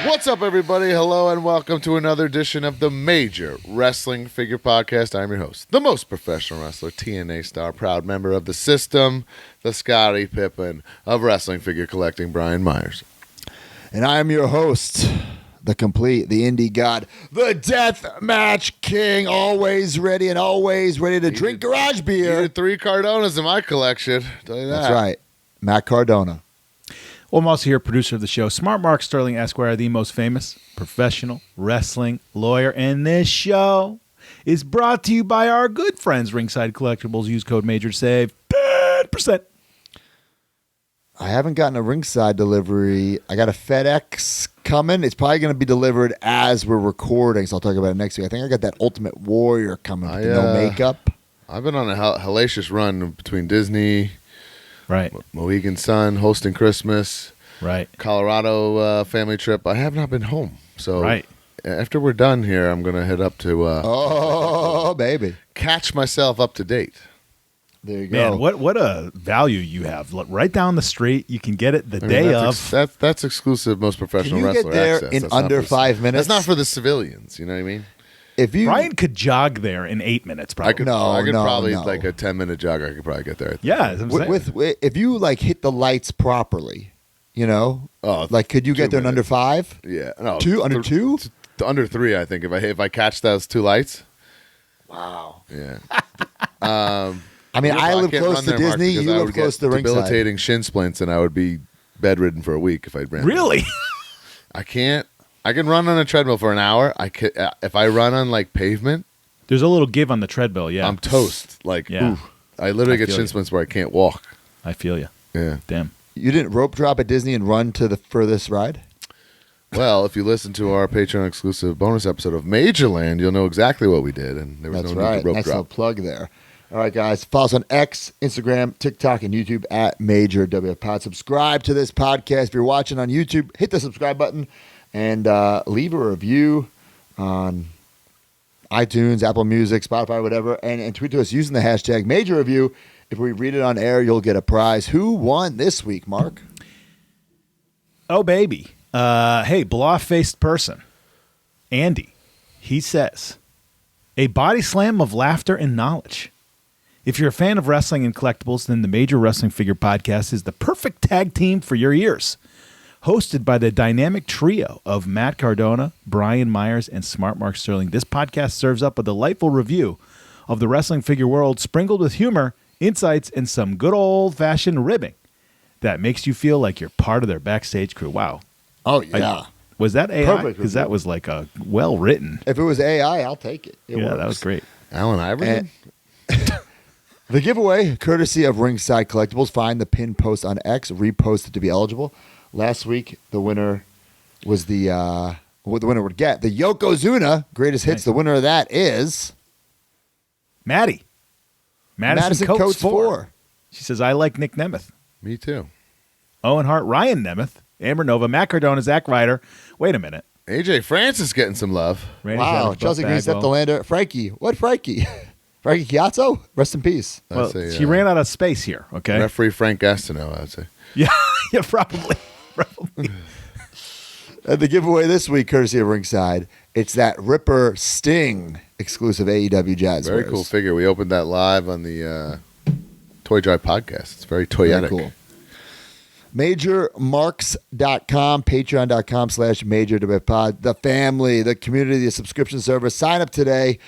What's up, everybody? Hello, and welcome to another edition of the Major Wrestling Figure Podcast. I'm your host, the most professional wrestler, TNA star, proud member of the system, the Scottie Pippen of wrestling figure collecting, Brian Myers. And I am your host, the complete, the indie god, the Death Match King, always ready to drink garage beer. Needed 3 Cardonas in my collection. Tell you that. That's right, Matt Cardona. Well, I'm also here, producer of the show, Smart Mark Sterling Esquire, the most famous professional wrestling lawyer. And this show is brought to you by our good friends, Ringside Collectibles. Use code MAJOR to save 10%. I haven't gotten a Ringside delivery. I got a FedEx coming. It's probably going to be delivered as we're recording, so I'll talk about it next week. I think I got that Ultimate Warrior coming with the no makeup. I've been on a hellacious run between Disney, Right. Mohegan Sun, hosting Christmas, Right. Colorado family trip. I have not been home. So Right. after we're done here, I'm going to head up to Baby. catch myself up to date. There you go. Man, what a value you have. Look, right down the street, you can get it the day of. That's exclusive, most professional Can you wrestler get there access. in That's not under for 5 minutes? That's not for the civilians, you know what I mean? If you Brian could jog there in 8 minutes, probably. I could probably, like a 10-minute jog, I could probably get there. Yeah, that's what I'm saying. with if you like hit the lights properly, you know, like could you get 2 there in under 5? Yeah. No. Under 2? Under 3, I think. If I catch those 2 lights. Wow. Yeah. I mean, I live can't close run to there, Mark, Disney. because You I live would close get to Ringside. debilitating shin splints, and I would be bedridden for a week if I ran. Really? I can't. I can run on a treadmill for an hour. I can, if I run on like pavement, There's a little give on the treadmill, yeah. I'm toast. Like, Yeah. ooh, I literally I get feel shin you. splints where I can't walk. I feel you. Yeah. Damn. You didn't rope drop at Disney and run to the furthest ride? Well, if you listen to our Patreon exclusive bonus episode of Majorland, you'll know exactly what we did, and there was That's no right. need to rope Nice little drop. plug there. All right, guys. Follow us on X, Instagram, TikTok, and YouTube at Major WF Pod. Subscribe to this podcast. If you're watching on YouTube, hit the subscribe button and leave a review on iTunes, Apple Music, Spotify, whatever, and tweet to us using the hashtag Major Review. If we read it on air, you'll get a prize. Who won this week, Mark? Oh, baby. Hey, blah-faced person. Andy. He says, a body slam of laughter and knowledge. If you're a fan of wrestling and collectibles, then the Major Wrestling Figure Podcast is the perfect tag team for your ears. Hosted by the dynamic trio of Matt Cardona, Brian Myers, and Smart Mark Sterling, this podcast serves up a delightful review of the wrestling figure world, sprinkled with humor, insights, and some good old-fashioned ribbing that makes you feel like you're part of their backstage crew. Wow. Oh, yeah. Was that AI? Perfect Because that was like a well-written. If it was AI, I'll take it. It Yeah, works. that was great. Alan Iverson? The giveaway, courtesy of Ringside Collectibles. Find the pin post on X, repost it to be eligible. Last week, the winner was what the winner would get. The Yokozuna Greatest Hits. Nice. The winner of that is Maddie. Madison Coates 4. 4. She says, I like Nick Nemeth. Me too. Owen Hart, Ryan Nemeth, Amber Nova, Matt Cardona, Zach Ryder. Wait a minute. AJ Francis getting some love. Randy Wow. Savage, Chelsea Buck Green, Seth Bagwell. Delander. Frankie. What Frankie? Frankie Chiazzo? Rest in peace. Well, That's she ran out of space here, okay? Referee Frank Gastineau, I would say. Yeah, yeah, probably. And the giveaway this week, courtesy of Ringside, it's that Ripper Sting exclusive AEW Jazz. Very wears. cool figure. We opened that live on the Toy Drive podcast. It's very toyetic. Very cool. MajorMarks.com, Patreon.com/MajorWFPod. The family, the community, the subscription service. Sign up today.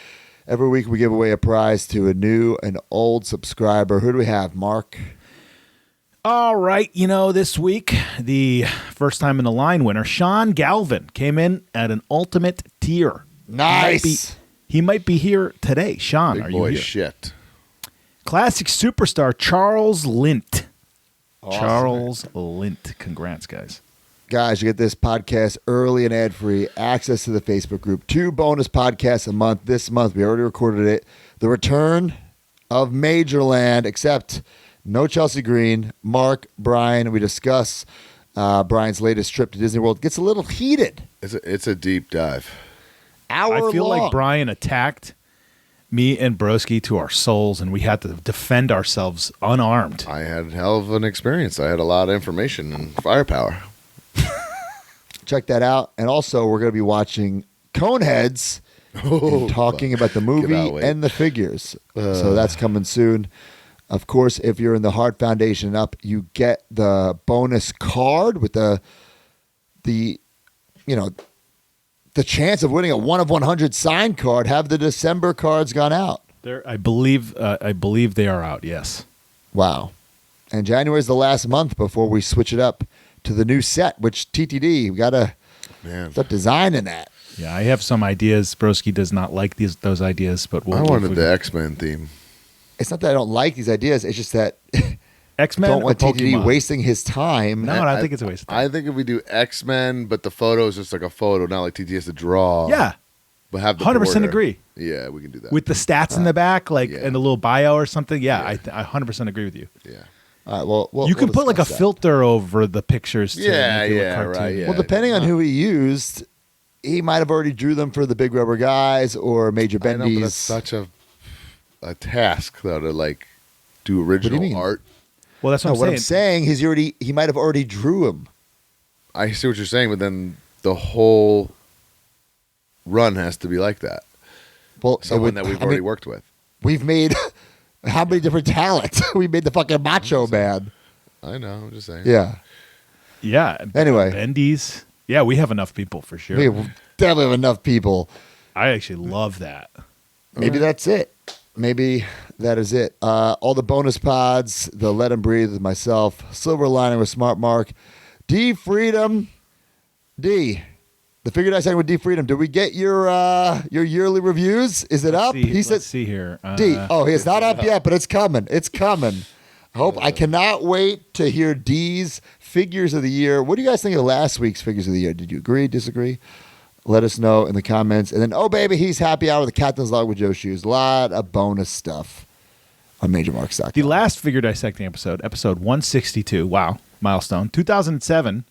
Every week we give away a prize to a new and old subscriber. Who do we have, Mark? All right, this week, the first time in the line winner, Sean Galvin, came in at an ultimate tier. Nice. He might be here today. Sean, Big are you boy here? shit. Classic superstar Charles Lint. Awesome. Charles Lint. Congrats, guys. Guys, you get this podcast early and ad-free, access to the Facebook group, 2 bonus podcasts a month. This month, we already recorded it. The return of Majorland, except no Chelsea Green, Mark, Brian. We discuss Brian's latest trip to Disney World. Gets a little heated. It's a deep dive. I feel long. like Brian attacked me and Broski to our souls, and we had to defend ourselves unarmed. I had a hell of an experience. I had a lot of information and firepower. check that out. And also, we're going to be watching Coneheads and talking about the movie and the figures. So that's coming soon. Of course, if you're in the Heart Foundation up, you get the bonus card with the chance of winning a 1 of 100 signed card. Have the December cards gone out? I believe they are out. Yes. Wow. And January is the last month before we switch it up to the new set, which TTD, we got to start designing that. Yeah, I have some ideas. Broski does not like those ideas, but I wanted the X-Men theme. It's not that I don't like these ideas. It's just that X-Men don't want or TTD Pokemon? wasting his time. No, I think it's a waste of time. I think if we do X-Men, but the photo is just like a photo, not like TT has to draw. Yeah. But have the 100% border. agree. Yeah, we can do that. With the stats in the back, and a little bio or something. Yeah, Yeah. I 100% agree with you. Yeah. All right, well, You can we'll put like a discuss that. filter over the pictures to Yeah, make it look yeah, cartoony. right, yeah. Well, depending on who he used, he might have already drew them for the Big Rubber Guys or Major I know, but Bendy's. it's such a task though to like do original mean? art. Well, that's No, what what I'm I'm saying. saying, he might have already drew him. I see what you're saying, but then the whole run has to be like that. Well, Someone that we've already worked with. We've made how many different talents? We made the fucking Macho Man. I know. I'm just saying. Yeah. Yeah. Anyway. Bendy's. Yeah, we have enough people for sure. We definitely have enough people. I actually love that. Maybe that's it. Maybe that is it. All the bonus pods, the Let 'Em Breathe with myself, Silver Lining with Smart Mark, D Freedom. D, the Figured I Sang with D Freedom. Did we get your yearly reviews? Is it up? Let's see here. D. It's not up yet, but it's coming. It's coming. I cannot wait to hear D's figures of the year. What do you guys think of last week's figures of the year? Did you agree, disagree? Let us know in the comments. And then, baby, he's happy hour, the Captain's Log with Joe Shoes. A lot of bonus stuff on MajorMarks.com. The last figure dissecting episode 162. Wow, milestone. 2007,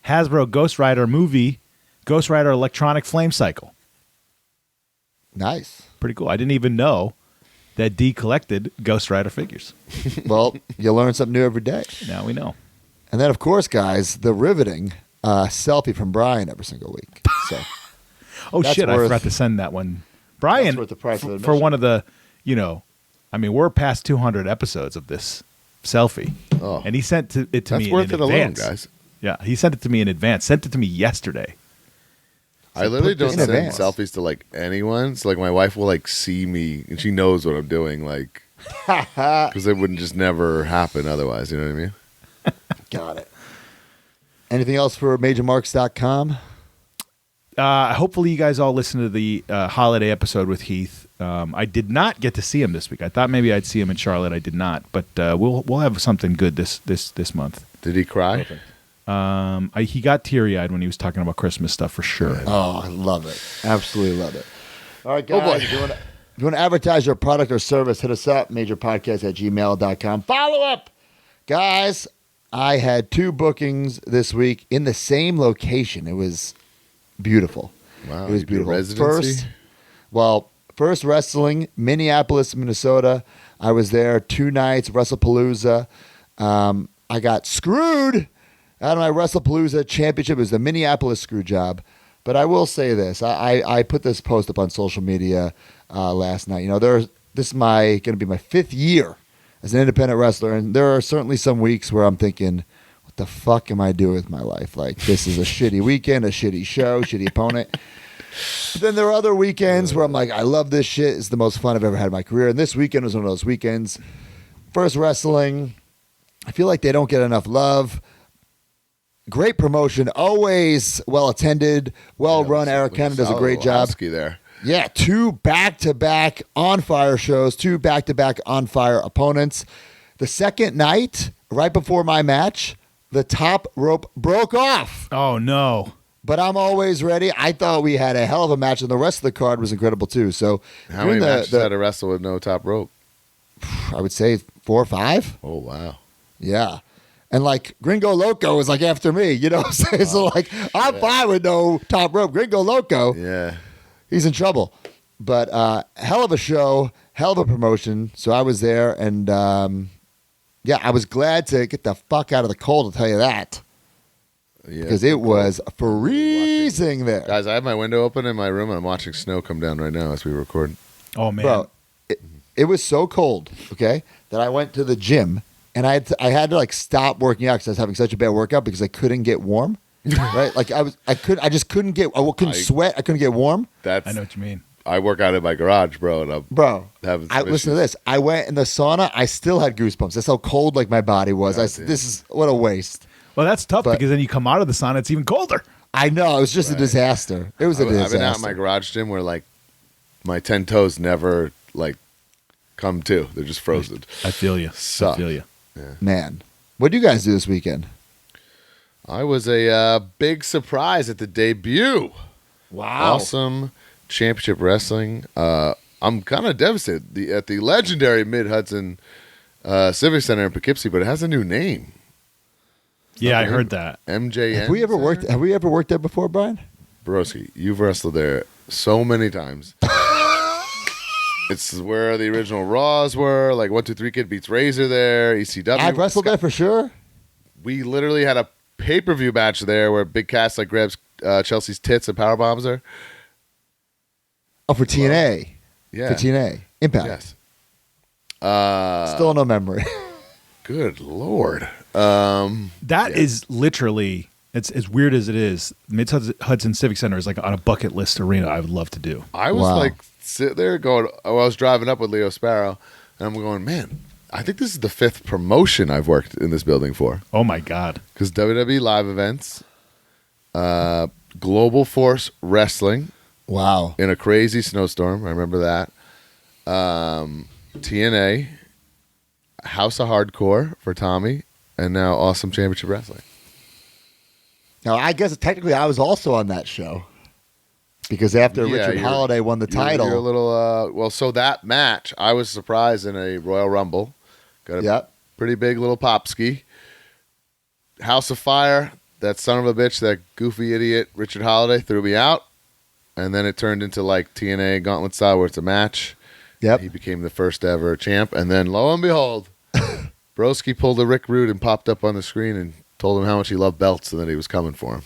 Hasbro Ghost Rider movie, Ghost Rider Electronic Flame Cycle. Nice. Pretty cool. I didn't even know that D collected Ghost Rider figures. Well, you learn something new every day. Now we know. And then, of course, guys, the riveting selfie from Brian every single week. So. Oh, That's shit, I worth- forgot to send that one. Brian, That's worth the price of for admission. one of the, we're past 200 episodes of this selfie. Oh. And he sent it to me That's worth in it alone, advance. guys. Yeah, he sent it to me in advance. Sent it to me yesterday. I literally put don't this in send advance. selfies to like anyone. So like my wife will like see me and she knows what I'm doing, like because it wouldn't just never happen otherwise. You know what I mean? Got it. Anything else for MajorMarks.com? Hopefully you guys all listened to the holiday episode with Heath. I did not get to see him this week. I thought maybe I'd see him in Charlotte. I did not, but we'll have something good this month. Did he cry? He got teary-eyed when he was talking about Christmas stuff for sure. Oh, I love it. Absolutely love it. All right, guys. boy. If you want to advertise your product or service, hit us up, majorpodcast@gmail.com. Follow up. Guys, I had 2 bookings this week in the same location. It was beautiful. Wow, It was you did beautiful. residency? First wrestling, Minneapolis, Minnesota. I was there 2 nights, WrestlePalooza. I got screwed out of my WrestlePalooza championship. It was the Minneapolis screw job. But I will say this. I put this post up on social media last night. This is going to be my 5th year as an independent wrestler. And there are certainly some weeks where I'm thinking, what the fuck am I doing with my life? Like, this is a shitty weekend, a shitty show, shitty opponent. But then there are other weekends where I'm like, I love this shit. It's the most fun I've ever had in my career. And this weekend was one of those weekends. First wrestling, I feel like they don't get enough love. Great promotion, always well attended, well run. Eric Cannon does a great job. There. Yeah, 2 back-to-back on-fire shows, 2 back-to-back on-fire opponents. The second night, right before my match, the top rope broke off. Oh, no. But I'm always ready. I thought we had a hell of a match, and the rest of the card was incredible, too. So How many matches had to wrestle with no top rope? I would say 4 or 5. Oh wow. Yeah. And like Gringo Loco was like after me, you know what I'm saying? So like I'm fine with no top rope. Gringo Loco, Yeah. he's in trouble. But hell of a show, hell of a promotion. So I was there, and I was glad to get the fuck out of the cold, I'll tell you that. Yeah, because it was freezing there. Guys, I have my window open in my room, and I'm watching snow come down right now as we record. Oh man, Bro, it was so cold, okay, that I went to the gym and I had to like stop working out because I was having such a bad workout because I couldn't get warm. Right? Like I just couldn't couldn't sweat. I couldn't get warm. I know what you mean. I work out in my garage, bro, and I'm Bro, having some listen to issues. this. I went in the sauna. I still had goosebumps. That's how cold like my body was. God damn. This is what a waste. Well, that's tough But- because then you come out of the sauna, it's even colder. I know. It was just a disaster. It was a disaster. I've been out in my garage gym where like my 10 toes never like come to. They're just frozen. I feel you. Suck. I feel you. Man, what do you guys do this weekend? I was a big surprise at the debut. Wow. Awesome Championship Wrestling. I'm kind of devastated at the legendary Mid Hudson Civic Center in Poughkeepsie, but it has a new name. Yeah, I Okay. heard that. MJN. Have we ever worked there before, Brian? Broski, you've wrestled there so many times. It's where the original Raws were. Like 1, 2, 3 Kid beats Razor there. ECW. I've wrestled there for sure. We literally had a pay-per-view match there where Big Cass like grabs Chelsea's tits and power bombs her. Oh, for TNA. Yeah. For TNA. Impact. Yes. Still no memory. Good Lord. That is literally, it's as weird as it is. Mid Hudson Civic Center is like on a bucket list arena I would love to do. I was Wow. like sitting there going, I was driving up with Leo Sparrow, and I'm going, man, I think this is the 5th promotion I've worked in this building for. Oh my God. Because WWE live events, Global Force Wrestling Wow. in a crazy snowstorm. I remember that. TNA, House of Hardcore for Tommy, and now Awesome Championship Wrestling. Now, I guess technically I was also on that show because after Yeah, Richard you're- Holiday won the title. You're a little, well, so that match, I was surprised in a Royal Rumble. Got a Yep. pretty big little pop ski. House of Fire, that son of a bitch, that goofy idiot Richard Holiday threw me out. And then it turned into like TNA Gauntlet style where it's a match. Yep. He became the first ever champ. And then lo and behold, Broski pulled a Rick Rude and popped up on the screen and told him how much he loved belts and that he was coming for him.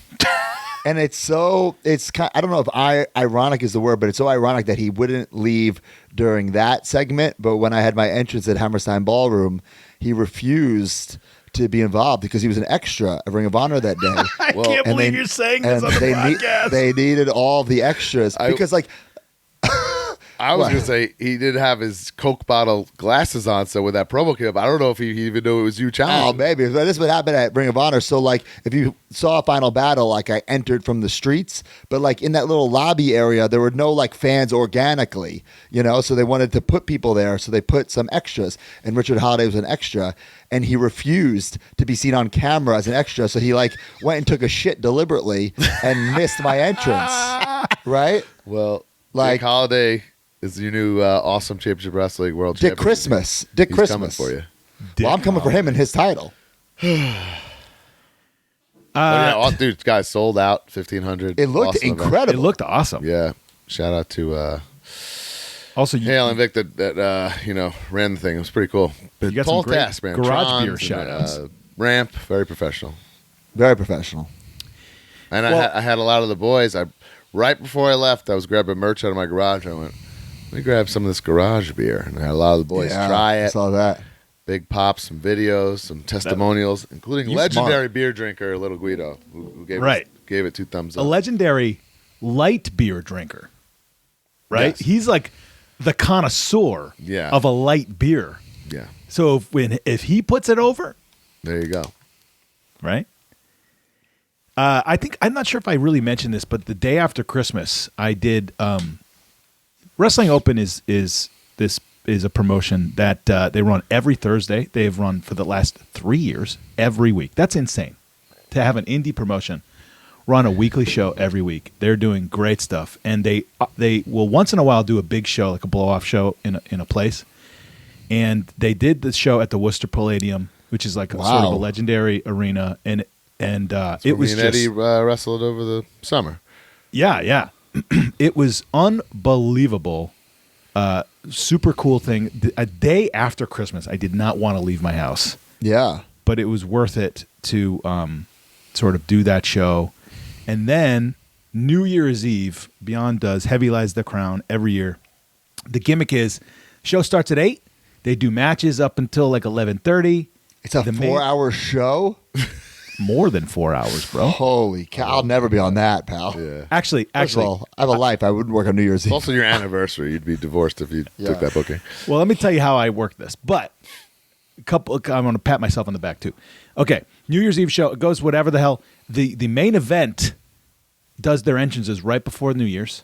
And it's kind I don't know if ironic is the word, but it's so ironic that he wouldn't leave during that segment. But when I had my entrance at Hammerstein Ballroom, he refused to be involved because he was an extra at Ring of Honor that day. I Well, can't and believe they- you're saying this on the podcast. they needed all the extras because like I was What? going to say he did have his Coke bottle glasses on, so when that promo came up, I don't know if he even knew it was you oh challenging. maybe but this would happen at Ring of Honor. So like if you saw a Final Battle, like I entered from the streets, but like in that little lobby area, there were no like fans organically, so they wanted to put people there, so they put some extras, and Richard Holiday was an extra, and he refused to be seen on camera as an extra, so he like went and took a shit deliberately and missed my entrance, right? Well, Like- Jake Holiday is your new Awesome Championship Wrestling World Dick Champion. Christmas. Dick He's Christmas. coming for you. Well, I'm coming for him and his title. Dude, guys, sold out 1,500. It looked Awesome event. incredible. It looked awesome. Yeah. Shout out to Also, you, Hale and Vic that ran the thing. It was pretty cool. But got tall some great task, man. garage Trons beer and, shout-outs. Ramp, very professional. Very professional. And Well- I had a lot of the boys. Right before I left, I was grabbing merch out of my garage. And I went, let me grab some of this garage beer. And I had a lot of the boys try I it. saw that. Big pops, some videos, some testimonials, including You legendary beer drinker Little Guido, who gave Right. gave it 2 thumbs a up. legendary light beer drinker, right? Yes. He's like the connoisseur Yeah. of a light beer. Yeah, So if he puts it over, there you go. right? I think I'm not sure if I really mentioned this, but the day after Christmas, I did Wrestling Open is a promotion that they run every Thursday. They have run for the last 3 years every week. That's insane to have an indie promotion run a weekly show every week. They're doing great stuff, and they will once in a while do a big show, like a blow off show in a place. And they did the show at the Worcester Palladium, which is like a sort of a legendary arena, and it was Me and just Eddie wrestled over the summer. yeah. It was unbelievable. Super cool thing. A day after Christmas, I did not want to leave my house, Yeah. but it was worth it to sort of do that show. And then New Year's Eve, Beyond does Heavy Lies the Crown every year. The gimmick is show starts at 8. They do matches up until like 11:30. It's a 4-hour show? More than 4 hours, bro. Holy cow. I'll never be on that, pal. Yeah. Actually, First of all, I have a life. I wouldn't work on New Year's Eve. Also, your anniversary. You'd be divorced if you took that booking. well, let me tell you how I work this. But I'm going to pat myself on the back too. Okay, New Year's Eve show. It goes whatever the hell. The main event does their entrances right before New Year's,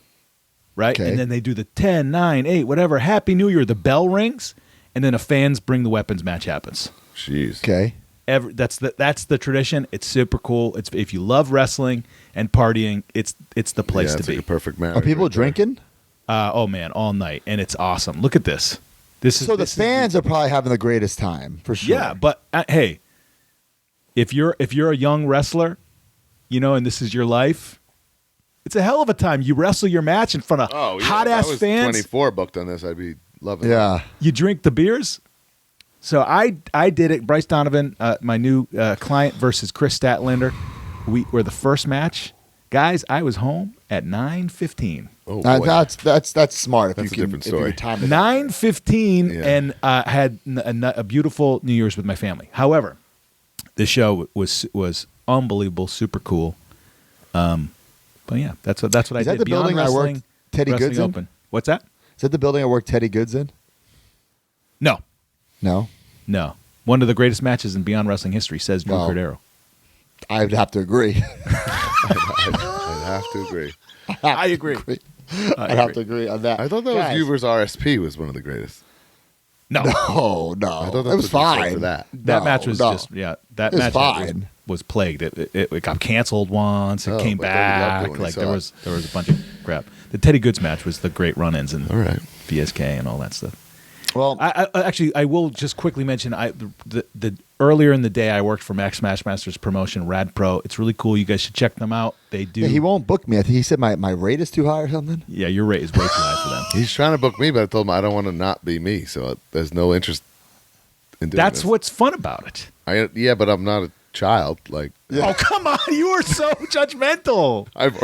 right? Okay. And then they do the 10, 9, 8, whatever. Happy New Year. The bell rings, and then a fans bring the weapons match happens. Jeez. Okay. That's the tradition. It's super cool. It's if you love wrestling and partying, it's the place Yeah, to it's be. like a perfect match. Are people drinking? Oh man, all night, and it's awesome. Look at this. So the fans are probably having the greatest time, for sure. Yeah, but hey, if you're a young wrestler, and this is your life, it's a hell of a time. You wrestle your match in front of hot ass if I was fans. 24 booked on this, I'd be loving it. Yeah. You drink the beers. So I did it. Bryce Donovan, my new client versus Chris Statlander. We were the first match, guys. I was home at 9:15. Oh, boy. That's smart. That's a different story. 9:15, Yeah. and had a beautiful New Year's with my family. However, this show was unbelievable, super cool. But yeah, that's what I did. Is that the Beyond building I Wrestling, worked Teddy Wrestling Goods in? Open. What's that? Is that the building I worked Teddy Goods in? No. No. One of the greatest matches in Beyond Wrestling history, says Drew Well, Cordero. I would have to agree. I'd have to agree. I agree. I'd have to agree on that. I thought that was Guys, you versus RSP was one of the greatest. No. No. I thought It that's was what you said fine. for that. That match was no. just that It was match fine. was plagued. It got canceled once. It Oh, came but then you loved back. it when you Like saw there it. was a bunch of crap. The Teddy Goods match was the great run-ins and All right. VSK and all that stuff. Well, I will just quickly mention the earlier in the day I worked for Max Smashmaster's promotion Rad Pro. It's really cool. You guys should check them out. They do. yeah, he won't book me. I think he said my rate is too high or something. Yeah, your rate is way too high for them. He's trying to book me, but I told him I don't want to not be me, so there's no interest in doing That's this. what's fun about it. Yeah, but I'm not a child. Like, Oh come on, you are so judgmental. I'm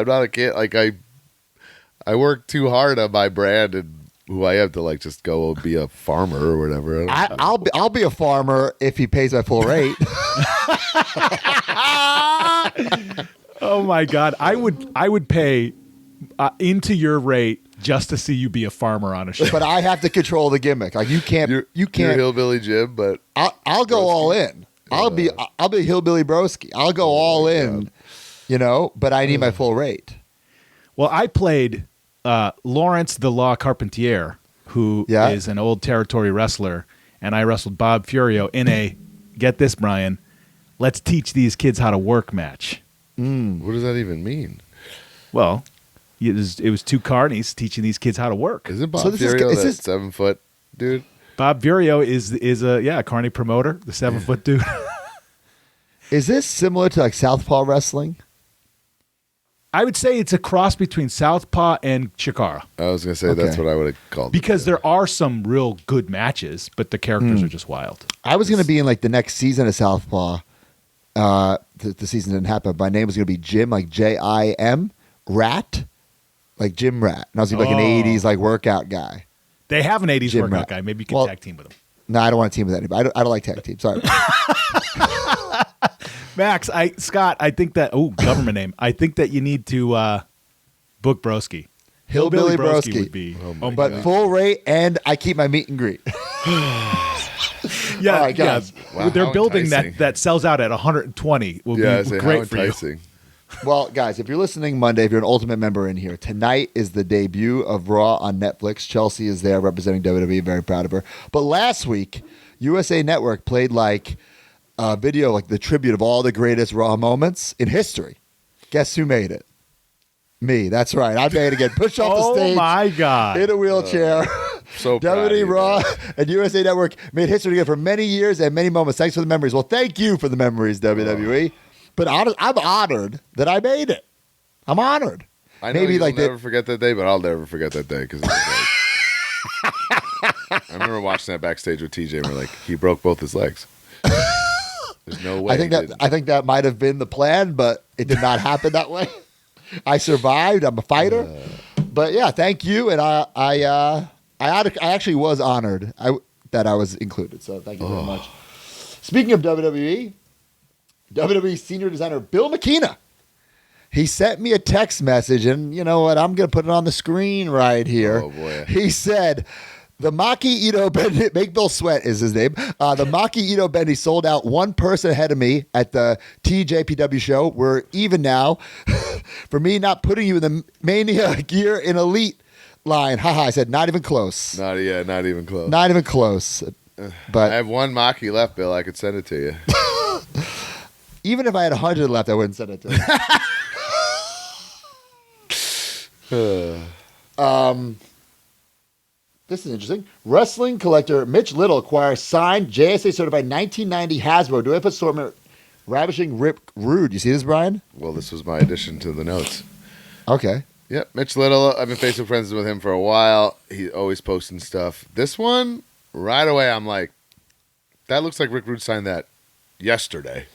not a kid. Like, I work too hard on my brand and who I have to like just go be a farmer or whatever. I'll be a farmer if he pays my full rate. Oh my God, I would pay into your rate just to see you be a farmer on a show. But I have to control the gimmick. Like you can't. You're hillbilly Jim, but I'll go all in. I'll be hillbilly broski. I'll go all in. But I need my full rate. Well, I played Lawrence the Law Carpentier, who is an old territory wrestler, and I wrestled Bob Furio in a, get this, Brian, let's teach these kids how to work match. what does that even mean? Well, it was two carnies teaching these kids how to work. Isn't Bob So this is- Furio is that this- 7 foot dude? Bob Furio is a carny promoter, the 7-foot dude. Is this similar to like Southpaw wrestling? I would say it's a cross between Southpaw and Chikara I was gonna say that's Okay. what I would have called because it. there are some real good matches, but the characters are just wild. I was going to be in like the next season of Southpaw. The season didn't happen. My name was going to be Jim, like Jim, Rat, like Jim Rat. And I was going to be like an 80s like workout guy. They have an 80s Jim workout Rat. guy. Maybe you can Well, tag team with him. No, I don't want to team with anybody. I don't like tag team. Sorry. Max, Scott, I think that government name. I think that you need to book Broski. Hillbilly Broski. would be. my But God. full rate, and I keep my meet and greet. Yeah, All right, guys. yeah. Wow, They're how building enticing. that sells out at 120. Will Yeah, I be say, great how for you. enticing. Well, guys, if you're listening Monday, if you're an Ultimate member in here, tonight is the debut of Raw on Netflix. Chelsea is there representing WWE. Very proud of her. But last week, USA Network played like a video, like the tribute of all the greatest Raw moments in history. Guess who made it? Me. That's right. I made it again. Push off the Oh stage my God. in a wheelchair. So proud of WWE you, Raw man. and USA Network made history together for many years and many moments. Thanks for the memories. Well, thank you for the memories, WWE. But I'm honored that I made it. I'm honored. I know Maybe you'll like never forget that day, but I'll never forget that day because I remember watching that backstage with TJ and we're like, he broke both his legs. There's no way. I think that might have been the plan, but it did not happen that way. I survived. I'm a fighter. But yeah, thank you. And I actually was honored that I was included. So thank you very much. Speaking of WWE senior designer Bill McKenna. He sent me a text message, and you know what? I'm going to put it on the screen right here. Oh, boy. He said, the Maki Ito Bendy, Make Bill Sweat is his name. The Maki Ito Bendy sold out one person ahead of me at the TJPW show. We're even now. For me, not putting you in the Mania Gear in Elite line. Haha, I said, not even close. Not even close. Not even close. But I have one Maki left, Bill. I could send it to you. even if I had 100 left, I wouldn't send it to him. This is interesting. Wrestling collector Mitch Little acquires signed JSA certified 1990 Hasbro Dual assortment Ravishing Rip Rude. You see this, Brian? Well, this was my addition to the notes. Okay. Yep, Mitch Little. I've been Facebook friends with him for a while. He's always posting stuff. This one, right away, I'm like, that looks like Rick Rude signed that yesterday.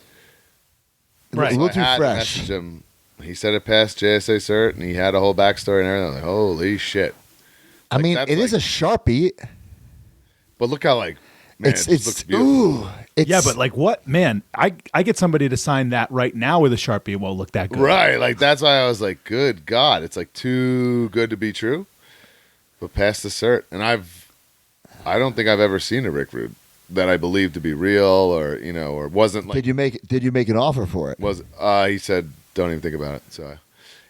Right. A So little too I had to fresh. message him. He said it passed JSA cert, and he had a whole backstory and everything. I'm like, holy shit. I Like, mean, that's it is a like- Sharpie. But look how, like, man, it just looks It's beautiful. ooh. It's, Yeah, but like what? Man, I get somebody to sign that right now with a Sharpie. It won't look that good. Right, like that's why I was like, good God, it's like too good to be true. But past the cert, and I don't think I've ever seen a Rick Rude that I believe to be real, or or wasn't like. Did you make an offer for it? Was he said, don't even think about it. So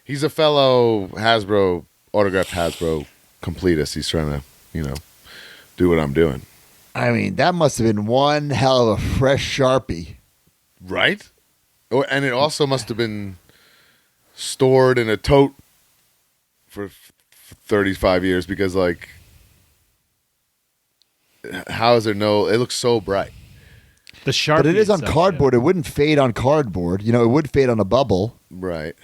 he's a fellow Hasbro autographed Hasbro completist. He's trying to do what I'm doing. I mean, that must have been one hell of a fresh Sharpie. Right? And it also must have been stored in a tote for 35 years because, like, how is there no... It looks so bright. The Sharpie. But it is on itself, cardboard. It wouldn't fade on cardboard. It would fade on a bubble. Right.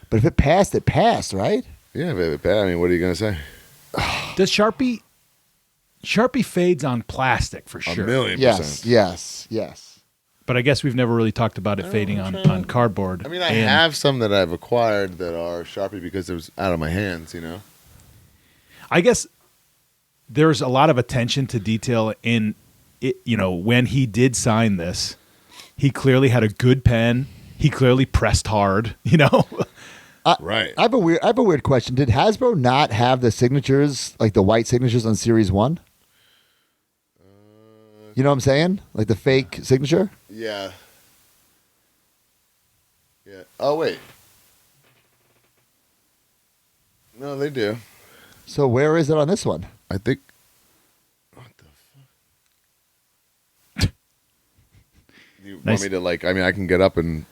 But if it passed, right? Yeah, baby. I mean, what are you going to say? Yeah. Does Sharpie fades on plastic for sure. A million Yes, percent. yes. But I guess we've never really talked about it fading on cardboard. I mean, I And have some that I've acquired that are Sharpie because it was out of my hands, I guess there's a lot of attention to detail in it. When he did sign this, he clearly had a good pen. He clearly pressed hard. Right. I have a weird question. Did Hasbro not have the signatures, like the white signatures on Series 1? You know what I'm saying? Like the fake signature? Yeah. Yeah. Oh, wait. No, they do. So where is it on this one? I think. What the fuck? You Nice. want me to I mean, I can get up and.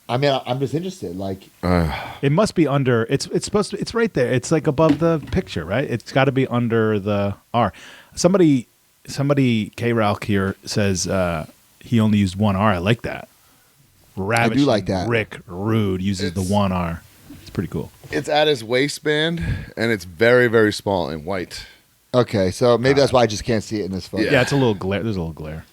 I mean, I'm just interested. Like, It must be under. It's supposed to. It's right there. It's like above the picture, right? It's got to be under the R. Somebody, K-Ralk here says he only used one R. I like that. Ravishing like that. Rick Rude uses the one R. It's pretty cool. It's at his waistband, and it's very, very small and white. okay, so maybe that's why I just can't see it in this photo. Yeah, it's a little glare. There's a little glare.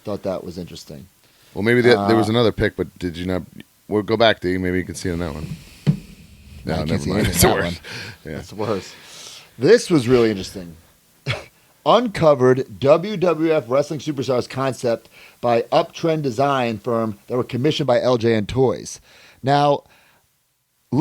Thought that was interesting. Well, maybe there was another pic, but did you not? We'll go back to you. Maybe you can see it on that one. No, I can't never see mind. anything It's in that worse. one. Yeah. That's worse. This was really interesting. Uncovered WWF wrestling superstars concept by Uptrend design firm that were commissioned by LJN Toys. Now,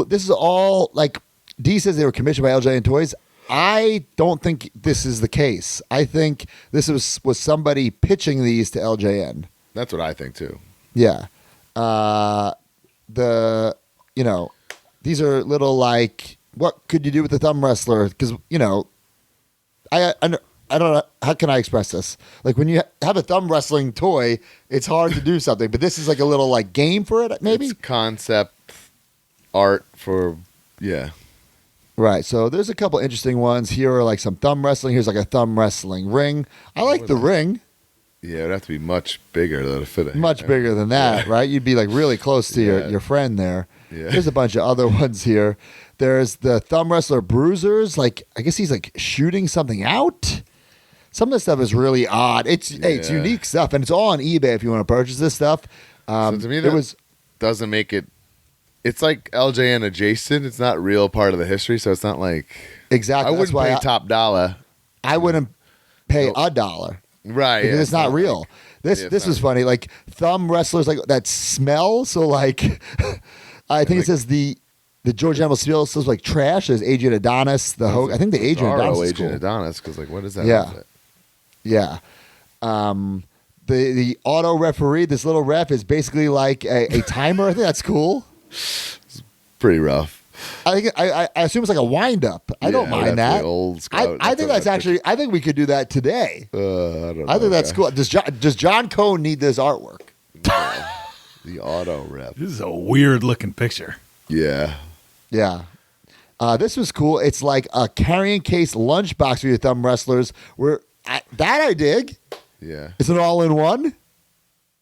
this is all like D says they were commissioned by LJN Toys. I don't think this is the case. I think this was somebody pitching these to LJN. That's what I think too. Yeah. These are little like, what could you do with the thumb wrestler? Because, I don't know. How can I express this? Like when you have a thumb wrestling toy, it's hard to do something, but this is like a little like game for it, maybe? It's concept art for Right. So there's a couple interesting ones. Here are like some thumb wrestling. Here's like a thumb wrestling ring. I like the ring. Yeah, it'd have to be much bigger to fit it. Much bigger than that, right? You'd be like really close to Yeah. your friend there. Yeah. There's a bunch of other ones here. There's the thumb wrestler Bruisers. Like, I guess he's like shooting something out. Some of this stuff is really odd. It's unique stuff, and it's all on eBay if you want to purchase this stuff. So to me, that doesn't make it. It's like LJN adjacent. It's not real part of the history, so it's not like exactly. I wouldn't pay top dollar. I wouldn't pay $1, right? Because it's not real. Like, this was funny. Like thumb wrestlers, like that smell. So like, I think it says the George Animal Steel smells like trash. There's Adrian Adonis. I think the Adrian Adonis is cool. Adrian Adonis, because like, what is that? Yeah. The auto referee, this little ref, is basically like a timer. I think that's cool. It's pretty rough. I think I assume it's like a wind up. I don't mind that. Old scout. I think that's actually. I think we could do that today. I don't know. I think that's cool. Does John Cohn need this artwork? The auto rep. This is a weird looking picture. Yeah. Yeah. This was cool. It's like a carrying case lunchbox for your thumb wrestlers. I dig. Yeah. Is it all in one?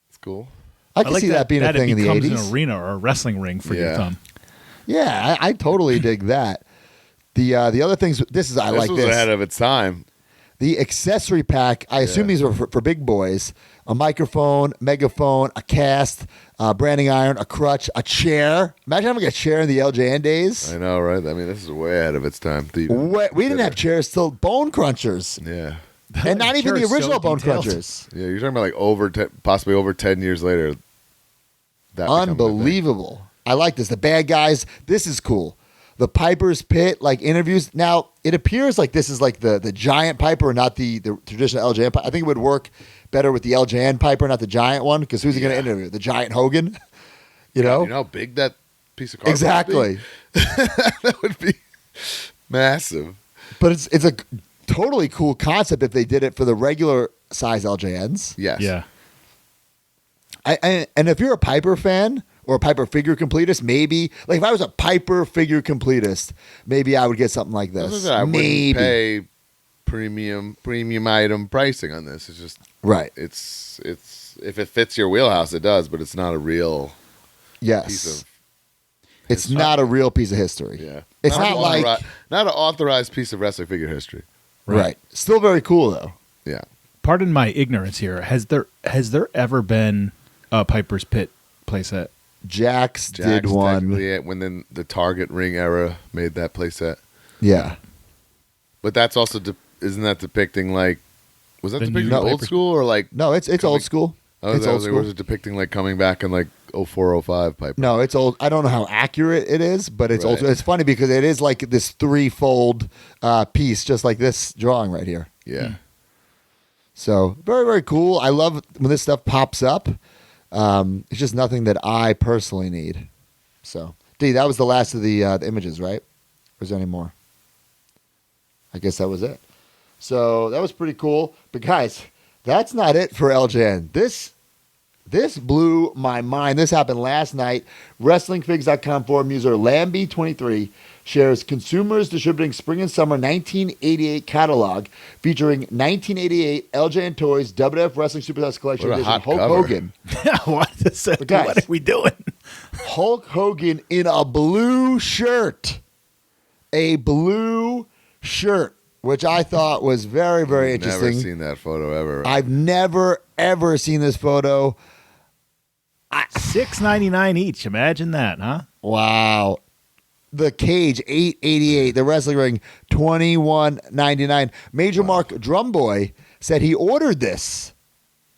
It's cool. I can see that being a thing in the 80s. It becomes an arena or a wrestling ring for your thumb. Yeah, I totally dig that. The other things, this was ahead of its time. The accessory pack, I assume these were for big boys. A microphone, megaphone, a cast, branding iron, a crutch, a chair. Imagine having a chair in the LJN days. I know, right? I mean, this is way ahead of its time. We didn't have chairs till bone crunchers. Yeah. And not even the original bone crunchers. Yeah, you're talking about like possibly over 10 years later. Unbelievable. I like this. The bad guys. This is cool. The Piper's Pit, like interviews. Now, it appears like this is like the giant Piper, not the traditional LJN Piper. I think it would work better with the LJN Piper, not the giant one, because who's he going to interview? The giant Hogan? You know? You know how big that piece of cardboard exactly. would be? That would be massive. But it's a totally cool concept if they did it for the regular size LJNs. Yes. Yeah. And if you're a Piper fan or a Piper figure completist, maybe, like if I was a Piper figure completist, maybe I would get something like this. I wouldn't pay premium item pricing on this. It's just right. It's if it fits your wheelhouse, it does, but it's not a real piece of. It's not a real piece of history. Yeah, it's not an authorized piece of wrestling figure history. Right. Still very cool though. Yeah. Pardon my ignorance here. Has there ever been a Piper's Pit playset? Jax did one. When then the Target ring era made that playset. Yeah. But that's also isn't that depicting like was that depicting old school or like no? It's old school. Oh, it's old school. Was it depicting like coming back in like 04, 05 Piper? No, it's old. I don't know how accurate it is, but it's old. It's funny because it is like this threefold piece, just like this drawing right here. Yeah. So very, very cool. I love when this stuff pops up. It's just nothing that I personally need. So, D, that was the last of the images, right? Or is there any more? I guess that was it. So that was pretty cool. But guys, that's not it for LJN. This blew my mind. This happened last night. WrestlingFigs.com forum user Lambie23 shares consumers distributing spring and summer 1988 catalog featuring 1988 LJN Toys WWF Wrestling Superstars Collection What a edition hot Hulk cover. Hogan. What are we doing? Hulk Hogan in a blue shirt. A blue shirt, which I thought was very, very interesting. Never seen that photo ever. I've never, ever seen this photo. $6.99 each. Imagine that, huh? Wow. The cage, $8.88. The wrestling ring, $21.99. Major Mark Drumboy said he ordered this,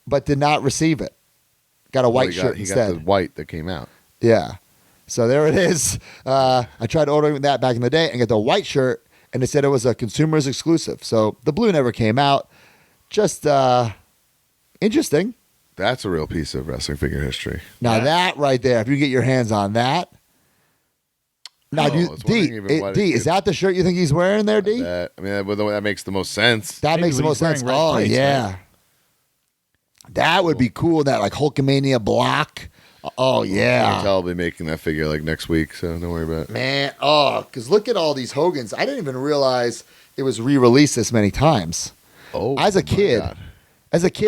but did not receive it. Got a white shirt instead. He got the white that came out. Yeah. So there it is. I tried ordering that back in the day and got the white shirt, and it said it was a consumer's exclusive. So the blue never came out. Just interesting. That's a real piece of wrestling figure history. Now that right there, if you get your hands on that. Now, D, is that the shirt you think he's wearing there, D? That makes the most sense. That makes the most sense. Oh, yeah. Right? That would be cool. That like Hulkamania block. Oh, yeah. I'll be making that figure like next week, so don't worry about it. Man, because look at all these Hogans. I didn't even realize it was re-released this many times. Oh, as a kid,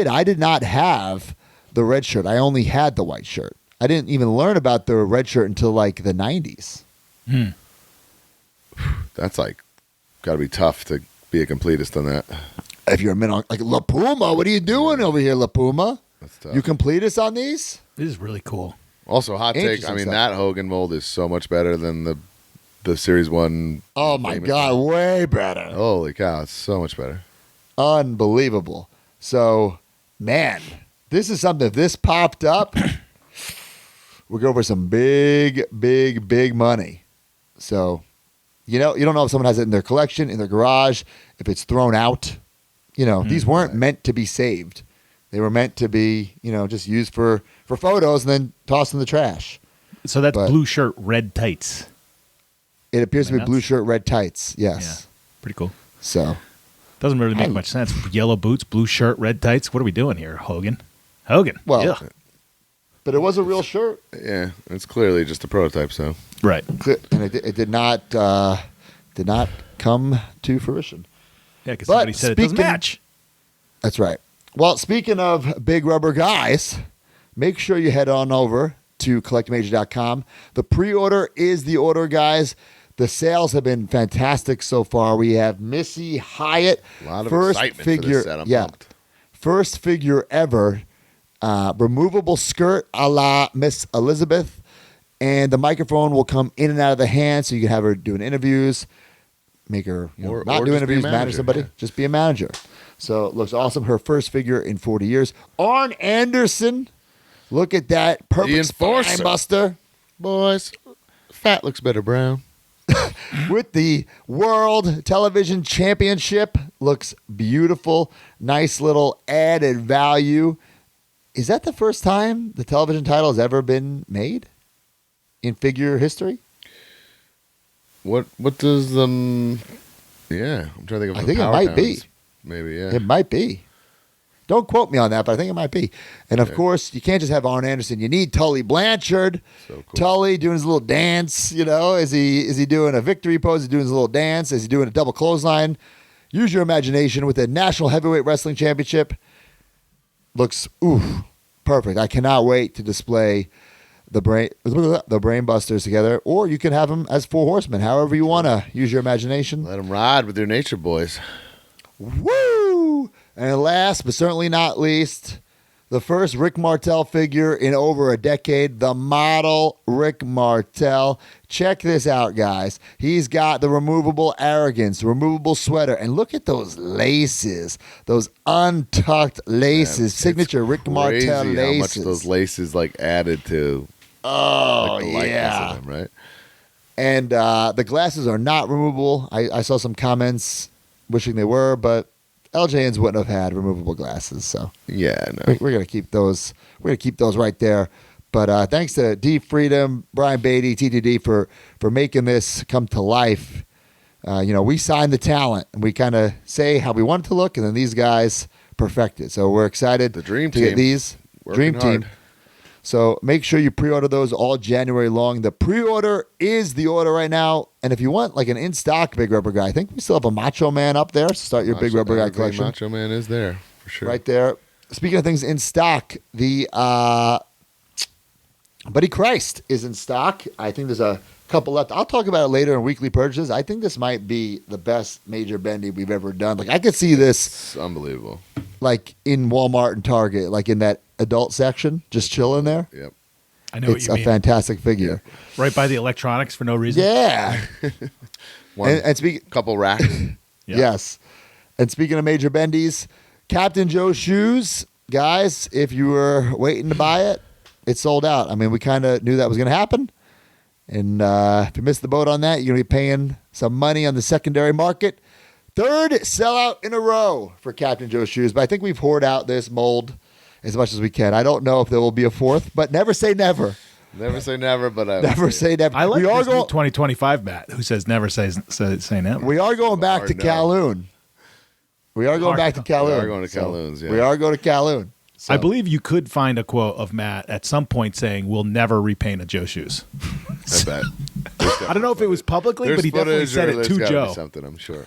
I did not have the red shirt. I only had the white shirt. I didn't even learn about the red shirt until like the 90s. That's like got to be tough to be a completist on that. If you're a minute, like La Puma, what are you doing over here, La Puma? That's tough. You complete us on these? This is really cool. Also, hot take. Interesting I mean, stuff. that Hogan mold is so much better than the Series 1. Oh, my famous God. one. Way better. Holy cow. It's so much better. Unbelievable. So, man, this is something. If this popped up, we'll go for some big, big, big money. So, you don't know if someone has it in their collection, in their garage, if it's thrown out. These weren't meant to be saved. They were meant to be, just used for photos and then tossed in the trash. So that's But- blue shirt, red tights. It appears to be Nice. blue shirt, red tights. Yes. Yeah, pretty cool. So, Doesn't really make much sense. Yellow boots, blue shirt, red tights. What are we doing here, Hogan? Hogan. Well, yeah. but it was a real shirt. Yeah, it's clearly just a prototype, so. Right. And it did not come to fruition. Yeah, because But somebody said it doesn't speaking- match. That's right. Well, speaking of big rubber guys, make sure you head on over to collectmajor.com. The pre-order is the order, guys. The sales have been fantastic so far. We have Missy Hyatt, A lot of first excitement figure, for this set. I'm pumped. first figure ever, removable skirt a la Miss Elizabeth, and the microphone will come in and out of the hand, so you can have her doing interviews, make her Or not just do be a interviews, manage manager, somebody, yeah. just be a manager. So it looks awesome. Her first figure in 40 years. Arn Anderson, look at that, perfect enforcer. spine buster. Boys, fat looks better brown. With the World Television Championship. Looks beautiful. Nice little added value. Is that the first time the television title has ever been made in figure history? What does yeah, I'm trying to think of I the think it power might be. towns. Maybe, yeah. It might be. Don't quote me on that, but I think it might be. And of Yeah. course, you can't just have Arn Anderson. You need Tully Blanchard. So cool. Tully doing his little dance. Is he doing a victory pose? Is he doing his little dance? Is he doing a double clothesline? Use your imagination with the National Heavyweight Wrestling Championship. Looks perfect. I cannot wait to display the brain busters together, or you can have them as 4 horsemen. However you want to use your imagination. Let them ride with their nature boys. Woo! And last but certainly not least, the first Rick Martel figure in over a decade, the model Rick Martel. Check this out, guys. He's got the removable arrogance, removable sweater, and look at those laces, those untucked laces, Yeah, signature it's Rick crazy Martel laces. how much those laces added to Oh, the likeness yeah. of them, right? And the glasses are not removable. I saw some comments wishing they were, but LJNs wouldn't have had removable glasses, so Yeah, no. we're gonna keep those. We're gonna keep those right there. But thanks to D Freedom, Brian Beatty, TTD for making this come to life. We signed the talent, and we kind of say how we want it to look, and then these guys perfect it. So we're excited The dream to get team. these Working dream team. hard. So make sure you pre-order those all January long. The pre-order is the order right now. And if you want like an in-stock Big Rubber Guy, I think we still have a Macho Man up there. So start your Big Rubber Guy collection Macho Man is there for sure. right there. Speaking of things in stock, the Buddy Christ is in stock. I think there's a couple left. I'll talk about it later in weekly purchases. I think this might be the best major bendy we've ever done. Like I could see this It's unbelievable. like in Walmart and Target, like in that adult section, just chilling there. Yep. I know what It's you a mean. fantastic figure. Right by the electronics for no reason. Yeah. One and speaking, couple racks. Yeah. yes. And speaking of major bendies, Captain Joe's shoes, guys, if you were waiting to buy it, it's sold out. I mean, we kind of knew that was going to happen. And if you missed the boat on that, you're going to be paying some money on the secondary market. Third sellout in a row for Captain Joe's shoes. But I think we've hoarded out this mold as much as we can. I don't know if there will be a fourth, but never say never. Never say never, but I Never say never. I like we are this new going. 2025 Matt who says never say never. We are going back to Hard no. Kowloon. We are going back to Hard Kowloon. We are going to Kowloon's, yeah. We are going to Kowloon. So, I believe you could find a quote of Matt at some point saying, "We'll never repaint a Joe shoes." I bet. I don't know if it was publicly, but he definitely said it to Joe. Something, I'm sure.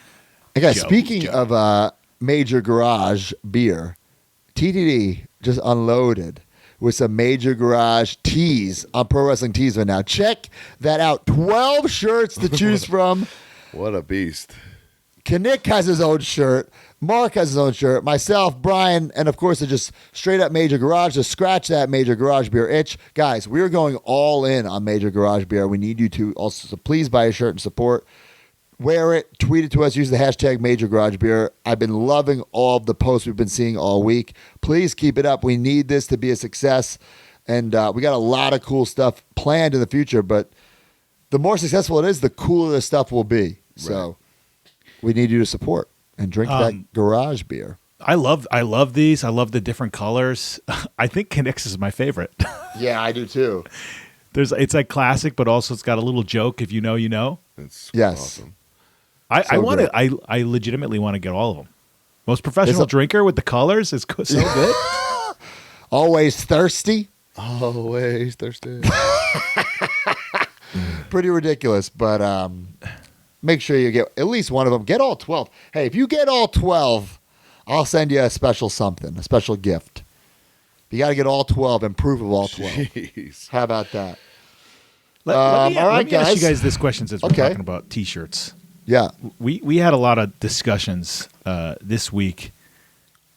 Hey guys, Joe, speaking Joe. of Major Garage beer, TTD just unloaded with some Major Garage tees on Pro Wrestling Tees right now. Check that out. 12 shirts to choose from. What a beast. Knick has his own shirt. Mark has his own shirt. Myself, Brian, and of course, it's just straight up Major Garage. Just scratch that Major Garage Beer itch. Guys, we're going all in on Major Garage Beer. We need you to also, so please buy a shirt and support. Wear it, tweet it to us, use the hashtag Major Garage Beer. I've been loving all of the posts we've been seeing all week. Please keep it up. We need this to be a success. And we got a lot of cool stuff planned in the future, but the more successful it is, the cooler the stuff will be. So we need you to support and drink that garage beer. I love these. I love the different colors. I think Knick's is my favorite. Yeah, I do too. It's like classic, but also it's got a little joke. If you know, you know. It's Yes. awesome. I want to. I legitimately want to get all of them. Most professional drinker with the colors is so good. Always thirsty. Always thirsty. Pretty ridiculous, but make sure you get at least one of them. Get all 12. Hey, if you get all 12, I'll send you a special something, a special gift. You got to get all 12 and proof of all 12. Jeez. How about that? Let me all right, ask you guys. guys this question since we're talking about T-shirts. Yeah. We had a lot of discussions this week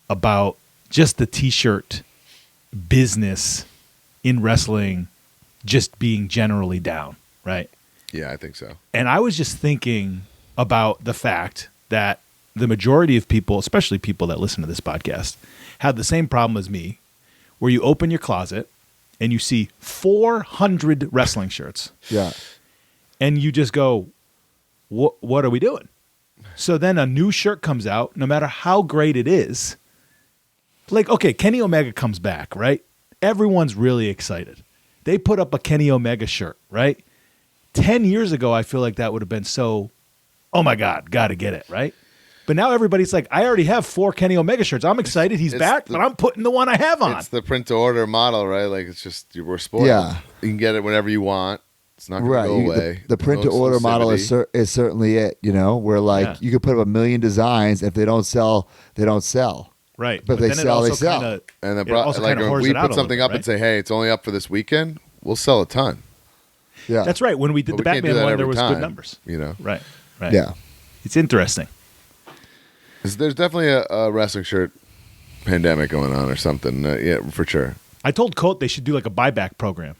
about just the T-shirt business in wrestling just being generally down, right? Yeah, I think so. And I was just thinking about the fact that the majority of people, especially people that listen to this podcast, have the same problem as me, where you open your closet and you see 400 wrestling shirts. Yeah. And you just go, what are we doing? So then a new shirt comes out, no matter how great it is. Like, okay, Kenny Omega comes back, right? Everyone's really excited. They put up a Kenny Omega shirt, right? 10 years ago, I feel like that would have been so, oh my God, got to get it, right? But now everybody's like, I already have 4 Kenny Omega shirts. I'm excited he's back, but I'm putting the one I have on. It's the print to order model, right? Like, it's just, we're spoiled. Yeah. You can get it whenever you want. It's not going to go away. The print to order model is certainly it, you know, where like you could put up 1 million designs. If they don't sell, they don't sell. Right. But they then it sell, they also sell. And it also like, kinda when whores we it out put a something little up bit, and say, hey, it's only up for this weekend, we'll sell a ton. Yeah. That's right. When we did But the we can't do Batman that one, every there was time, good numbers. You know? Right. Right. Yeah. It's interesting. There's definitely a wrestling shirt pandemic going on or something. Yeah, for sure. I told Colt they should do like a buyback program.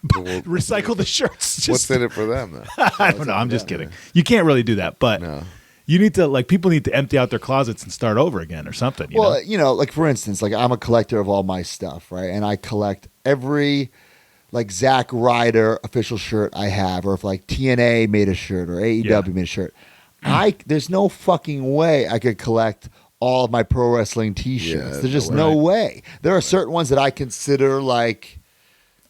Recycle the shirts. What's in it for them, though? I don't know. I'm just kidding. You can't really do that, but No. you need to, like, people need to empty out their closets and start over again or something. You know? You know, like for instance, like I'm a collector of all my stuff, right? And I collect every like Zack Ryder official shirt I have, or if like TNA made a shirt or AEW made a shirt. There's no fucking way I could collect all of my pro wrestling T-shirts. Yeah, There's just no no way. There are certain ones that I consider like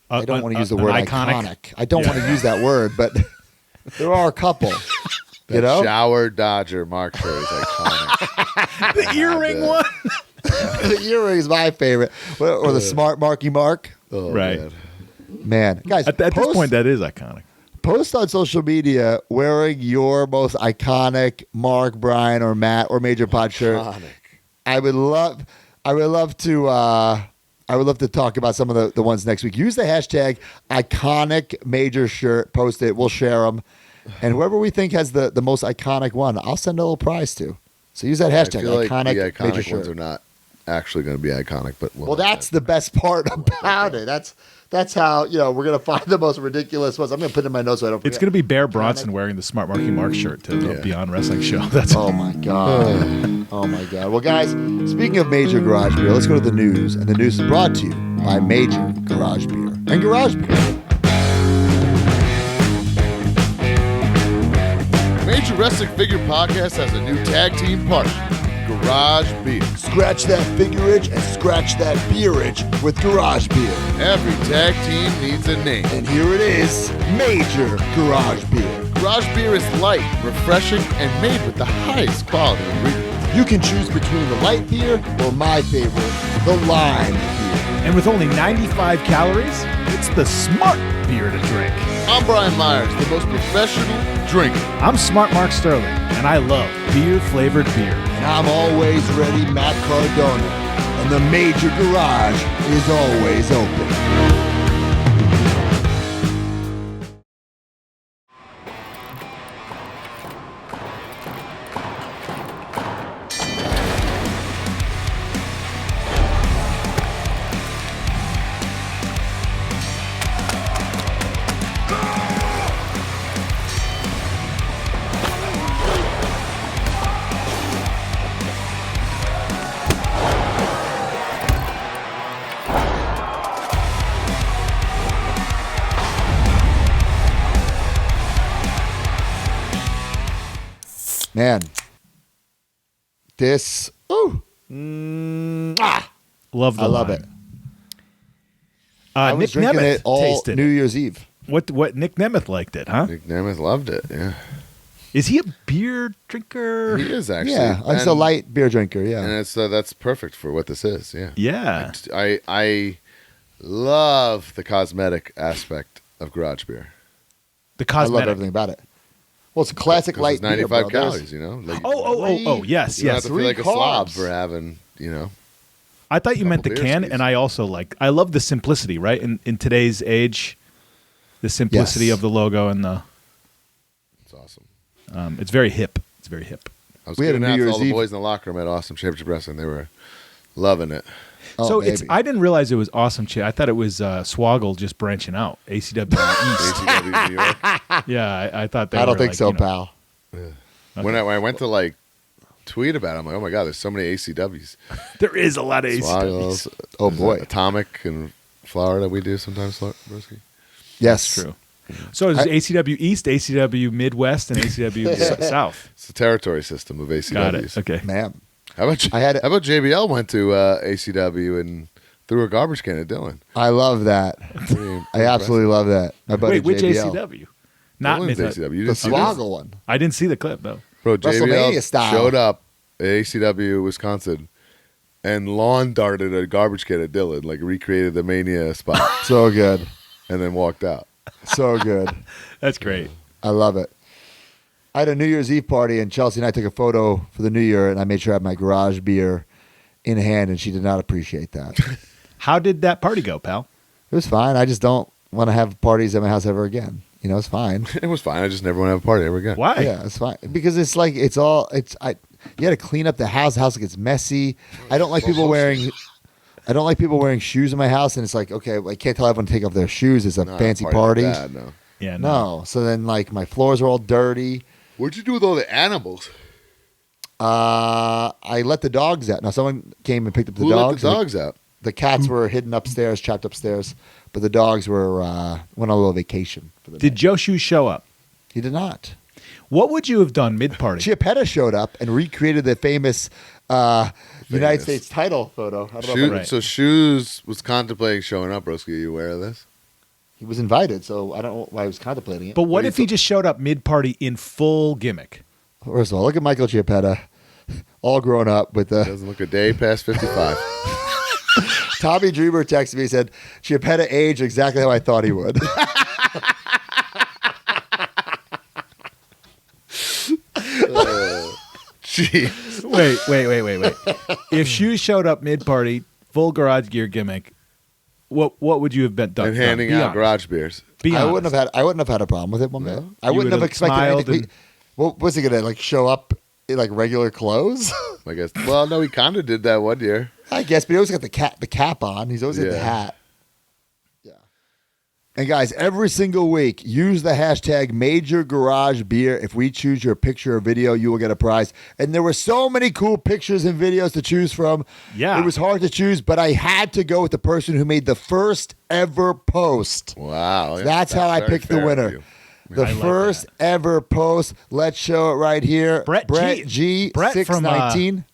I don't want to use the word iconic. I don't want to use that word, but there are a couple. You know, Shower Dodger Mark shirt is iconic. the earring one. the earring is my favorite, or the smart Marky Mark. Oh, Right. Man, guys, At this point, that is iconic. post on social media wearing your most iconic Mark, Brian, or Matt or Major Pod shirt. Iconic. I would love to talk about some of the ones next week. Use the hashtag iconic Major shirt. Post it. We'll share them. And whoever we think has the most iconic one, I'll send a little prize to. So use that hashtag I feel like iconic, the Major iconic shirt. ones are not actually going to be iconic, but Well, that's the best part about it. That's how, you know, we're going to find the most ridiculous ones. I'm going to put it in my notes so I don't forget. It's going to be Bear Bronson wearing the Smart Marky Mark shirt to the Beyond Wrestling show. That's Oh, my God. Oh, my God. Well, guys, speaking of Major Garage Beer, let's go to the news. And the news is brought to you by Major Garage Beer and Garage Beer. Major Wrestling Figure Podcast has a new tag team partner, Garage Beer. Scratch that figurage and scratch that beerage with Garage Beer. Every tag team needs a name. And here it is, Major Garage Beer. Garage Beer is light, refreshing, and made with the highest quality ingredients. You can choose between the light beer or my favorite, the lime beer. And with only 95 calories, it's the smart beer to drink. I'm Brian Myers, the most professional drinker. I'm Smart Mark Sterling, and I love beer-flavored beer. And I'm always ready, Matt Cardona. And the Major Garage is always open. Man, this. Ooh. Love the I love lime. it. I was Nick drinking Nemeth it all tasted New it. Year's Eve. What Nick Nemeth liked it, huh? Nick Nemeth loved it. Yeah, Is he a beer drinker? he is actually. Yeah, I'm just a light beer drinker. Yeah. and it's that's perfect for what this is. Yeah, Yeah. I love the cosmetic aspect of garage beer. The I love cosmetic. everything about it. Well, it's a classic 'Cause light it's 95 beer, bro. calories. You know. Like, Oh, yes, You don't yes. have to feel Three like a slob carbs. for having. You know. I thought you meant the couple beer can, skis. and I also I love the simplicity, right? In today's age, the simplicity Yes. of the logo and the It's awesome. it's very hip. It's very hip. I was We had a getting New out to Year's all the Eve- boys in the locker room at Awesome Championship Wrestling. They were loving it. Oh, so baby. I didn't realize it was awesome. I thought it was Swoggle just branching out. ACW East. ACW New York. Yeah, I thought they I don't were think like, so, you know, pal. When I went to like tweet about it, I'm like, oh my god, there's so many ACWs. There is a lot of ACWs. Swaggles. Oh, There's boy. Atomic and Flower that we do sometimes, Broski. Yes. True. So it's ACW East, ACW Midwest, and ACW South. It's the territory system of ACWs. Got it. Okay. Man. How about I had- how about JBL went to ACW and threw a garbage can at Dylan? I love that. I absolutely love that. My buddy Wait, which JBL. ACW? Not Dylan's Midwest. ACW. You The didn't see this? Swoggle one. I didn't see the clip though. Bro, WrestleMania JBL style. showed up at ACW Wisconsin and lawn darted a garbage can at Dylan, like recreated the Mania spot, So good. and then walked out. So good. That's great. I love it. I had a New Year's Eve party, and Chelsea and I took a photo for the New Year, and I made sure I had my garage beer in hand, and she did not appreciate that. How did that party go, pal? It was fine. I just don't want to have parties at my house ever again. You know, it's fine. It was fine. I just never want to have a party ever again. Why? Yeah, it's fine because it's like you got to clean up the house. The house gets messy. I don't like people wearing shoes in my house, and it's like, okay, I can't tell everyone to take off their shoes. It's a Not a fancy like party. that, no. Yeah, No, so then like my floors are all dirty. What'd you do with all the animals? I let the dogs out. Now someone came and picked up the Who dogs. let the dogs out? The cats were hidden upstairs, trapped upstairs, but the dogs were went on a little vacation for the Did night. Joe Shoe show up? He did not. What would you have done mid-party? Chiapetta showed up and recreated the famous United States title photo. I don't know if Shoes, Right. So Shoes was contemplating showing up, Broski. Are you aware of this? he was invited, so I don't know why he was contemplating it. But what What do if you he just showed up mid-party in full gimmick? First of all, look at Michael Chiapetta, all grown up with the Doesn't look a day past 55. Tommy Dreamer texted me and said, Chiapetta aged exactly how I thought he would. Jeez. Wait. If Shoe showed up mid-party, full garage gear gimmick, what would you have done? And handing Be out honest. garage beers. Be I honest. wouldn't have had a problem with it one bit. I You wouldn't have would've expected smiled anything. and- What was he gonna like show up in like regular clothes? I guess. Well, no, he kind of did that one year. I guess, but he always got the cap on. He's always got the Yeah. hat. Yeah. And guys, every single week, use the hashtag Major Garage Beer. If we choose your picture or video, you will get a prize. And there were so many cool pictures and videos to choose from. Yeah. It was hard to choose, but I had to go with the person who made the first ever post. Wow. That's how I very picked the fair of winner. you. The I like first ever post. Let's show it right here. Brett G. Brett from, 619.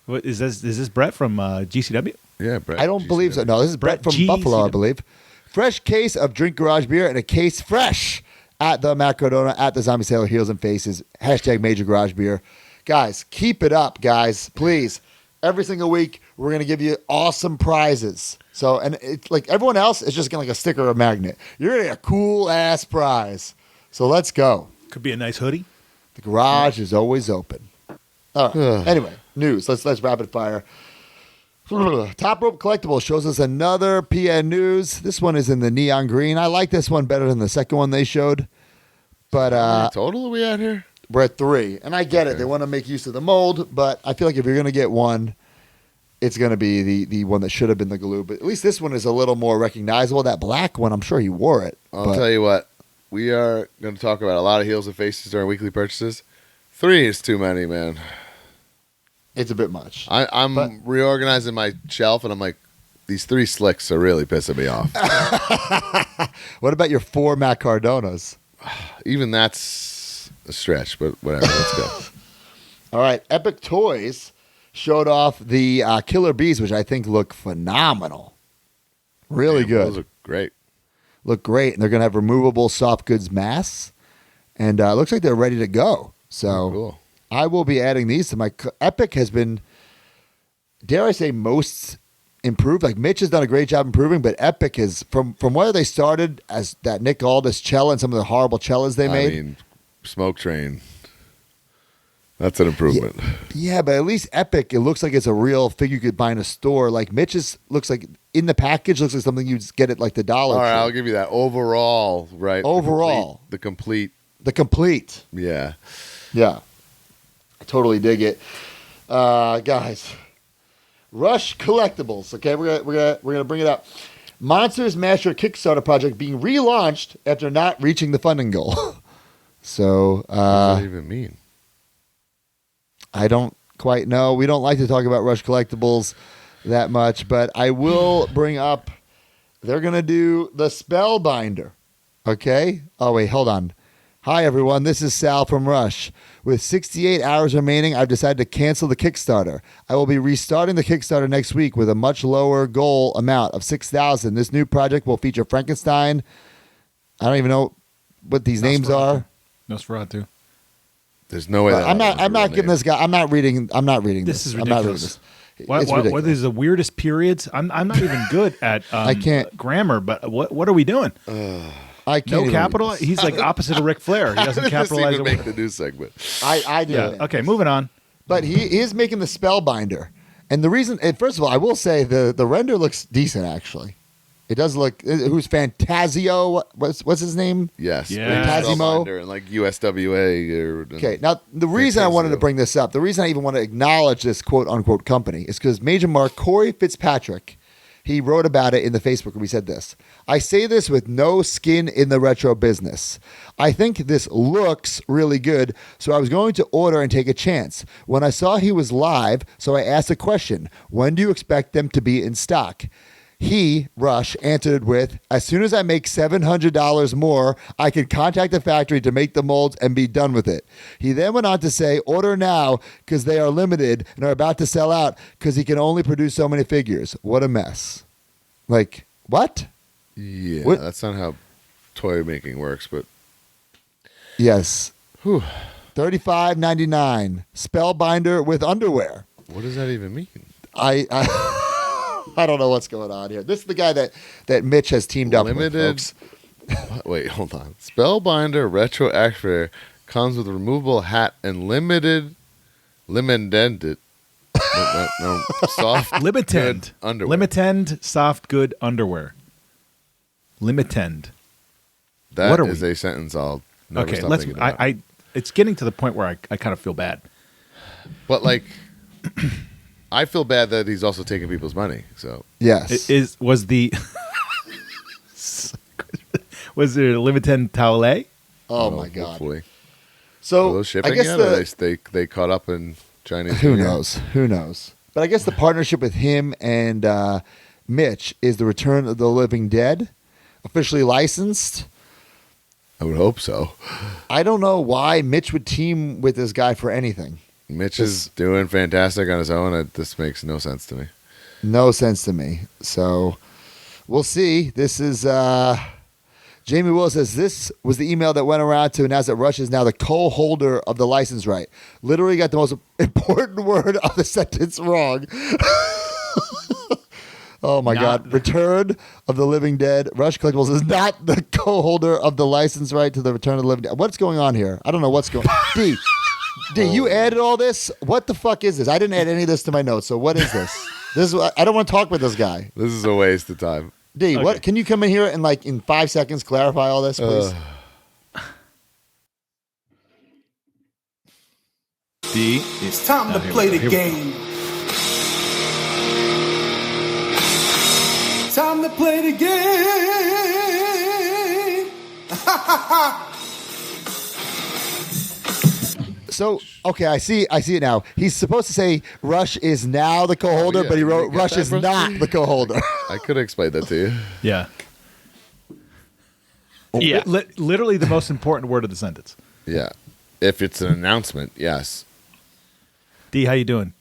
What is this? Is this Brett from GCW? Yeah, Brett. I don't believe so. GCW. No, this is Brett from GCW. Buffalo, I believe. Fresh case of Drink Garage Beer and a case fresh at the Matt Cardona, at the Zombie Sailor Heels and Faces. Hashtag Major Garage Beer. Guys, keep it up, guys. Please. Every single week, we're going to give you awesome prizes. So, and it's like everyone else is just getting like a sticker or a magnet. You're going to get a cool ass prize. So let's go. Could be a nice hoodie. The garage is always open. All right. Anyway, news. Let's rapid fire. Top Rope Collectibles shows us another PN news. This one is in the neon green. I like this one better than the second one they showed. But How many total are we at here? we're at 3. And I get it. Okay. They want to make use of the mold, but I feel like if you're going to get one, it's going to be the one that should have been the glue. But at least this one is a little more recognizable. That black one, I'm sure he wore it. I'll but tell you what. We are going to talk about a lot of heels and faces during weekly purchases. 3 is too many, man. it's a bit much. I'm But- reorganizing my shelf, and I'm like, these 3 slicks are really pissing me off. What about your 4 Matt Cardonas? Even that's a stretch, but whatever. Let's go. All right. Epic Toys showed off the Killer Bees, which I think look phenomenal. Really good. Those are great. Look great. And they're going to have removable soft goods masks. And it looks like they're ready to go. So Cool. I will be adding these to my. Epic has been, dare I say, most improved. Like Mitch has done a great job improving, but Epic is from where they started as that Nick Aldis cello and some of the horrible cellos they made. I mean, Smoke Train. That's an improvement. Yeah, but at least Epic, it looks like it's a real figure you could buy in a store. Like Mitch's looks like in the package looks like something you'd get at like the Dollar All right, Tree. I'll give you that. Overall, right? Overall. The complete. Yeah. Yeah. I totally dig it. Guys, Rush Collectibles. Okay, we're gonna bring it up. Monsters Master Kickstarter project being relaunched after not reaching the funding goal. So What does that even mean? I don't quite know. We don't like to talk about Rush Collectibles that much, but I will bring up they're going to do the Spellbinder. Okay? Oh, wait, hold on. Hi, everyone. This is Sal from Rush. With 68 hours remaining, I've decided to cancel the Kickstarter. I will be restarting the Kickstarter next week with a much lower goal amount of $6,000. This new project will feature Frankenstein. I don't even know what these names are. Nosferatu. There's no way. I'm not giving this guy. I'm not reading this. This is I'm not reading ridiculous. this. What It's ridiculous. is the weirdest periods? I'm not even good at I can't- grammar, but what are we doing? I can't No even capital. read this. He's like opposite of Ric Flair. He doesn't capitalize. Even a make the news segment. I do. Yeah. Okay. Moving on. But he is making the Spellbinder, and the reason. And first of all, I will say the render looks decent. Actually, it does look. Who's Fantasio? What's his name? Yes. Yeah. Fantasimo. And like USWA. Okay, now the reason I wanted to bring this up, the reason I even want to acknowledge this quote unquote company is because Major Mark Corey Fitzpatrick, he wrote about it in the Facebook and he said this. I say this with no skin in the retro business. I think this looks really good, so I was going to order and take a chance. When I saw he was live, so I asked a question, when do you expect them to be in stock? He, Rush, answered with, as soon as I make $700 more, I can contact the factory to make the molds and be done with it. He then went on to say, order now because they are limited and are about to sell out because he can only produce so many figures. What a mess. Like, what? Yeah, What? that's not how toy making works, but Yes. whew, $35.99. Spellbinder with underwear. what does that even mean? I I don't know what's going on here. This is the guy that Mitch has teamed up with, Limited. folks. What? Wait, hold on. Spellbinder retro activator comes with a removable hat and limited no, soft Limited good underwear. Limited soft good underwear. Limited. That What are is we? a sentence I'll never Okay. stop Let's. thinking about. I. It's getting to the point where I kind of feel bad. But like, I feel bad that he's also taking people's money. So Yes. Was there a limited towel? Oh my God. Hopefully. Are So those I shipping guess yet? the, Or they caught up in Chinese? who New Year? knows? Who knows? But I guess the partnership with him and Mitch is the Return of the Living Dead, officially licensed. I would hope so. I don't know why Mitch would team with this guy for anything. Mitch is doing fantastic on his own. This makes no sense to me. No sense to me. So we'll see. This is Jamie Will says this was the email that went around to announce that Rush is now the co-holder of the license right. Literally got the most important word of the sentence wrong. Oh my God. Return of the Living Dead. Rush Collectibles is not the co-holder of the license right to the Return of the Living Dead. What's going on here? I don't know what's going on. D, you added all this? What the fuck is this? I didn't add any of this to my notes. So what is this? This is I don't want to talk with this guy. This is a waste of time. D, Okay. what can you come in here and like in 5 seconds clarify all this, please? D. It's time to here we play go, the here we go. game. Time to play the game. So okay, I see it now. He's supposed to say Rush is now the co-holder, Oh, yeah. but he You wrote get Rush that, is Rusty? not the co-holder. I could have explained that to you. Yeah. Yeah. Literally the most important word of the sentence. Yeah. If it's an announcement, yes. D, how you doing?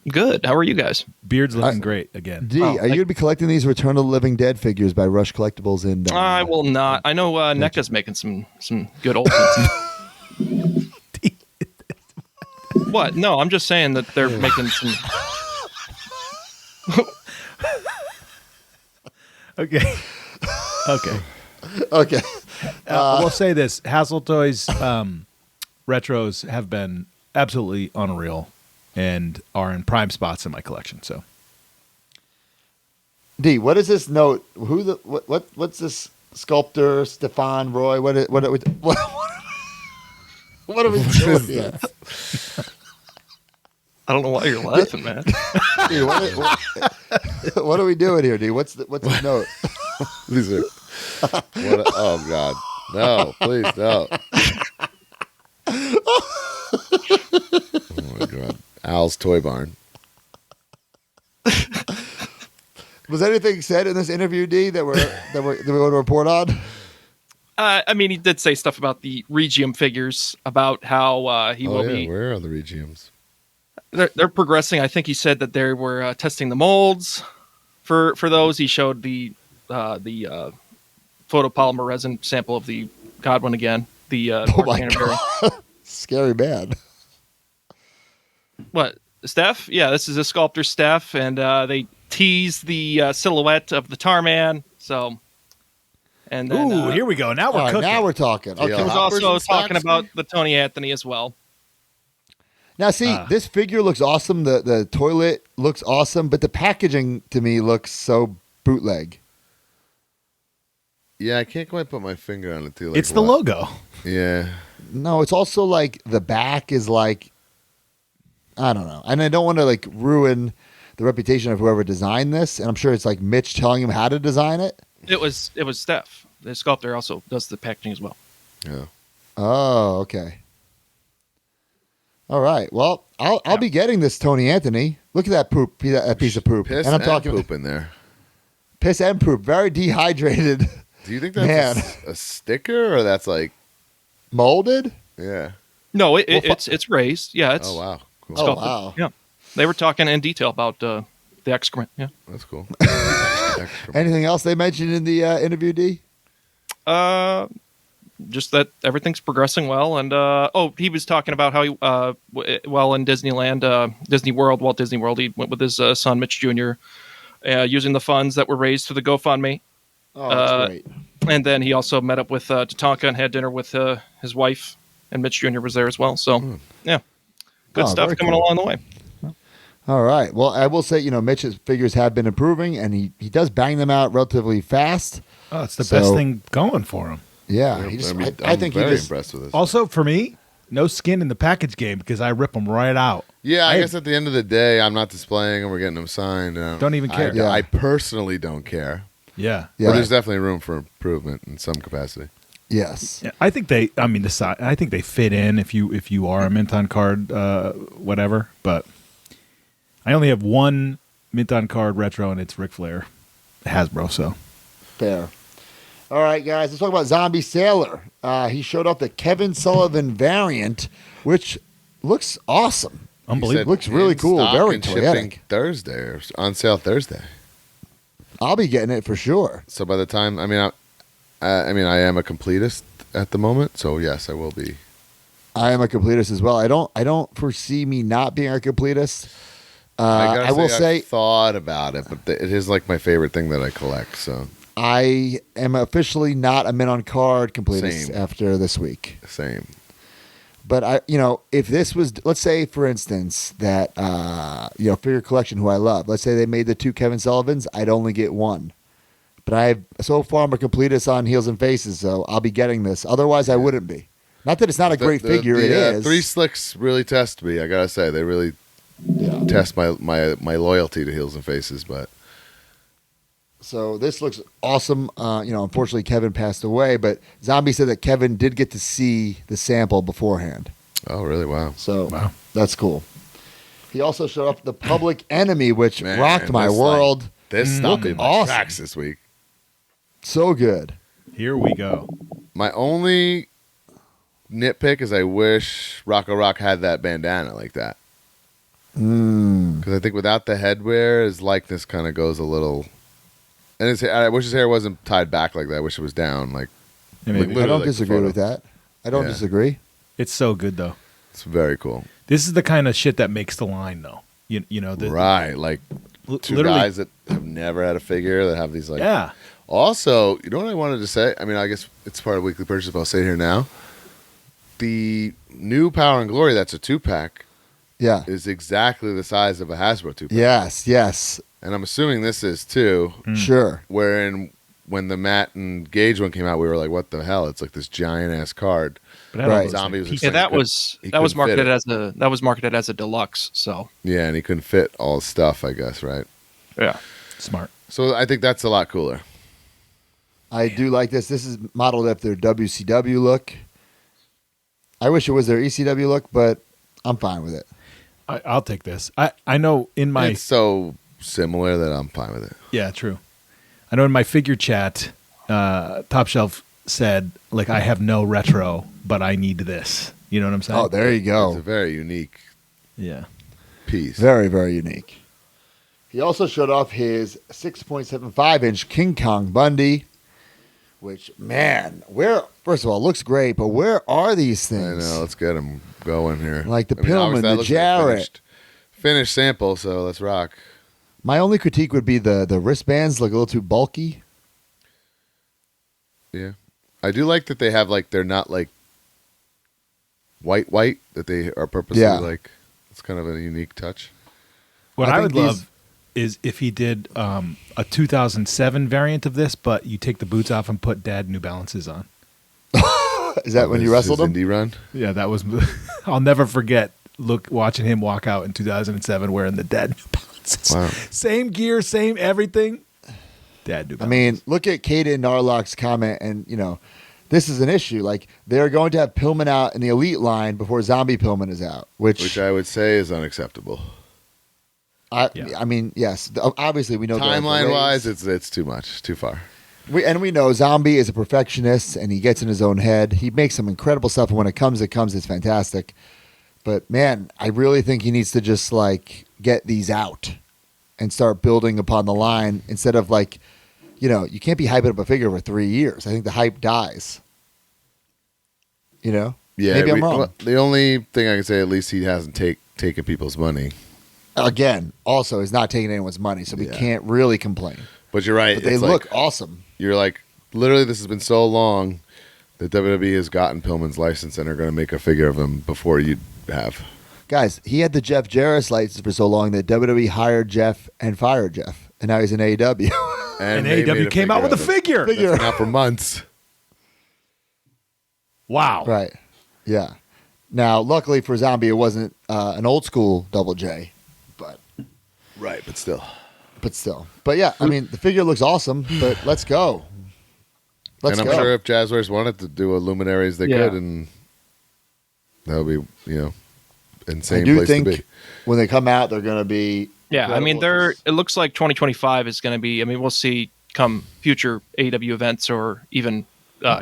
Good. How are you guys? Beard's looking great again. D, are you going to be collecting these Return of the Living Dead figures by Rush Collectibles? And I will not. I know NECA's making some good old ones. What? No, I'm just saying that they're making some. Okay. Okay. Okay. We'll say this: Hassel Toys retros have been absolutely unreal and are in prime spots in my collection. So, D, what is this note? What's this sculptor? Stefan Roy? What are we doing here? I don't know why you're laughing, man. D, what are we doing here, D? What's the note? These are. Oh God, no! Please no! Oh my God, Al's Toy Barn. Was anything said in this interview, D, that we want to report on? I mean, he did say stuff about the Regium figures, about how he will be. Where are the Regiums? They're progressing. I think he said that they were testing the molds for those. He showed the photopolymer resin sample of the Godwin again. The Oh my God. Scary man. What, Steph? Yeah, this is a sculptor, Steph, and they tease the silhouette of the Tarman. So, and then ooh, here we go. Now we're cooking. Now we're talking. Yeah. Okay. he was also talking about the Tony Anthony as well. Now, see, this figure looks awesome. The toilet looks awesome, but the packaging to me looks so bootleg. Yeah, I can't quite put my finger on it too. Like, It's the logo. Yeah. No, it's also like the back is like, I don't know. And I don't want to like ruin the reputation of whoever designed this. And I'm sure it's like Mitch telling him how to design it. It was Steph. The sculptor also does the packaging as well. Yeah. Oh, okay. All right. Well, I'll be getting this Tony Anthony. Look at that poop, that piece of poop. Piss and I'm talking poop in there. piss and poop, very dehydrated, Do you think that's a sticker or that's like molded. yeah? No, it's raised. Yeah, it's Oh wow, cool. Oh, sculpted. wow. Yeah, they were talking in detail about the excrement. Yeah. That's cool. Anything else they mentioned in the interview, D? Just that everything's progressing well, and he was talking about how he in Disneyland, Disney World, Walt Disney World, he went with his son Mitch Jr. Using the funds that were raised through the GoFundMe. Oh, that's great. And then he also met up with Tatanka and had dinner with his wife, and Mitch Jr. was there as well. So, yeah, good stuff very coming cool. along the way. All right. Well, I will say, Mitch's figures have been improving, and he does bang them out relatively fast. Oh, it's the best thing going for him. Yeah, I think I'm very he just. impressed with this. Also, for me, no skin in the package game because I rip them right out. Yeah, I guess at the end of the day, I'm not displaying them. We're getting them signed. Don't even care. Yeah. I personally don't care. Yeah. Yeah. But there's definitely room for improvement in some capacity. Yes. Yeah, I think they. I mean, the size. I think they fit in if you are a mint on card, whatever. But I only have one mint on card retro, and it's Ric Flair, Hasbro. So Fair. All right, guys. Let's talk about Zombie Sailor. He showed up the Kevin Sullivan variant, which looks awesome. unbelievable. Looks really In cool, stock very and shipping toyetic. Thursday, or on sale Thursday. I'll be getting it for sure. So by the time, I am a completist at the moment. So yes, I will be. I am a completist as well. I don't foresee me not being a completist. I will say I've thought about it, but it is like my favorite thing that I collect. So I am officially not a mint on card completist Same. after this week. same. But if this was, let's say, for instance, that figure collection who I love, let's say they made the two Kevin Sullivans, I'd only get one. But so far I'm a completist on Heels and Faces, so I'll be getting this. Otherwise, I wouldn't be. Not that it's not a great figure. It is. Three Slicks really test me. I gotta say, they really test my loyalty to Heels and Faces. But So this looks awesome. Unfortunately, Kevin passed away, but Zombie said that Kevin did get to see the sample beforehand. oh, really? Wow. So Wow. that's cool. He also showed up the Public Enemy, which Man, rocked my this, world. This stopped me in my awesome. tracks this week. So good. Here we go. My only nitpick is I wish Rocco Rock had that bandana like that. Because I think without the headwear, his likeness kind of goes a little. And I wish his hair wasn't tied back like that. I wish it was down. Like, Yeah, maybe. literally I don't like the disagree photo. with that. I don't Yeah. disagree. It's so good though. It's very cool. This is the kind of shit that makes the line though. You know the Right. Like, two literally- guys that have never had a figure that have these, like. Yeah. Also, you know what I wanted to say? I mean, I guess it's part of weekly purchase, but I'll say it here now. The new Power and Glory, that's a 2-pack, Yeah. is exactly the size of a Hasbro 2-pack. Yes. And I'm assuming this is too. Sure. Wherein when the Matt and Gage one came out, we were like, "What the hell?" It's like this giant ass card. But I don't Right. know, Zombie was pieces. Yeah, excited. that was He that was couldn't fit marketed as a deluxe. So Yeah, and he couldn't fit all his stuff, I guess, right? yeah, Smart. So I think that's a lot cooler. I do like this. This is modeled after their WCW look. I wish it was their ECW look, but I'm fine with it. I'll take this. I know in my It's so similar that I'm fine with it. yeah, true. I know in my figure chat, Top Shelf said like I have no retro, but I need this. You know what I'm saying? Oh, there you It's a go. very unique Yeah. piece. Very, very unique. He also showed off his 6.75-inch King Kong Bundy, which, man, first of all, looks great, but where are these I things? know. Let's get him going here. Like the obviously Pillman, that the looks like a Jarrett. finished sample. So let's rock. My only critique would be the wristbands look a little too bulky. Yeah, I do like that they have like they're not like white that they are purposely Yeah. like. It's kind of a unique touch. What I I, think would these- love is if he did a 2007 variant of this, but you take the boots off and put Dad New Balances on. Is that when you wrestled his him? indie run? Yeah, that was. I'll never forget watching him walk out in 2007 wearing the Dad New Balances. Wow. Same gear, same everything. Dad New I Balances. mean, look at Kaden Narlock's comment, and, this is an issue. Like, they're going to have Pillman out in the Elite line before Zombie Pillman is out, Which I would say is unacceptable. Yeah. I mean, yes. Obviously, we know there are Timeline wise, delays. it's too much, too far. We know Zombie is a perfectionist, and he gets in his own head. He makes some incredible stuff, and when it comes, it's fantastic. But man, I really think he needs to just like get these out and start building upon the line instead of like, you can't be hyping up a figure for 3 years. I think the hype dies. Yeah, maybe I'm wrong. well, the only thing I can say, at least he hasn't taken people's money. Again, also is not taking anyone's money, so we Yeah. can't really complain. But you're right. But they it's look like, awesome. You're like, literally, this has been so long that WWE has gotten Pillman's license and are going to make a figure of him before you have. Guys, he had the Jeff Jarrett license for so long that WWE hired Jeff and fired Jeff, and now he's in AEW. and they AEW made came out with a of him. figure. That's been out for months. Wow. Right. Yeah. Now, luckily for Zombie, it wasn't an old school Double J, but Right, but still. still. But yeah, I mean, the figure looks awesome. But let's go. Let's and I'm go. sure if Jazzwares wanted to do a Luminaries, they Yeah. could, and that would be, I insane do place to be. think when they come out, they're going to be. yeah. I mean, incredible. it looks like 2025 is going to be. I mean, we'll see come future AEW events or even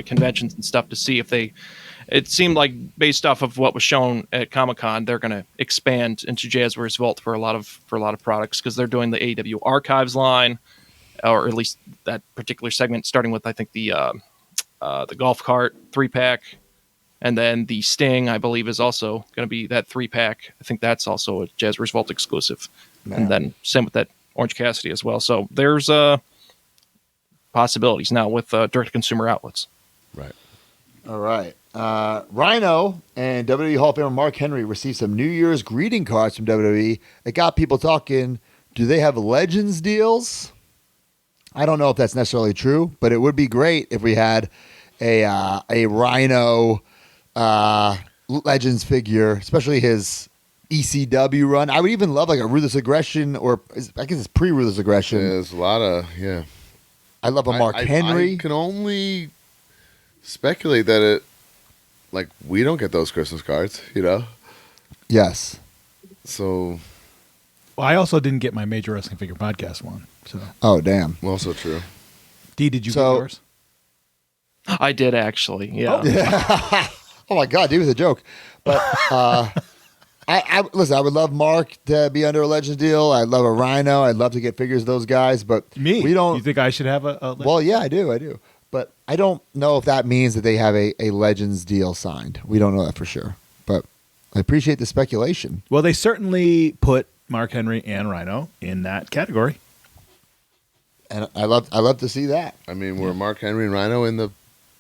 conventions and stuff to see if they. It seemed like based off of what was shown at Comic-Con, they're going to expand into Jazzwares Vault for a lot of products because they're doing the AEW Archives line, or at least that particular segment, starting with I think the golf cart 3-pack, and then the Sting I believe is also going to be that 3-pack. I think that's also a Jazzwares Vault exclusive, Man. and then same with that Orange Cassidy as well. So there's possibilities now with direct-to-consumer outlets. Right. All right. Rhino and WWE Hall of Famer Mark Henry received some New Year's greeting cards from WWE. It got people talking. Do they have Legends deals? I don't know if that's necessarily true, but it would be great if we had a Rhino Legends figure, especially his ECW run. I would even love like a Ruthless Aggression, or I guess it's pre-Ruthless Aggression. There's a lot of, I love a Mark Henry. I can only speculate that we don't get those Christmas cards, Yes. So, Well, I also didn't get my Major Wrestling Figure Podcast one. So, Oh, damn. also true. D, did you So- get yours? I did actually, yeah. Oh my God, dude, was a joke. But Listen, I would love Mark to be under a Legends deal. I'd love a Rhino. I'd love to get figures of those guys, but we don't. You think I should have a Well, yeah, I do. But I don't know if that means that they have a Legends deal signed. We don't know that for sure. But I appreciate the speculation. Well, they certainly put Mark Henry and Rhino in that category. And I love to see that. I mean, were Mark Henry and Rhino in the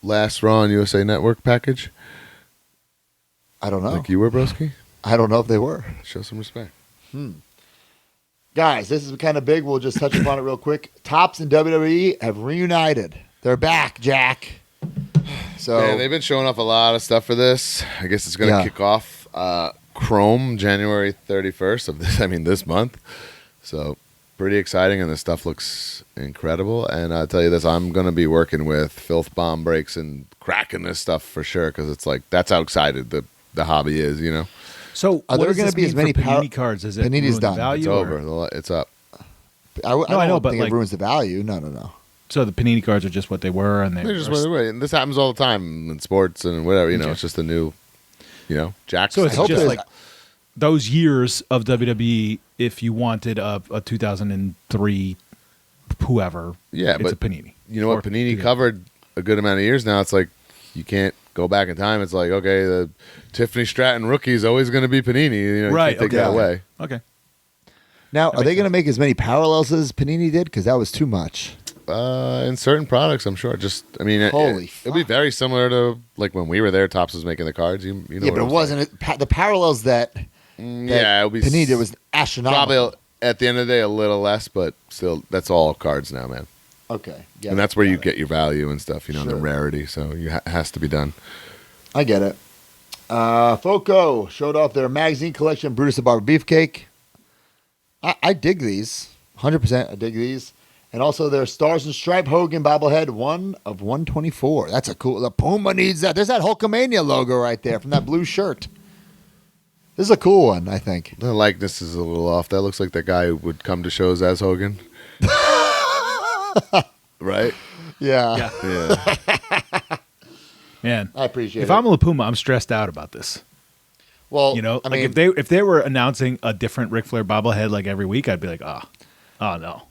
last Raw on USA Network package? I don't know. Like you were, broski? I don't know if they were. Show some respect. Guys, this is kind of big. We'll just touch upon it real quick. Tops and WWE have reunited. They're back, Jack. So Yeah, they've been showing off a lot of stuff for this. I guess it's going to kick off Chrome January 31st of this month. So pretty exciting, and the stuff looks incredible. And I'll tell you this, I'm going to be working with Filth Bomb Breaks and cracking this stuff for sure, because it's like that's how excited the hobby is, you know? So Are what there does gonna this be as mean many for Panini cards? Is it Panini's ruin the done. value? It's or- over. It's up. I don't I know, but think like- it ruins the value. No. So the Panini cards are just what they were, and They're just what they were. And this happens all the time in sports and whatever, you know, Okay. it's just a new, Jack's. So it's hope just it- like those years of WWE. If you wanted a 2003, whoever, Yeah, it's but a Panini. You know what? Or- Panini yeah. covered a good amount of years now. It's like you can't go back in time. It's like, okay, the Tiffany Stratton rookie is always going to be Panini. You know, Right, you can't take okay. that away. Okay. Now, are they going to make as many parallels as Panini did? Because that was too much. In certain products, I'm sure. Holy it'll be fuck. very similar to like when we were there. Topps was making the cards. You know, Yeah, what but it I'm wasn't. The parallels that Yeah, it'll be Panini did was astronomical. probably at the end of the day a little less, but still, that's all cards now, man. Okay. Yeah, And that's where you got it. get your value and stuff. You know, Sure. the rarity. So you has to be done. I get it. Foco showed off their magazine collection, Brutus the Barber Beefcake. I dig these. 100% I dig these. And also their Stars and Stripe Hogan bobblehead, 1 of 124. That's a cool. The Puma needs that. There's that Hulkamania logo right there from that blue shirt. This is a cool one, I think. The likeness is a little off. That looks like that guy who would come to shows as Hogan. Right? Yeah. Yeah. Man, I appreciate if it. I'm a Puma, I'm stressed out about this. Well, You know, I like mean, if they were announcing a different Ric Flair bobblehead like every week, I'd be like, oh no.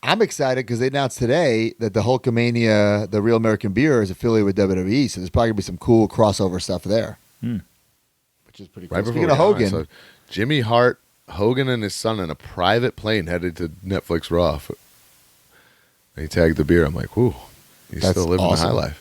I'm excited because they announced today that the Hulkamania, the Real American Beer, is affiliated with WWE. So there's probably going to be some cool crossover stuff there. Which is pretty cool. Right before Speaking of we Hogan, went on, so Jimmy Hart, Hogan, and his son in a private plane headed to Netflix Raw. He tagged the beer. I'm like, whoo, he's That's still living awesome. the high life.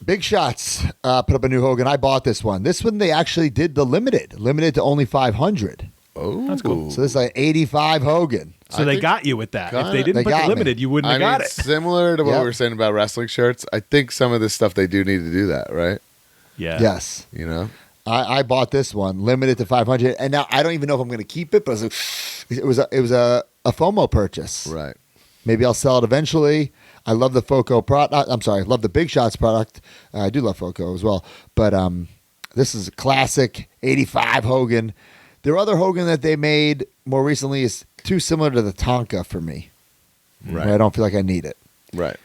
Big Shots put up a new Hogan. I bought this one. This one they actually did the limited to only 500. Oh, That's cool. So this is like 85 Hogan. So I they think got you with that. If kinda- they didn't They put got the me. limited, you wouldn't have got it. Similar to what Yep. we were saying about wrestling shirts. I think some of this stuff they do need to do that, right? Yeah. Yes. You know, I bought this one limited to 500, and now I don't even know if I'm going to keep it, but it was a FOMO purchase. right? Maybe I'll sell it eventually. I love the Foco product. I'm sorry, love the Big Shots product. I do love Foco as well, but this is a classic 85 Hogan. Their other Hogan that they made more recently is too similar to the Tonka for me. Right. I don't feel like I need it. Right.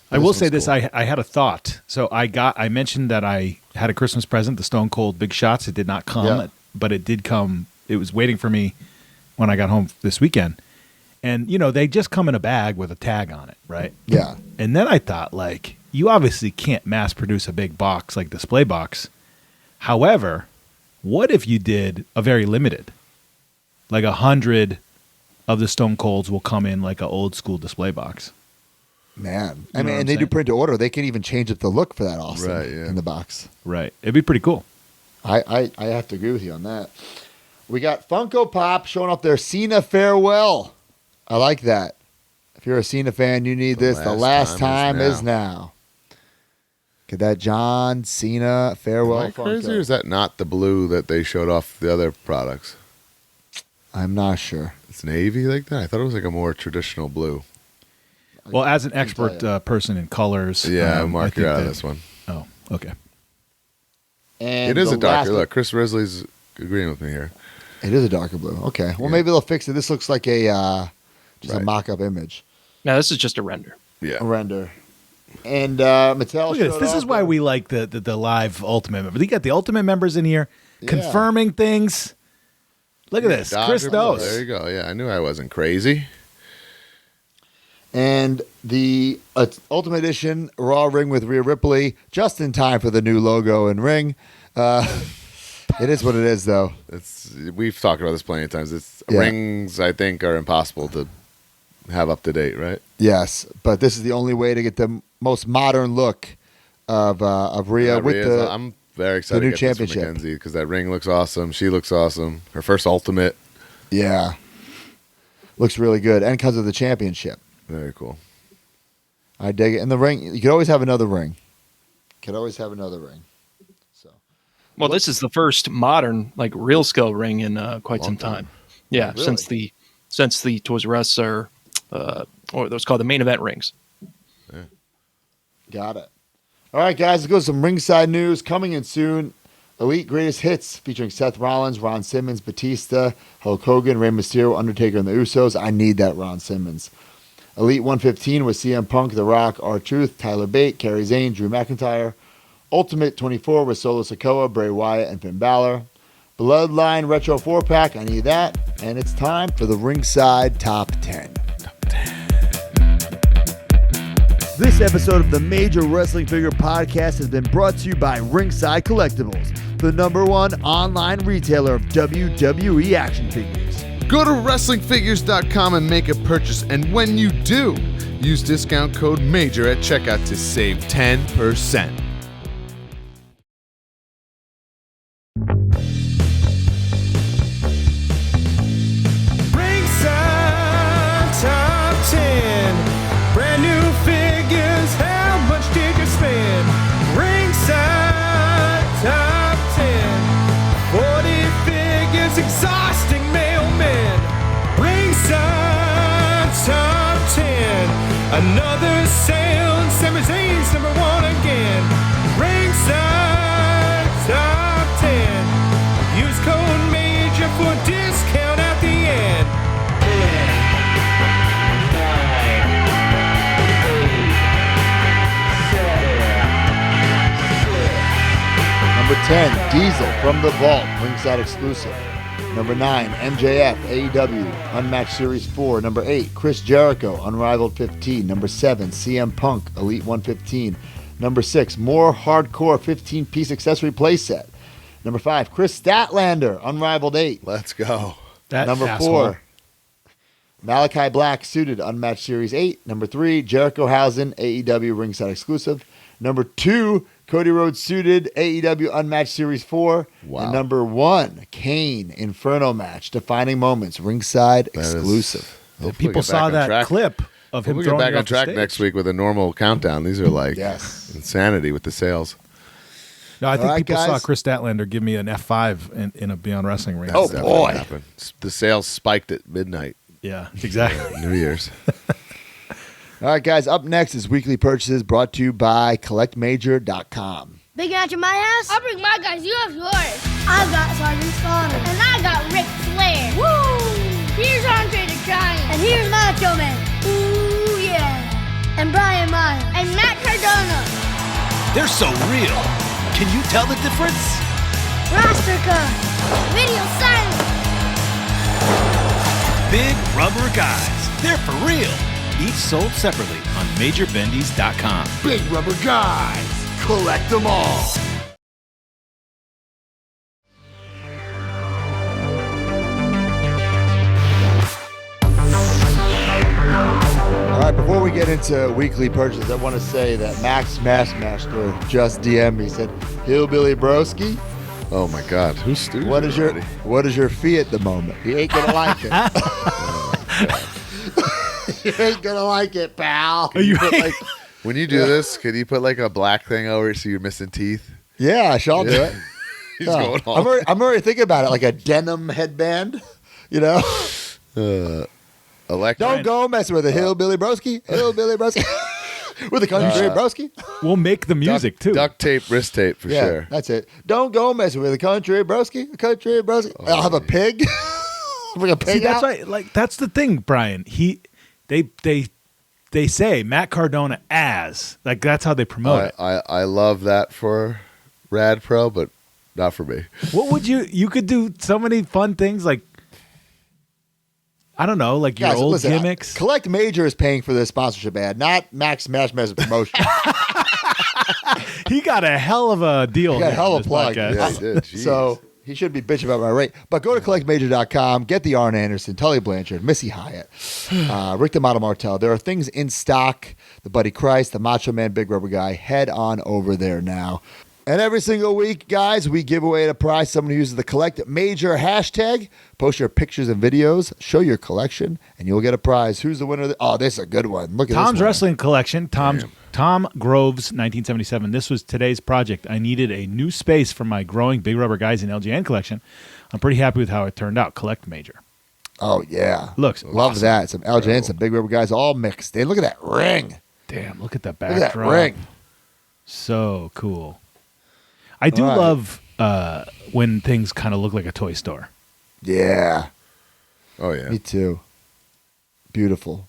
I will This say one's this: cool. I had a thought. So I mentioned that I had a Christmas present, the Stone Cold Big Shots. It did not come, Yeah. but it did come. It was waiting for me when I got home this weekend, and they just come in a bag with a tag on it, right? Yeah. And then I thought, like, you obviously can't mass produce a big box like display box. However, what if you did a very limited, like 100 of the Stone Colds will come in like an old school display box? Man. You I know mean, what I'm and they do saying? print to order. They can even change up the look for that awesome Right, yeah. in the box. Right. It'd be pretty cool. I have to agree with you on that. We got Funko Pop showing off their Cena farewell. I like that. If you're a Cena fan, you need this. The last time is now. Get that John Cena farewell Am I crazy, or Funko. is that not the blue that they showed off the other products? I'm not sure. It's navy like that. I thought it was like a more traditional blue. Well, as an tell expert you. person in colors, Yeah, I Mark, think you're out of that- this one. Oh, okay. And It is the a darker last one- look. Chris Risley's agreeing with me here. It is a darker blue. Okay. Well, Yeah. maybe they'll fix it. This looks like a just a Right. mock-up image, Now this is just a render. Yeah. a render. And Mattel. Look at this. showed This off is why their- we like the live Ultimate members. You got the Ultimate members in here, confirming things. Look at this. Chris Dodger blow. knows. There you go. Yeah, I knew I wasn't crazy. And the Ultimate Edition Raw ring with Rhea Ripley, just in time for the new logo and ring. It is what it is, though. We've talked about this plenty of times. Yeah. Rings, I think, are impossible to have up to date, right? Yes, but this is the only way to get the most modern look of Rhea Yeah, with Rhea's- the. I'm very excited new to get this championship. from Mackenzie because that ring looks awesome. She looks awesome. Her first Ultimate. Yeah, looks really good, and because of the championship, Very cool. I dig it. And the ring, you could always have another ring. So Well, this is the first modern, like, real skill ring in quite Long some time. time. Yeah, Really? since the Toys R Us or those called the main event rings. got it. All right, guys, let's go to some ringside news coming in soon. Elite Greatest Hits featuring Seth Rollins, Ron Simmons, Batista, Hulk Hogan, Rey Mysterio, Undertaker, and the Usos. I need that Ron Simmons. Elite 115 with CM Punk, The Rock, R-Truth, Tyler Bate, Kerry Zane, Drew McIntyre. Ultimate 24 with Solo Sikoa, Bray Wyatt, and Finn Balor. Bloodline Retro 4-pack, I need that. And it's time for the Ringside Top 10. This episode of the Major Wrestling Figure Podcast has been brought to you by Ringside Collectibles, the #1 online retailer of WWE action figures. Go to WrestlingFigures.com and make a purchase. And when you do, use discount code MAJOR at checkout to save 10%. Ringside Top 10. Brand new figures, how much did you spend? Ringside Top 10. 40 figures, exhausting mailmen. Ringside Top 10. Another sale, and Sami Zayn's #1 again. Ringside Top 10. Use code MAJOR for discount at the end. Number 10, Diesel from the Vault, Ringside exclusive. Number 9, MJF, AEW, Unmatched Series 4. Number 8, Chris Jericho, Unrivaled 15. Number 7, CM Punk, Elite 115. Number 6, more Hardcore 15-piece accessory playset. Number 5, Chris Statlander, Unrivaled 8. Let's go. That Number asshole. 4, Malachi Black, Suited, Unmatched Series 8. Number 3, Jericho Housen, AEW Ringside exclusive. Number 2, Cody Rhodes, Suited, AEW Unmatched Series 4. Wow. And number 1, Kane, Inferno match, Defining Moments, Ringside That is- exclusive. Hopefully People get back saw on that track. clip of him We'll get throwing back it on off the track stage. next week with a normal countdown. These are like Yes. insanity with the sales. No, I think All right, people saw guys. Chris Statlander give me an F5 in a Beyond Wrestling ring. Oh, That's boy. definitely happened. The sales spiked at midnight. Yeah, exactly. New Year's. All right, guys, up next is Weekly Purchases brought to you by CollectMajor.com. Big match at my house? I'll bring my guys. You have yours. I've got Sergeant Slaughter. And I got Ric Flair. Woo! Here's Andre the Giant. And here's Macho Man. Ooh, yeah. And Brian Myers. And Matt Cardona. They're so real. Can you tell the difference? Roster Cup. Video silence. Big rubber guys. They're for real. Each sold separately on MajorBendies.com. Big rubber guys. Collect them all. All right, before we get into weekly purchases, I want to say that Max Master just DM'd me. He said, Hillbilly Broski, Oh my God. Who's stupid? what is your fee at the moment? He ain't gonna like it. You ain't gonna like it, pal. When you do this, could you put like a black thing over it so you're missing teeth? Yeah, sure, I'll do it. He's Yeah. going all. I'm already thinking about it, like a denim headband. You know, Electric. don't go messing with a hillbilly broski, with a country broski. We'll make the music too. Duct tape, wrist tape for Yeah, sure. that's it. Don't go messing with a country broski, I'll have a pig. Bring a pig See, that's out. right. Like that's the thing, Brian. They say Matt Cardona as like that's how they promote it. I love that for Rad Pro, but not for me. What would you could do so many fun things like, I don't know, like your Guys, old listen, gimmicks. Collect Major is paying for this sponsorship ad, not Max Mashman's promotion. He got a hell of a deal. He got a hell of a this plug. podcast. Yeah, he did. Jeez. So he should be bitching about my rate. But go to collectmajor.com, get the Arn Anderson, Tully Blanchard, Missy Hyatt, Rick the Model Martel. There are things in stock. The Buddy Christ, the Macho Man Big Rubber Guy. Head on over there now. And every single week, guys, we give away a prize. Someone who uses the Collect Major hashtag. Post your pictures and videos. Show your collection, and you'll get a prize. Who's the winner? Oh, this is a good one. Look at Tom's this one. Wrestling Collection. Tom Groves, 1977. This was today's project. I needed a new space for my growing Big Rubber Guys and LJN collection. I'm pretty happy with how it turned out. Collect Major. Oh, yeah. Looks Love awesome. that. Some LJN, some Big Rubber Guys, all mixed in. Look at that ring. Damn, look at that Look at that backdrop. ring. So cool. I do All right. love when things kind of look like a toy store. Yeah. Oh yeah. Me too. Beautiful.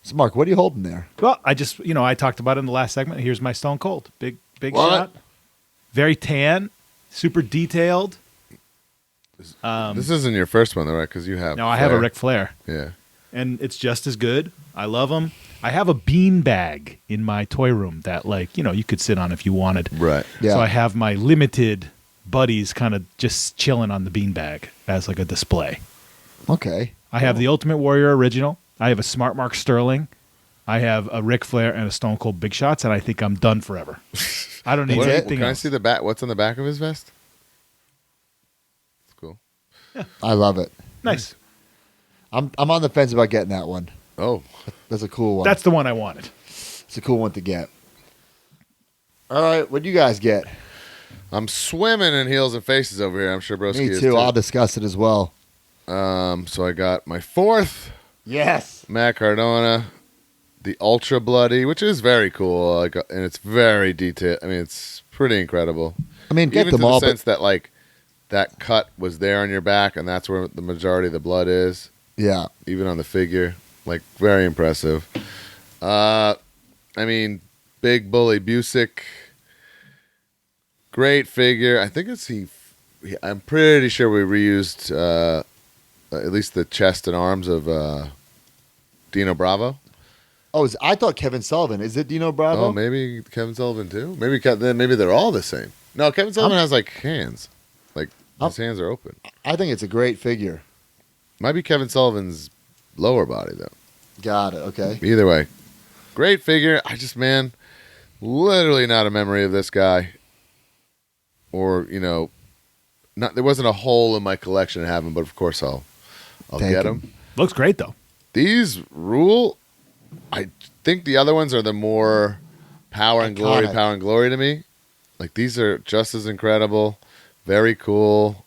So, Mark, what are you holding there? Well, I just, I talked about it in the last segment. Here's my Stone Cold. Big What? shot. Very tan, super detailed. This isn't your first one, though, right? Because you have. No, I have a Flair. Ric Flair, Yeah. and it's just as good. I love them. I have a bean bag in my toy room that, you could sit on if you wanted. Right. Yeah. So I have my limited buddies kind of just chilling on the bean bag as like a display. Okay. I have the Ultimate Warrior original. I have a Smart Mark Sterling. I have a Ric Flair and a Stone Cold Big Shots, and I think I'm done forever. I don't need What- anything can I else. see the back? What's on the back of his vest? It's cool. I love it. Nice. I'm on the fence about getting that one. Oh, That's a cool one. That's the one I wanted. It's a cool one to get. All right, what do you guys get? I'm swimming in heels and faces over here. I'm sure Broski Me is too. too. I'll discuss it as well. So I got my fourth Yes. Matt Cardona, the Ultra Bloody, which is very cool. And it's very detailed. I mean, it's pretty incredible. I mean, get Even them to all, the but sense that that cut was there on your back, and that's where the majority of the blood is. yeah. Even on the figure, very impressive. I mean, Big Bully Busick, great figure. I think I'm pretty sure we reused at least the chest and arms of Dino Bravo. Oh, I thought Kevin Sullivan. Is it Dino Bravo? Oh, maybe Kevin Sullivan too. Maybe they're all the same. No, Kevin Sullivan has hands, his hands are open. I think it's a great figure. Might be Kevin Sullivan's lower body though. Got it. Okay. Either way, great figure. Literally not a memory of this guy. Or, there wasn't a hole in my collection to have him, but of course I'll Take get him. him. Looks great, though. These rule. I think the other ones are the more power and glory to me. These are just as incredible, very cool,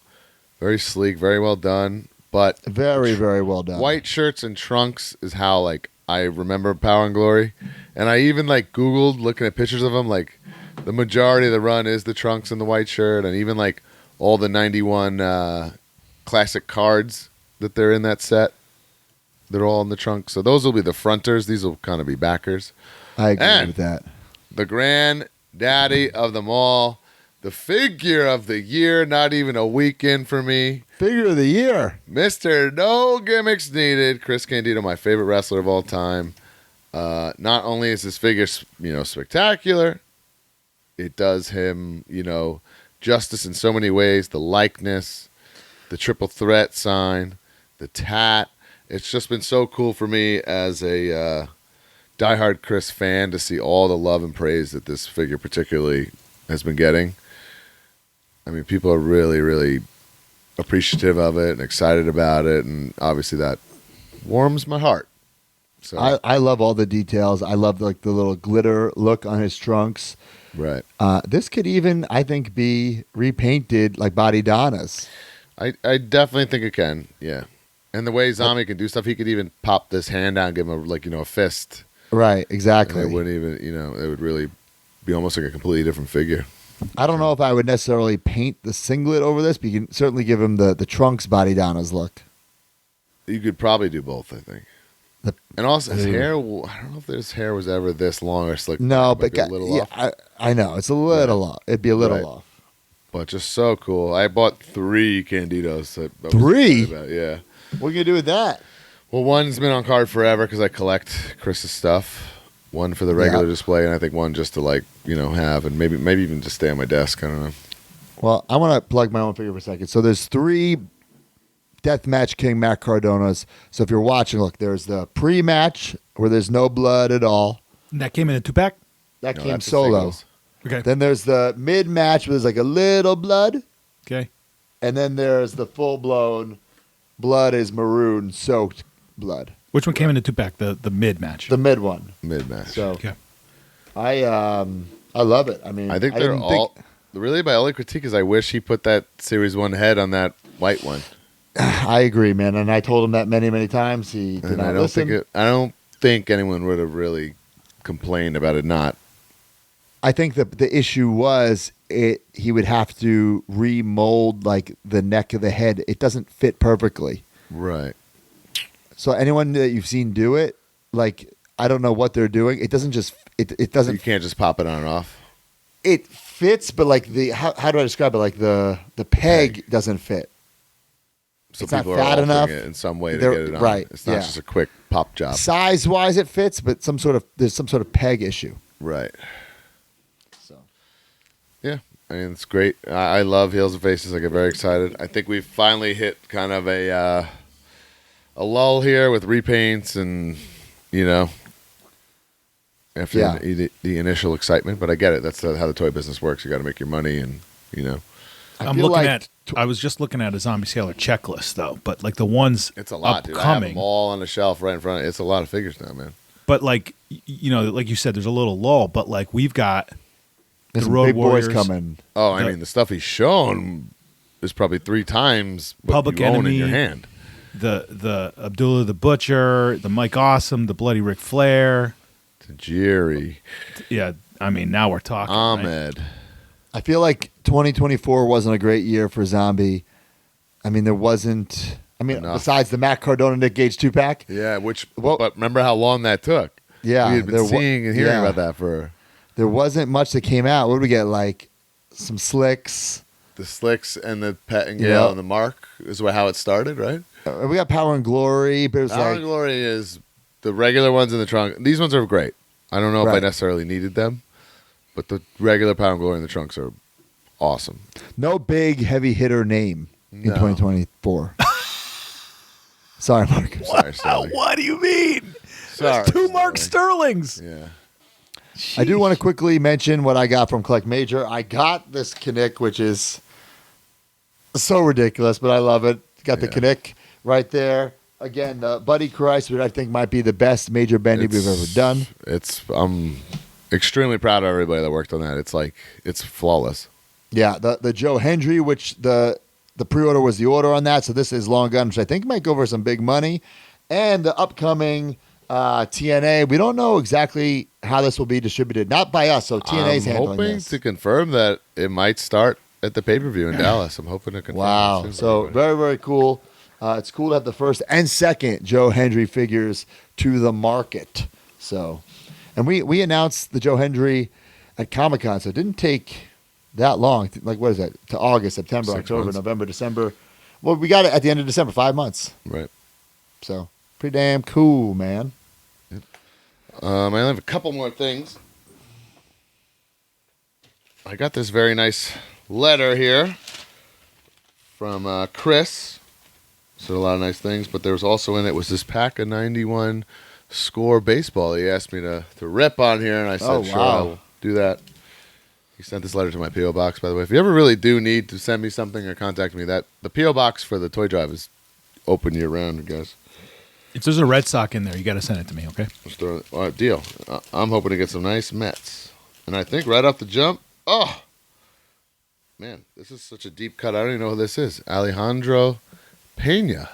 very sleek, very well done. But Very, very well done. white shirts and trunks is how I remember Power and Glory, and I even Googled looking at pictures of them. The majority of the run is the trunks and the white shirt, and even all the '91 classic cards that they're in that set. They're all in the trunk, so those will be the fronters. These will kind of be backers. I agree And- with that. The granddaddy of them all, the figure of the year. Not even a week in for me. Figure of the year. Mr. No Gimmicks Needed, Chris Candido, my favorite wrestler of all time. Not only is his figure, spectacular, it does him, justice in so many ways. The likeness, the triple threat sign, the tat. It's just been so cool for me as a diehard Chris fan to see all the love and praise that this figure particularly has been getting. I mean, people are really, really appreciative of it and excited about it, and obviously that warms my heart. So I love all the details. I love the little glitter look on his trunks. right, This could even, I think, be repainted like Body Donna's. I definitely think it can. Yeah, and the way Zombie can do stuff, he could even pop this hand down, give him a fist. Right, And exactly. it wouldn't even, it would really be almost like a completely different figure. I don't know if I would necessarily paint the singlet over this, but you can certainly give him the trunks Body Donna's look. You could probably do both, I think. And also, his hair, I don't know if his hair was ever this long or slick. No, back. It but might be a little off. I know. It's a little off. It'd be a little Right. off. but just so cool. I bought 3 Candidos. That I was 3? excited about, yeah. What are you gonna do with that? Well, one's been on card forever because I collect Chris's stuff. One for the regular display, and I think one just to have, and maybe even just stay on my desk. I don't know. Well, I want to plug my own figure for a second. So there's 3 Deathmatch King Matt Cardonas. So if you're watching, look, there's the pre-match where there's no blood at all. And that came in a 2-pack? That No, came that's the solo. Okay. Then there's the mid-match where there's like a little blood. Okay. And then there's the full-blown blood is maroon-soaked blood. Which one came in a 2-pack? The mid-match? The mid one. Mid-match. So Okay. I love it. I mean, I think they're didn't all... Really, my only critique is I wish he put that Series 1 head on that white one. I agree, man. And I told him that many, many times. He did And not I don't listen. think anyone would have really complained about it not. I think the issue was he would have to remold like the neck of the head. It doesn't fit perfectly. Right. So anyone that you've seen do it, like I don't know what they're doing. It doesn't just it You doesn't can't just pop it on and off. it fits, but like how do I describe it? Like the peg doesn't fit. So It's not people fat are altering enough. it in some way to They're- get it on. right, It's not yeah. just a quick pop job. Size wise, it fits, but there's some sort of peg issue. Right. So Yeah. I mean, it's great. I love Heels and Faces. I get very excited. I think we've finally hit kind of a lull here with repaints and, after Yeah. the initial excitement. But I get it. That's how the toy business works. You got to make your money and, I I'm feel looking like I was just looking at a Zombie Sailor checklist, though. But like the ones it's a lot, dude. I have upcoming. them all on the shelf right in front of It's a lot of figures now, man. But like, like you said, there's a little lull. But like we've got there's the some Road big Warriors, boys coming. Oh, I The- mean, the stuff he's shown is probably 3 times what Public you own in Enemy. your hand. the Abdullah the Butcher, the Mike Awesome, the Bloody Ric Flair. Tajiri, Yeah, I mean now we're talking. right? Ahmed. I feel like 2024 wasn't a great year for Zombie. I mean, there wasn't. I mean, Enough. besides the Matt Cardona Nick Gage 2-pack. Yeah, Well- but remember how long that took? Yeah, we had been there wa- seeing and hearing yeah. about that for There wasn't much that came out. What did we get? Like some slicks. the Slicks and the Pet and Gale Yeah. and the Mark is how it started, right? We got Power and Glory, but it was Power like and Glory is the regular ones in the trunk. These ones are great. I don't know if I Right. necessarily needed them, but the regular Power and Glory in the trunks are awesome. no big heavy hitter name in No. 2024. Sorry, Mark. Sorry, Sterling. What do you mean? Sorry, There's 2 Mark Sterling. Sterlings. Yeah. I do want to quickly mention what I got from Collect Major. I got this Kinnick, which is so ridiculous, but I love it. Got the Yeah. Kinnick right there. Again, the Buddy Christ, which I think might be the best Major Bendy we've ever done. I'm extremely proud of everybody that worked on that. It's flawless. Yeah, the Joe Hendry, which the pre-order was the order on that, so this is long gun, which I think might go for some big money. And the upcoming TNA, we don't know exactly how this will be distributed. Not by us, so TNA's I'm handling hoping this. to confirm that it might start at the pay-per-view in Dallas. I'm hoping to confirm. Wow. that soon, So everybody. very, very cool. It's cool to have the first and second Joe Hendry figures to the market. So, and we announced the Joe Hendry at Comic-Con, so it didn't take that long. Like, what is that? To August, September, 6 October, months. November, December. Well, we got it at the end of December, 5 months. Right. So, pretty damn cool, man. I only have a couple more things. I got this very nice letter here from Chris. Said a lot of nice things, but there was also in it was this pack of 91 Score baseball. He asked me to rip on here, and I said, Oh, sure, wow. I'll do that. He sent this letter to my P.O. Box, by the way. If you ever really do need to send me something or contact me, the P.O. Box for the toy drive is open year-round, guys. If there's a Red Sox in there, you got to send it to me, okay? Let's throw it. All right, deal. I'm hoping to get some nice Mets. And I think right off the jump, man, this is such a deep cut. I don't even know who this is. Alejandro Pena,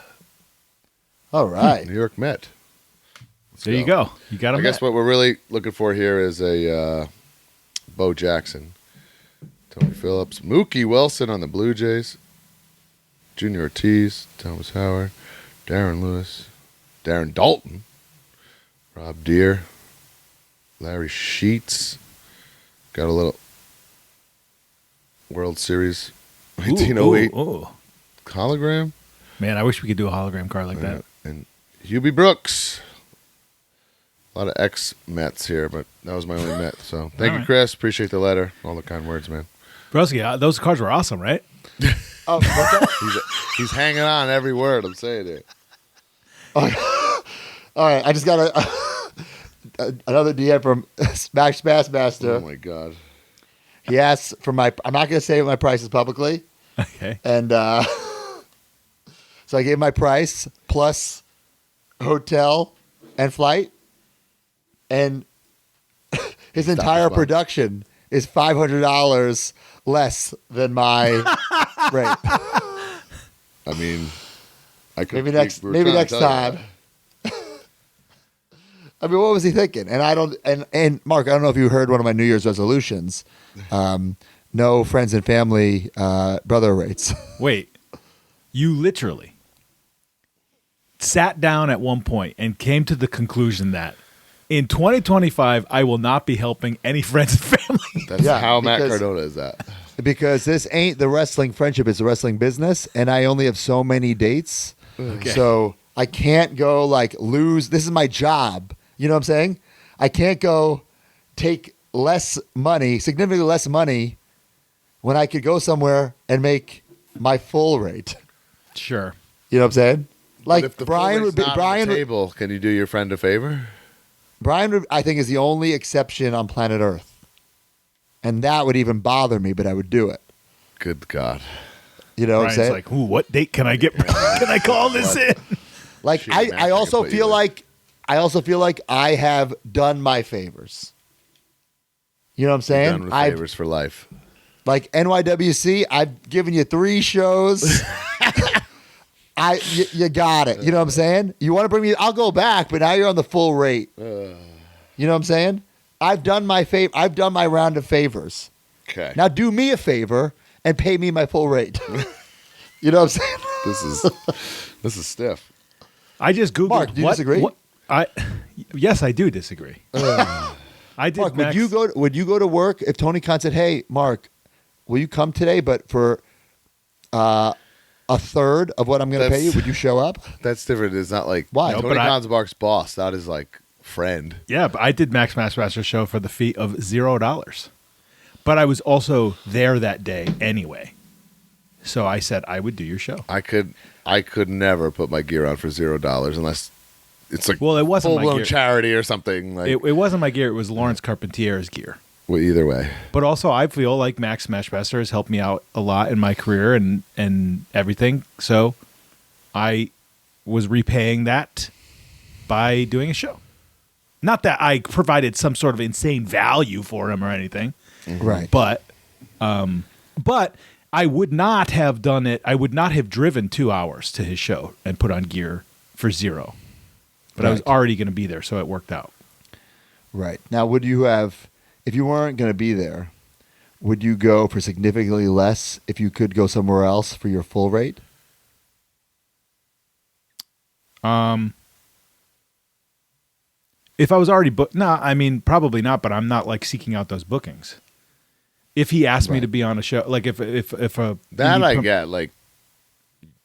All right. New York Met. Let's There you go. You got I him. guess what we're really looking for here is a Bo Jackson, Tony Phillips, Mookie Wilson on the Blue Jays, Junior Ortiz, Thomas Howard, Darren Lewis, Darren Dalton, Rob Deere, Larry Sheets. Got a little World Series 1908 Ooh. hologram. Man, I wish we could do a hologram card like that. And Hubie Brooks. A lot of ex-Mets here, but that was my only Met. So thank you, right. Chris. Appreciate the letter. All the kind words, man. Broski, those cards were awesome, right? Oh, what's that? He's hanging on every word I'm saying it. All right, I just got another DM from Smash Bassmaster. Oh my God. He asks for my. I'm not going to say my prices publicly, Okay. and so I gave my price plus hotel and flight, and his entire as well. production is $500 less than my rate. I mean, I could Maybe next time. I mean, what was he thinking? And I don't. And Mark, I don't know if you heard one of my New Year's resolutions. No friends and family brother rates. Wait, you literally sat down at one point and came to the conclusion that in 2025, I will not be helping any friends and family. That's Yeah, how Matt because- Cardona is at. Because this ain't the wrestling friendship, it's the wrestling business, and I only have so many dates. Okay. So I can't go lose. This is my job. You know what I'm saying? I can't go take less money, significantly less money, when I could go somewhere and make my full rate. Sure. You know what I'm saying? But if the Brian full would be rate's not on Brian. the table, can you do your friend a favor? Brian, I think, is the only exception on planet Earth, and that would even bother me, but I would do it. Good God. You know what I'm Brian's saying? like, ooh, what date can I get? Can I call this in? Like Shoot, man, I also can put feel you like I have done my favors. You know what I'm saying? Done with favors for life. Like NYWC, I've given you 3 shows. You got it. You know what I'm saying? You want to bring me? I'll go back, but now you're on the full rate. You know what I'm saying? I've done my I've done my round of favors. Okay. Now do me a favor and pay me my full rate. You know what I'm saying? This is stiff. I just Googled. Mark, do you disagree? Yes, I do disagree. I did. Mark, Max, would you go to work if Tony Khan said, "Hey, Mark, will you come today, but for a third of what I'm going to pay you, would you show up?" That's different. It's not like Why? Tony but Khan's Mark's boss, not his like friend. Yeah, but I did Max Master show for the fee of $0. But I was also there that day anyway. So I said I would do your show. I could never put my gear on for $0 unless it's like Well, it wasn't my full-blown gear. charity or something. Like It wasn't my gear. It was Lawrence Carpentier's gear. well, either way. But also, I feel like Max Smashmaster has helped me out a lot in my career and everything. So I was repaying that by doing a show. Not that I provided some sort of insane value for him or anything, Right. but I would not have done it. I would not have driven 2 hours to his show and put on gear for $0. But I was Right. already going to be there, so it worked out. Right. Now, would you have, if you weren't going to be there, would you go for significantly less if you could go somewhere else for your full rate? If I was already booked, I mean, probably not, but I'm not like seeking out those bookings. If he asked me Right. to be on a show, like if a That indie I com- get. Like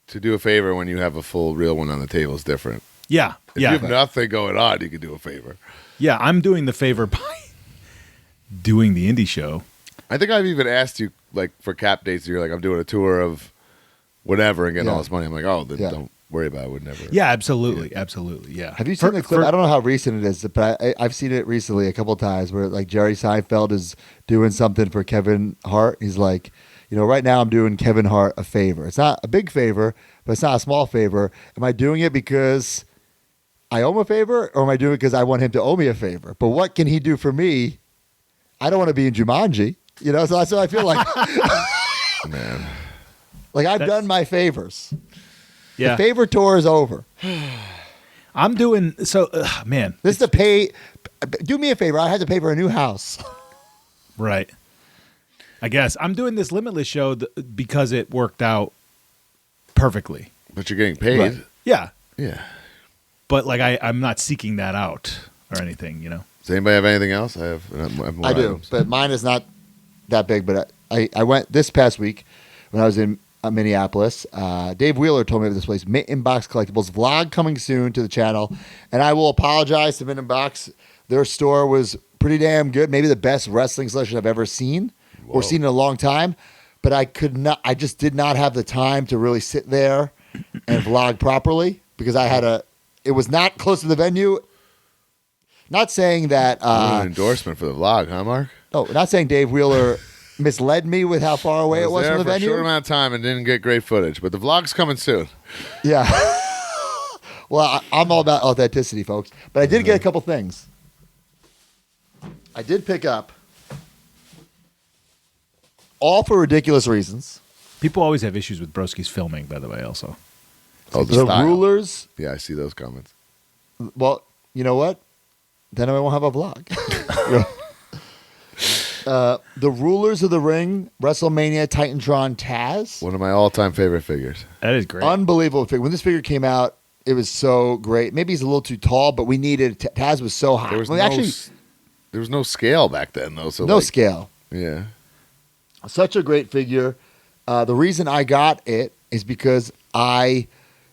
to do a favor when you have a full real one on the table is different. yeah, If yeah, you have nothing going on, you can do a favor. yeah. I'm doing the favor by doing the indie show. I think I've even asked you like for cap dates. You're like, I'm doing a tour of whatever and getting all Yeah. this money. I'm like, oh, then Yeah. don't worry about it. I would never. Yeah, absolutely, absolutely. Yeah. Have you seen For- the clip? for- I don't know how recent it is, but I've seen it recently a couple of times where like Jerry Seinfeld is doing something for Kevin Hart. He's like, you know, right now I'm doing Kevin Hart a favor. It's not a big favor, but it's not a small favor. Am I doing it because I owe him a favor, or am I doing it because I want him to owe me a favor? But what can he do for me? I don't want to be in Jumanji, you know. So that's what I feel like. Man. Like I've That's- done my favors. Yeah, The favor tour is over. I'm doing so. Man, This is to pay. Do me a favor. I had to pay for a new house. right. I guess I'm doing this Limitless show because it worked out perfecally. But you're getting paid. Right. Yeah, Yeah. but like I'm not seeking that out or anything. You know. Does anybody have anything else? I have more I do, items. but mine is not that big. But I went this past week when I was in Minneapolis. Dave Wheeler told me of this place, Mint Box Collectibles. Vlog coming soon to the channel. And I will apologize to Mint Box. Their store was pretty damn good. Maybe the best wrestling selection I've ever seen or seen in a long time. But I just did not have the time to really sit there and vlog properly because it was not close to the venue. Not saying that. An endorsement for the vlog, huh, Mark? No, not saying Dave Wheeler misled me with how far away it was from the there for venue. a short amount of time and didn't get great footage, but the vlog's coming soon. Yeah. Well, I'm all about authenticity, folks. But I did get a couple things. I did pick up, all for ridiculous reasons, People always have issues with Broski's filming, by the way, also. Oh, the style. rulers. Yeah, I see those comments. Well, you know what? Then I won't have a vlog. The Rulers of the Ring, WrestleMania Titantron Taz. One of my all-time favorite figures. That is great. Unbelievable figure. When this figure came out, it was so great. Maybe he's a little too tall, but we needed Taz was so hot. There was, there was no scale back then, though. So no scale. Yeah. Such a great figure. The reason I got it is because I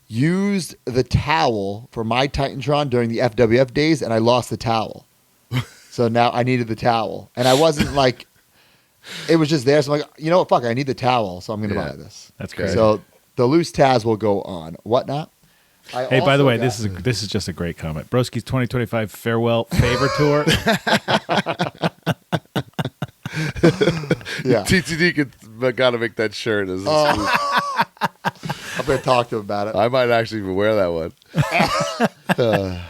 used the towel for my Titantron during the FWF days, and I lost the towel. So now I needed the towel. And I wasn't like, it was just there. So I'm like, you know what? Fuck, I need the towel. So I'm going to buy this. That's great. So the loose Taz will go on. Whatnot. Hey, by the way, this is just a great comment. Broski's 2025 farewell favor tour. Yeah. TTD got to make that shirt. I'm going to talk to him about it. I might actually even wear that one.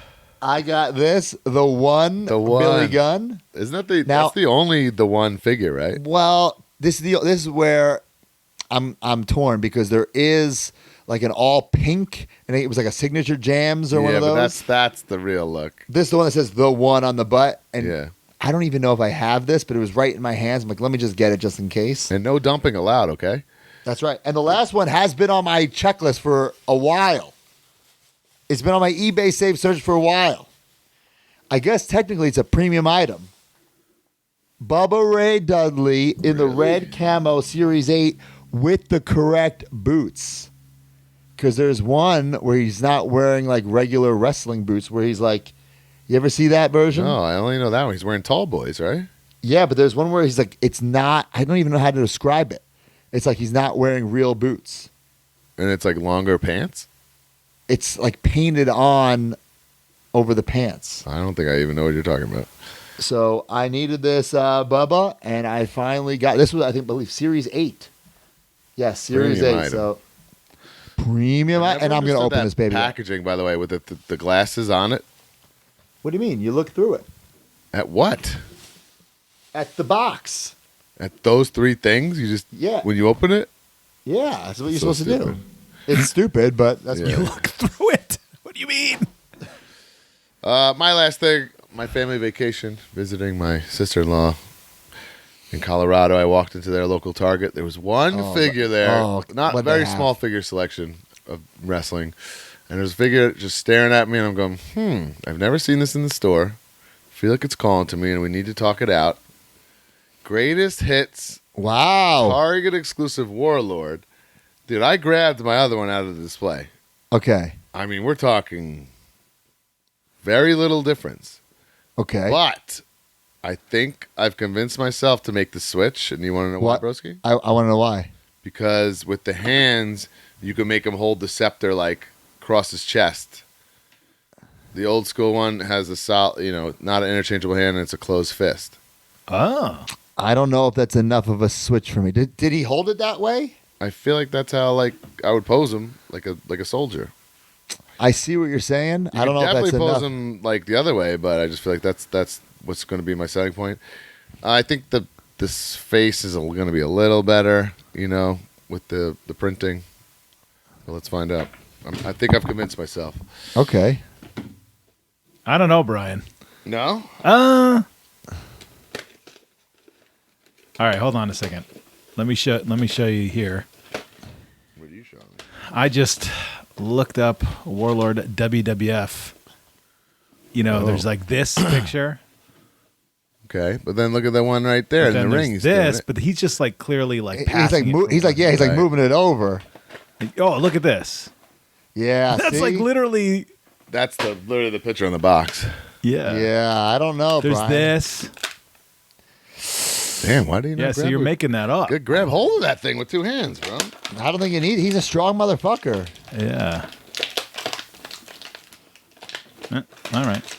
I got this, the one Billy Gunn. Isn't that that's the only the one figure, right? Well, this is where I'm torn because there is like an all pink, and it was like a signature jams or one of those. Yeah, but that's the real look. This is the one that says the one on the butt, and Yeah. I don't even know if I have this, but it was right in my hands. I'm like, let me just get it just in case. And no dumping allowed, okay? That's right. And the last one has been on my checklist for a while. It's been on my eBay save search for a while. I guess technically it's a premium item. Bubba Ray Dudley in the red camo Series 8 with the correct boots. Because there's one where he's not wearing like regular wrestling boots where he's like, you ever see that version? No, I only know that one. He's wearing tall boys, right? Yeah, but there's one where he's like, it's not, I don't even know how to describe it. It's like he's not wearing real boots. And it's like longer pants? It's like painted on over the pants. I don't think I even know what you're talking about. So I needed this Bubba, and I finally got this. Was I believe Series 8. Yes, Series Premium 8. item. So premium, and I'm going to open this baby. Packaging, by the way, with the glasses on it. What do you mean? You look through it At what? at the box. At those three things? You just when you open it? Yeah, that's what you're So supposed to do. stupid. It's stupid, but that's Yeah. what You look through it. What do you mean? My last thing, my family vacation, visiting my sister-in-law in Colorado. I walked into their local Target. There was one figure there, not a what'd very they have? small figure selection of wrestling. And there's a figure just staring at me, and I'm going, I've never seen this in the store. I feel like it's calling to me, and we need to talk it out. Greatest Hits, Wow. Target exclusive Warlord. Dude, I grabbed my other one out of the display. Okay. I mean, we're talking very little difference. Okay. But I think I've convinced myself to make the switch. And you want to know why, What? Broski? I want to know why. Because with the hands, you can make him hold the scepter like across his chest. The old school one has a solid, not an interchangeable hand, and it's a closed fist. Oh. I don't know if that's enough of a switch for me. Did he hold it that way? I feel like that's how I would pose him like a soldier. I see what you're saying. You I don't know could if that's definitely pose enough. him like the other way, but I just feel like that's what's going to be my selling point. I think this face is going to be a little better, with the printing. But let's find out. I think I've convinced myself. Okay. I don't know, Brian. No? All right, hold on a second. Let me show you here. What are you showing me? I just looked up Warlord WWF. There's like this picture. Okay, but then look at the one right there But in then the there's ring. He's doing this, it. but he's just like clearly like He's like passing it he's like Right. moving it over. oh, look at this. Yeah, That's see? like literally. That's literally the picture on the box. Yeah. Yeah, I don't know. There's Brian. this. Damn, why do you not Yeah, so grab you're it? making that up. Good grab hold of that thing with 2 hands, bro. I don't think you need. He's a strong motherfucker. Yeah. All right.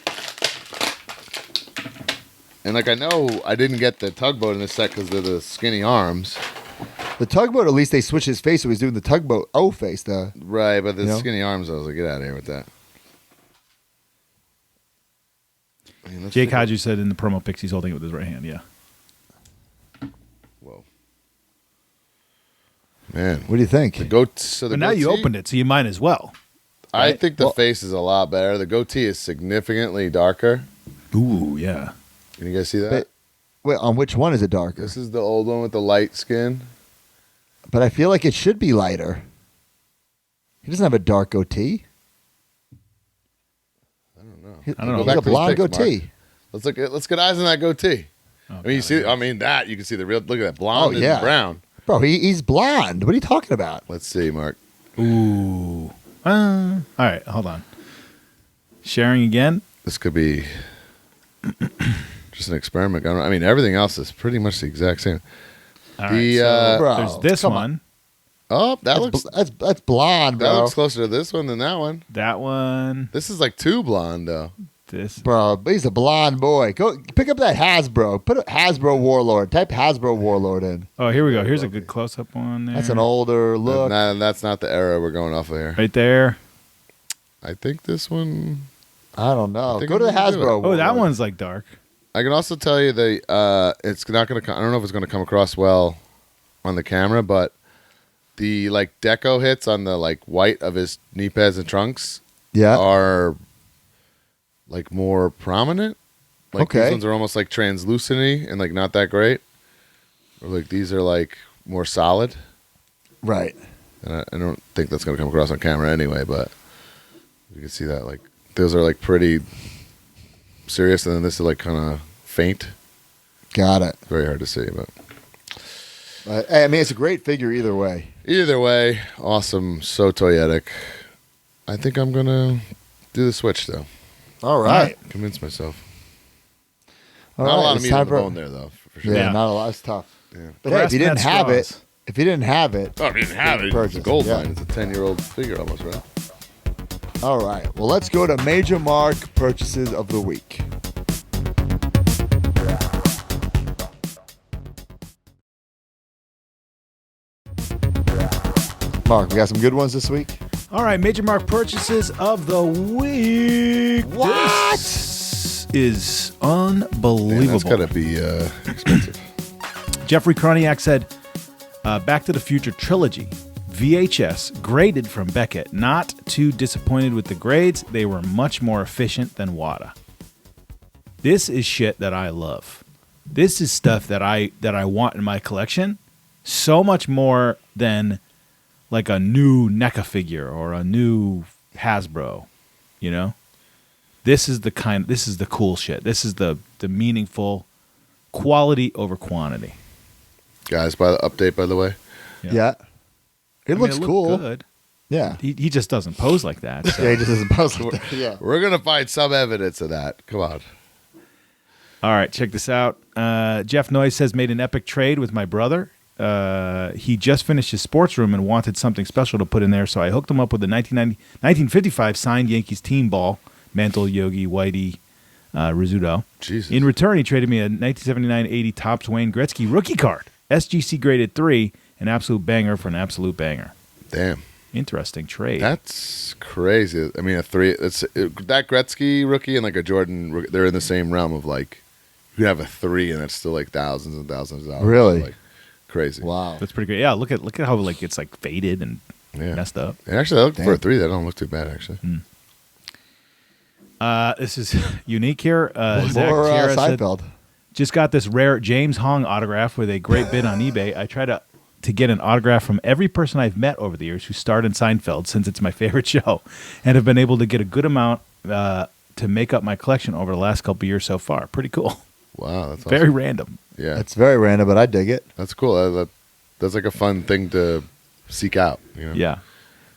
And like I know I didn't get the tugboat in this set because of the skinny arms. The tugboat, at least they switched his face, so he's doing the tugboat O face. The Right, but the You know? skinny arms, I was like, get out of here with that. I mean, let's Jake take a- Hodges said in the promo pics he's holding it with his right hand. Yeah. Whoa. Man. what do you think? The goat. So the But now you goatee- opened it, so you might as well. I right? think the Well- face is a lot better. The goatee is significantly darker. Ooh, yeah. Can you guys see that? But- Wait, on which one is it darker? This is the old one with the light skin. But I feel like it should be lighter. He doesn't have a dark goatee. I don't know. I don't know. Go He's back a to these blonde pics, Mark. goatee. Let's get eyes on that goatee. Oh, I mean, you God, see. yeah. I mean that you can see the real. Look at that blonde Oh, yeah. and brown. Bro, he's blonde. What are you talking about? Let's see, Mark. Ooh. All right, hold on. Sharing again. This could be just an experiment. I mean, everything else is pretty much the exact same. All The, right, so Bro, there's this come on. one, Oh, that looks That's blonde, that bro. looks closer to this one than that one. that one, This is like too blonde though. this. Bro, he's a blonde boy. Go pick up that Hasbro. Put a Hasbro Warlord. Type Hasbro Warlord in. Oh, here we go. Here's a good close-up one there. That's an older look. That's not the era we're going off of here. Right there. I think this one. I don't know. I think Go to the I'm gonna do Hasbro. it. Oh, that Warlord. one's like dark. I can also tell you it's not going to. I don't know if it's going to come across well on the camera, but the like deco hits on the like white of his knee pads and trunks Yeah. are like more prominent. Like Okay. these ones are almost like translucent and like not that great. Or like these are like more solid. Right. And I don't think that's going to come across on camera anyway, but you can see that like those are like pretty serious, and then this is like kind of faint. Got it. Very hard to see, but I mean, it's a great figure either way. either way, awesome. So toyetic. I think I'm gonna do the switch though. All right. Convince myself. All Not right. a lot of It's meat time on the for- bone there though, for sure. Yeah, Yeah. not a lot. It's tough. Yeah. But hey, if you didn't Grass-fed have it, straws. if you didn't have it, Oh, if you didn't have it, Purchase, it's gold yeah. mine. It's a 10-year-old figure almost, right? all right. Well, let's go to Major Mark purchases of the week. Mark, we got some good ones this week. All right, Major Mark purchases of the week. What? This is Man, unbelievable. that's gotta be expensive. Jeffrey Kroniak said, Back to the Future trilogy, VHS, graded from Beckett. Not too disappointed with the grades. They were much more efficient than WADA. This is shit that I love. This is stuff that I want in my collection. So much more than like a new NECA figure or a new Hasbro, you know? This is the cool shit. This is the meaningful quality over quantity. Guys, by the update, by the way. Yeah. It I mean, looks looked cool. good. Yeah. He just doesn't pose like that. So. Yeah, he just doesn't post like that. Yeah. We're gonna find some evidence of that. Come on. All right, check this out. Jeff Noyes says, made an epic trade with my brother. He just finished his sports room and wanted something special to put in there, so I hooked him up with the 1955 signed Yankees team ball, Mantle, Yogi, Whitey, Rizzuto. Jesus. In return, he traded me a 1979-80 Topps Wayne Gretzky rookie card, SGC graded 3, an absolute banger for an absolute banger. Damn. Interesting trade. That's crazy. I mean, that Gretzky rookie and like a Jordan rookie, they're in the same realm of like you have a 3 and that's still like thousands and thousands of dollars. Really? Like crazy. Wow. That's pretty great. Yeah, look at how like it's like faded and Yeah. messed up. And actually, I looked for a Damn. 3. That don't look too bad actually. This is unique here. Zach Or Sierra said, Seinfeld. just got this rare James Hong autograph with a great bid on eBay. I try to get an autograph from every person I've met over the years who starred in Seinfeld, since it's my favorite show, and have been able to get a good amount to make up my collection over the last couple of years so far. Pretty cool. Wow, that's awesome. Very random. Yeah, It's very random, but I dig it. that's cool. That's like a fun thing to seek out. You know? Yeah.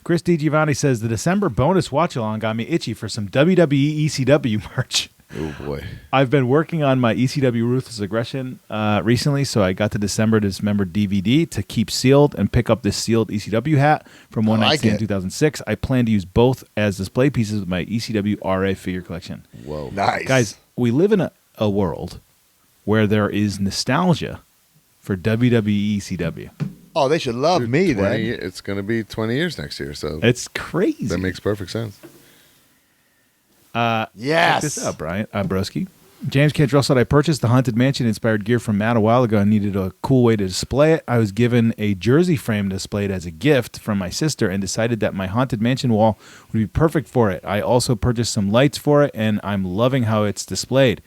Chris DiGiovanni says the December bonus watch-along got me itchy for some WWE ECW merch. Oh boy. I've been working on my ECW Ruthless Aggression recently, so I got the December to Dismember DVD to keep sealed and pick up this sealed ECW hat from One Night Stand 2006. I plan to use both as display pieces with my ECW RA figure collection. Whoa. Nice. Guys, we live in a world where there is nostalgia for WWE ECW. Oh, they should love Dude, me 20 then. It's going to be 20 years next year, so It's crazy. that makes perfect sense. Check Yes. this out, Brian Broski. James Cantrell said, I purchased the Haunted Mansion inspired gear from Matt a while ago and needed a cool way to display it. I was given a jersey frame displayed as a gift from my sister and decided that my Haunted Mansion wall would be perfect for it. I also purchased some lights for it, and I'm loving how it's displayed.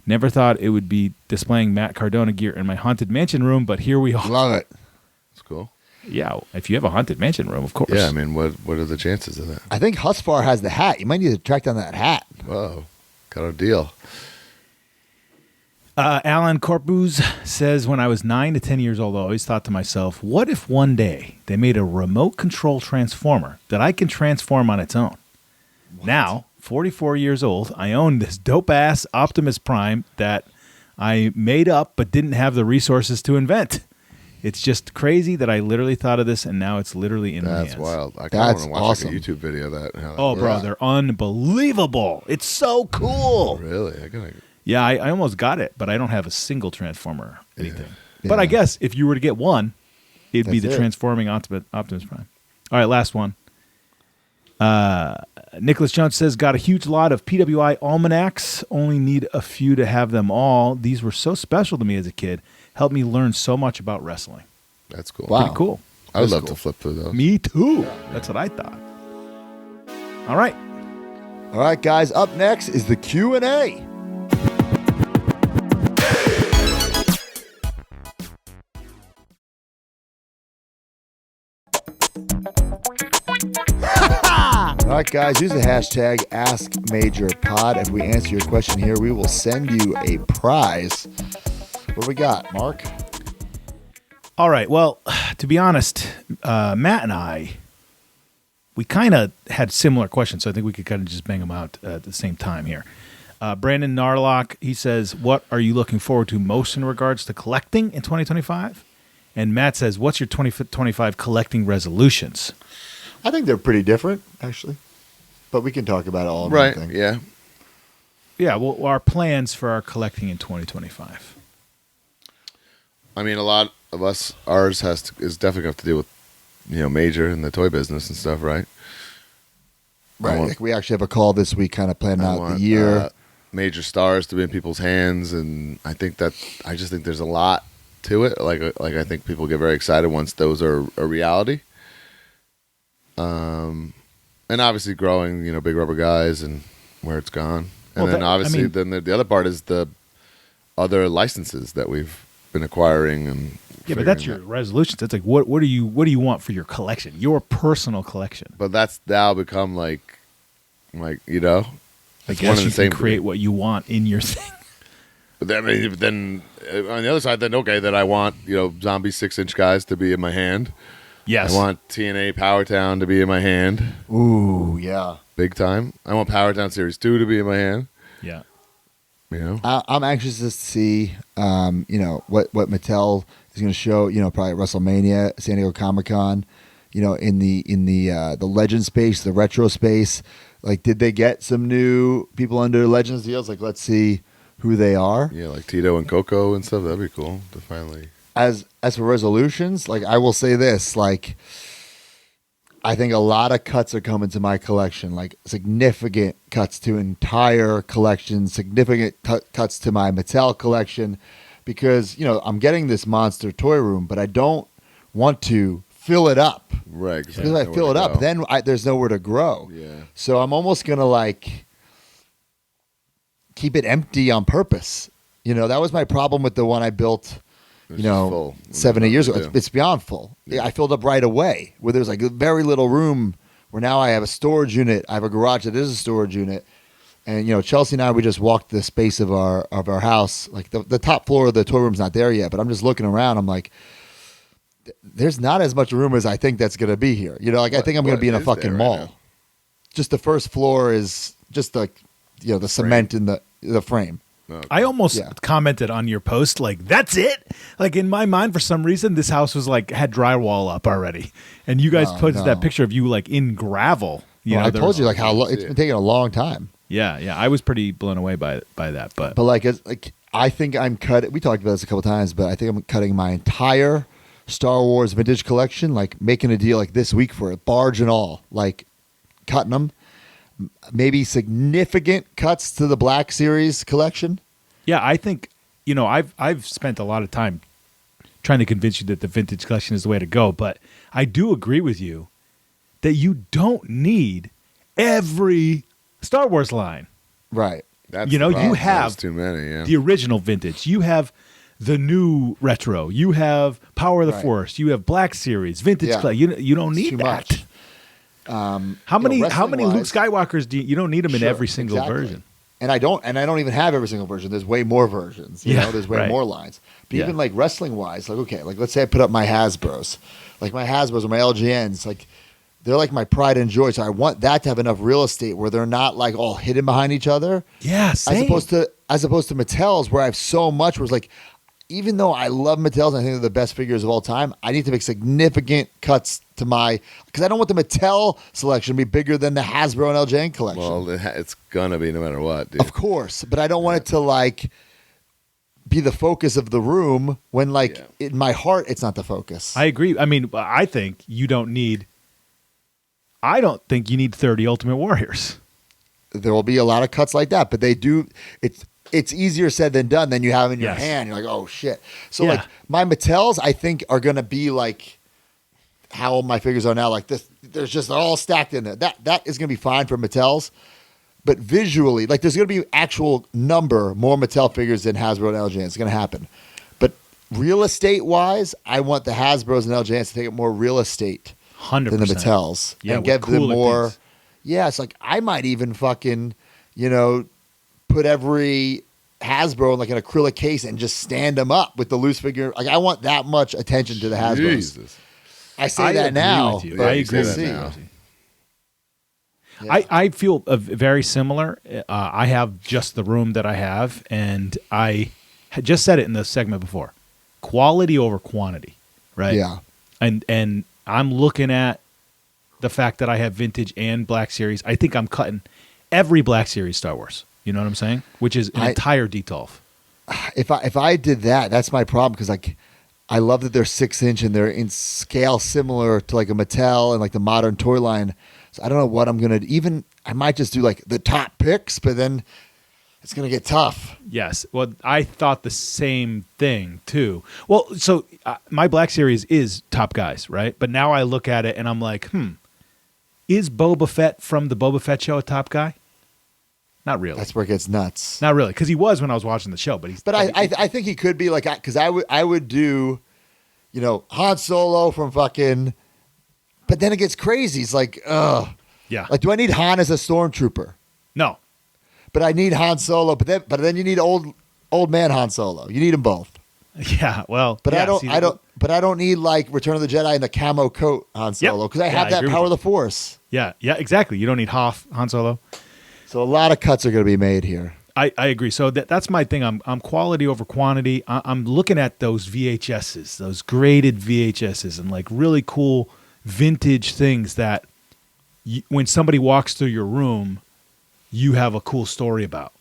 Never thought it would be displaying Matt Cardona gear in my Haunted Mansion room, but here we are. Love it. That's cool. Yeah, if you have a Haunted Mansion room, of course. Yeah, I mean, what are the chances of that? I think Husfar has the hat. You might need to track down that hat. Whoa, got a deal. Alan Corpuz says, when I was 9 to 10 years old, I always thought to myself, what if one day they made a remote control transformer that I can transform on its own? Now, 44 years old, I own this dope-ass Optimus Prime that I made up but didn't have the resources to invent. It's just crazy that I literally thought of this, and now it's literally in my hands. That's wild. I kind of That's want to watch awesome. like a YouTube video of that. How that Oh, works. bro, they're unbelievable. It's so cool. Really? I gotta. Yeah, I almost got it, but I don't have a single transformer anything. Yeah. But I guess if you were to get one, it'd be That's the it. transforming Optimus Prime. All right, last one. Nicholas Jones says, got a huge lot of PWI almanacs. Only need a few to have them all. These were so special to me as a kid. Helped me learn so much about wrestling. That's cool. Wow. Pretty cool. I would That's love cool. to flip through those. Me too. That's what I thought. All right. All right, guys. Up next is the Q&A. All right, guys, use the hashtag AskMajorPod. If we answer your question here, we will send you a prize. What do we got, Mark? All right. Well, to be honest, Matt and I, we kind of had similar questions, so I think we could kind of just bang them out at the same time here. Brandon Narlock, he says, what are you looking forward to most in regards to collecting in 2025? And Matt says, what's your 2025 collecting resolutions? I think they're pretty different, actually. But we can talk about it all in Right. one thing. Yeah. Yeah, well, our plans for our collecting in 2025. I mean, a lot of ours is definitely have to do with, Major and the toy business and stuff, right? Right. I want- Like we actually have a call this week kind of planning I out want, the year. Major stars to be in people's hands, and I just think there's a lot to it. Like I think people get very excited once those are a reality. And obviously growing, Big Rubber Guys and where it's gone. And Well, then obviously then the other part is the other licenses that we've been acquiring and Yeah, but that's figuring your resolutions. That's like, what do you want for your collection, your personal collection? But that's now become like I it's guess one and you the can same create thing. what you want in your thing. But then on the other side, then okay, then I want Zombie 6-inch guys to be in my hand. Yes. I want TNA Powertown to be in my hand, Ooh, yeah. big time. I want Powertown Series 2 to be in my hand. Yeah. I'm anxious to see, what Mattel is going to show. Probably at WrestleMania, San Diego Comic-Con. In the Legend space, the retro space. Like, did they get some new people under Legends deals? Like, let's see who they are. Yeah, like Tito and Coco and stuff. That'd be cool to finally. As for resolutions, like I will say this, like I think a lot of cuts are coming to my collection, like significant cuts to entire collection, significant cuts to my Mattel collection, because I'm getting this monster toy room, but I don't want to fill it up. Right. Because if I fill it up, then there's nowhere to grow. Yeah. So I'm almost gonna like keep it empty on purpose. That was my problem with the one I built. It's just full. 7, 8 years ago. Yeah. It's beyond full. Yeah. I filled up right away where there's like very little room where now I have a storage unit. I have a garage that is a storage unit. And Chelsea and I, we just walked the space of our house. Like the top floor of the toy room's not there yet, but I'm just looking around. I'm like, there's not as much room as I think that's going to be here. I think I'm going to be in a fucking mall. now? Just the first floor is just like the cement in the frame. Okay. I almost commented on your post like, that's it. Like in my mind, for some reason, this house was like had drywall up already, and you guys posted that picture of you like in gravel. I told you like how it's been taking a long time. Yeah. I was pretty blown away by that, but like I think I'm cutting. We talked about this a couple times, but I think I'm cutting my entire Star Wars vintage collection, like making a deal like this week for it, barge and all, like cutting them. Maybe significant cuts to the Black Series collection. Yeah, I think I've spent a lot of time trying to convince you that the vintage collection is the way to go, but I do agree with you that you don't need every Star Wars line. Right. That's You There's have too many. Yeah. the original vintage. You have the new retro. You have Power of the Right. Force. You have Black Series, vintage. Yeah. You don't It's need too that. much. How many Luke wrestling-wise- Skywalkers do you don't need them in Sure, every single exactly. version? And I don't even have every single version. There's way more versions. There's way right. more lines. But Yeah. even like wrestling wise, like okay, like let's say I put up my Hasbros. Like my Hasbros or my LJNs, like they're like my pride and joy. So I want that to have enough real estate where they're not like all hidden behind each other. Yeah, same. As opposed to Mattel's where I have so much where it's like, even though I love Mattel's and I think they're the best figures of all time, I need to make significant cuts to because I don't want the Mattel selection to be bigger than the Hasbro and LJN collection. Well, it's gonna be no matter what, dude. Of course, but I don't want it to like be the focus of the room when in my heart it's not the focus. I agree. I mean, I think you don't need. I don't think you need 30 Ultimate Warriors. There will be a lot of cuts like that, but they do. It's easier said than done. Then you have them in your Yes. hand. You're like, oh shit. So Yeah. like my Mattels, I think are gonna be like how my figures are now. Like this, they're all stacked in there. That is gonna be fine for Mattels. But visually, like there's going to be actual number more Mattel figures than Hasbro and LJN. It's going to happen. But real estate wise, I want the Hasbros and LJNs to take up more real estate 100%. than the Mattels. Yeah, and with give them cooler more. things. Yeah, it's like I might even fucking, put every Hasbro in like an acrylic case and just stand them up with the loose figure. Like I want that much attention to the Hasbros. Jesus. I say I that agree now. with you. but I you agree say with that you. now. Yeah. I feel very similar. I have just the room that I have, and I had just said it in the segment before: quality over quantity, right? Yeah. And I'm looking at the fact that I have vintage and Black Series. I think I'm cutting every Black Series Star Wars. You know what I'm saying? Which is an entire D12. If I did that, that's my problem because like I love that they're 6-inch and they're in scale similar to like a Mattel and like the modern toy line. So I don't know what I'm gonna even. I might just do like the top picks, but then it's gonna get tough. Yes. Well, I thought the same thing too. Well, so my Black Series is top guys, right? But now I look at it and I'm like, is Boba Fett from the Boba Fett show a top guy? Not really. That's where it gets nuts. Not really, because he was when I was watching the show. But he's. But I think he could be like because I would do, Han Solo from fucking. But then it gets crazy. It's like, Yeah. like do I need Han as a stormtrooper? No. But I need Han Solo. But then you need old man Han Solo. You need them both. Yeah. Well. But yeah, I don't need like Return of the Jedi and the camo coat Han Solo because I Yeah, have I that agree with power you. of the Force. Yeah. Yeah. Exactly. You don't need Han Solo. So a lot of cuts are going to be made here. I agree. So that's my thing. I'm quality over quantity. I'm looking at those VHSs, those graded VHSs, and like really cool vintage things that when somebody walks through your room, you have a cool story about.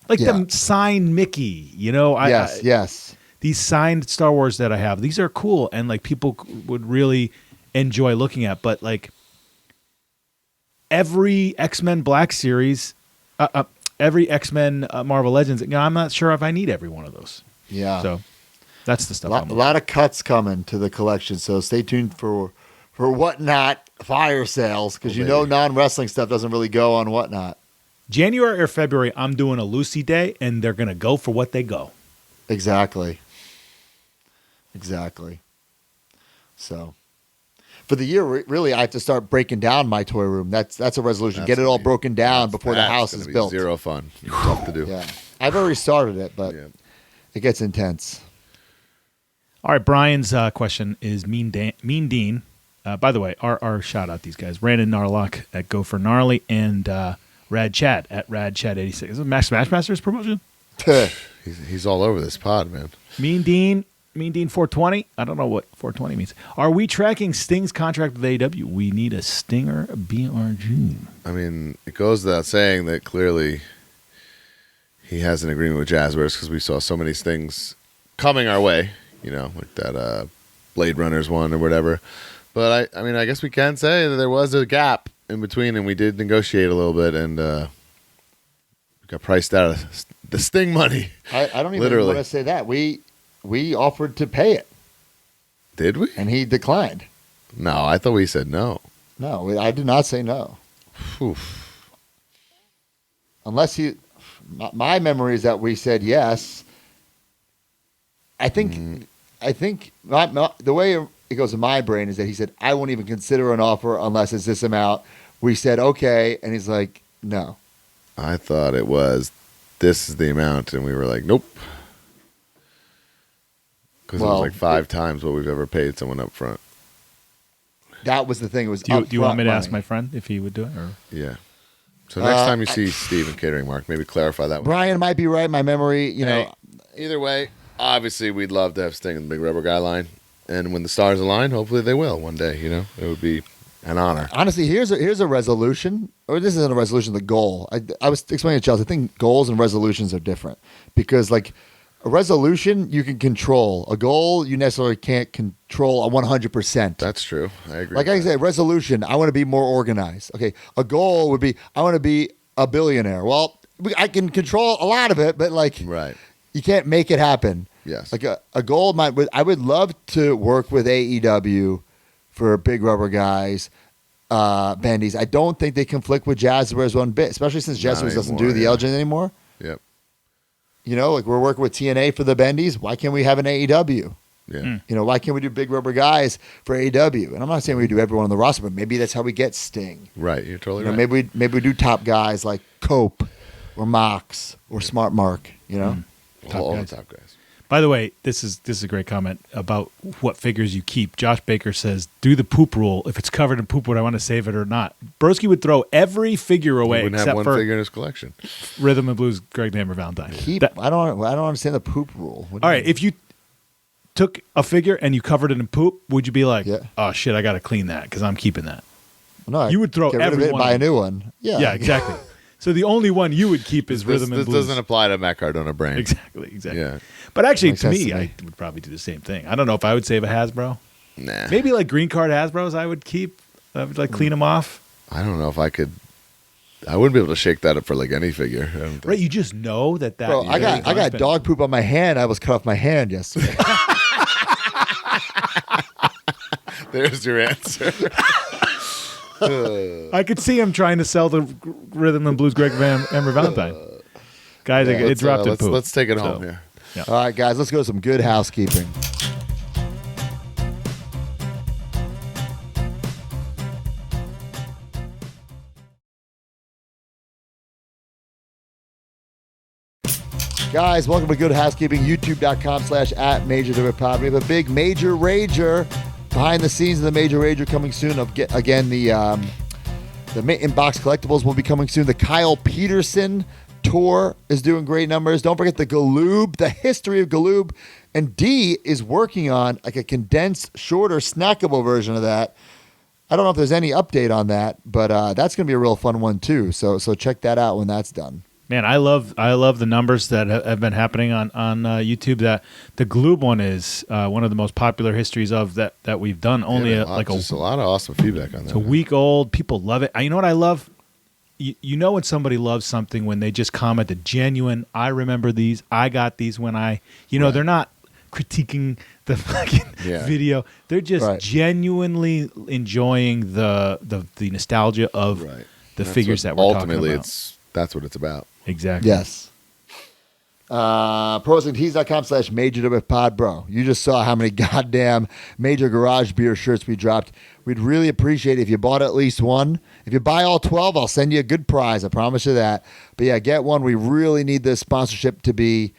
Like Yeah. the signed Mickey, Yes. These signed Star Wars that I have, these are cool and like people would really enjoy looking at. But like every X-Men Black Series, every X-Men Marvel Legends, I'm not sure if I need every one of those. Yeah. So that's the stuff. A lot of cuts coming to the collection, so stay tuned for Whatnot fire sales because non-wrestling stuff doesn't really go on Whatnot. January or February, I'm doing a Lucy Day, and they're going to go for what they go. Exactly. So, for the year, really, I have to start breaking down my toy room. That's a resolution. That's Get it all gonna be- broken down before the That's house gonna is be built. Zero fun. Tough to do. Yeah, I've already started it, but Yeah. it gets intense. All right, Brian's question is Mean Dean. By the way, our shout out these guys: Brandon Narlock at Go for Gnarly and Rad Chad at Rad Chad 86. Is it Smash Masters promotion? He's all over this pod, man. Mean Dean 420. I don't know what 420 means. Are we tracking Sting's contract with AEW? We need a Stinger BRG. I mean, it goes without saying that clearly he has an agreement with Jazzwares because we saw so many things coming our way, like that Blade Runners one or whatever. But I mean, I guess we can say that there was a gap in between, and we did negotiate a little bit, and we got priced out of the Sting money. I don't even Literally. want to say that. We offered to pay it, Did we? and he declined. No, I thought we said no. No, I did not say no. Oof. Unless my memory is that we said yes. I think the way it goes in my brain is that he said, I won't even consider an offer unless it's this amount. We said, okay. And he's like, no. I thought it was, this is the amount, and we were like, nope. Because it Well, was like 5 times what we've ever paid someone up front. That was the thing. It was Do you want me to upfront ask my money. friend if he would do it? Or? Yeah. So next time you see Steve in Catering Mark, maybe clarify that one. Brian might be right. My memory, Hey, either way, obviously we'd love to have Sting in the Big Rubber Guy line. And when the stars align, hopefully they will one day, It would be an honor. honestly, here's a resolution, or this isn't a resolution, the goal. I was explaining to Chelsea, I think goals and resolutions are different because, like, a resolution you can control. A goal you necessarily can't control 100%. That's true. I agree. Like I said, resolution, I want to be more organized. Okay, a goal would be, I want to be a billionaire. Well, I can control a lot of it, but, like, Right. you can't make it happen. Yes. Like a goal, I would love to work with AEW for Big Rubber Guys, Bendies. I don't think they conflict with Jazzwares one bit, especially since Not Jazzwares doesn't anymore, do the yeah. LJN anymore. Yep. Like we're working with TNA for the Bendies. Why can't we have an AEW? Yeah. Why can't we do Big Rubber Guys for AEW? And I'm not saying we do everyone on the roster, but maybe that's how we get Sting. Right. You're totally right. Maybe we do top guys like Cope or Mox or Smart Mark. all the guys. top guys. By the way, this is a great comment about what figures you keep. Josh Baker says, "Do the poop rule. If it's covered in poop, would I want to save it or not?" Broski would throw every figure He away wouldn't have except one for figure in his collection. Rhythm and Blues, Greg Hammer Valentine. I don't understand the poop rule. What do All you right, mean? if you took a figure and you covered it in poop, would you be like, Yeah. "Oh shit, I got to clean that because I'm keeping that"? No, you would throw get rid of every it and one buy of a new one. Yeah, Yeah, exactly. So the only one you would keep is Rhythm and This Blues. doesn't apply to Matt Cardona brand. Exactly. Yeah. But actually, Makes to sense me, to me. I would probably do the same thing. I don't know if I would save a Hasbro. Nah. Maybe like green card Hasbros, I would keep. I would like clean them off. I don't know if I could. I wouldn't be able to shake that up for like any figure. I don't think. Right, you just know that. Bro, I got dog poop on my hand. I was cut off my hand yesterday. There's your answer. I could see him trying to sell the Rhythm and Blues Greg Hammer Valentine. Guys, it Let's, dropped in let's, poop. let's take it So, home here. All right, guys, let's go to some good housekeeping. Guys, welcome to Good Housekeeping, youtube.com/@MajorTheRepod. We have a big Major Rager behind the scenes of the Major Rager coming soon. Again, the Inbox Collectibles will be coming soon. The Kyle Peterson tour is doing great numbers. Don't forget the Galoob, the history of Galoob. And D is working on like a condensed, shorter, snackable version of that. I don't know if there's any update on that, but that's going to be a real fun one too. So check that out when that's done. Man, I love the numbers that have been happening on YouTube. That the Gloob one is one of the most popular histories of that we've done. Only Yeah, like just a lot of awesome feedback on that. it's a week old. People love it. You know what I love? You know when somebody loves something when they just comment the genuine. I remember these. I got these when I. They're not critiquing the fucking video. They're just genuinely enjoying the nostalgia of the figures that we're talking about. Ultimately, that's what it's about. Exactly. Yes. ProWrestlingTees.com/MajorWPod. Bro, you just saw how many goddamn Major Garage Beer shirts we dropped. We'd really appreciate it if you bought at least one. If you buy all 12, I'll send you a good prize. I promise you that. But yeah, get one. We really need this sponsorship to be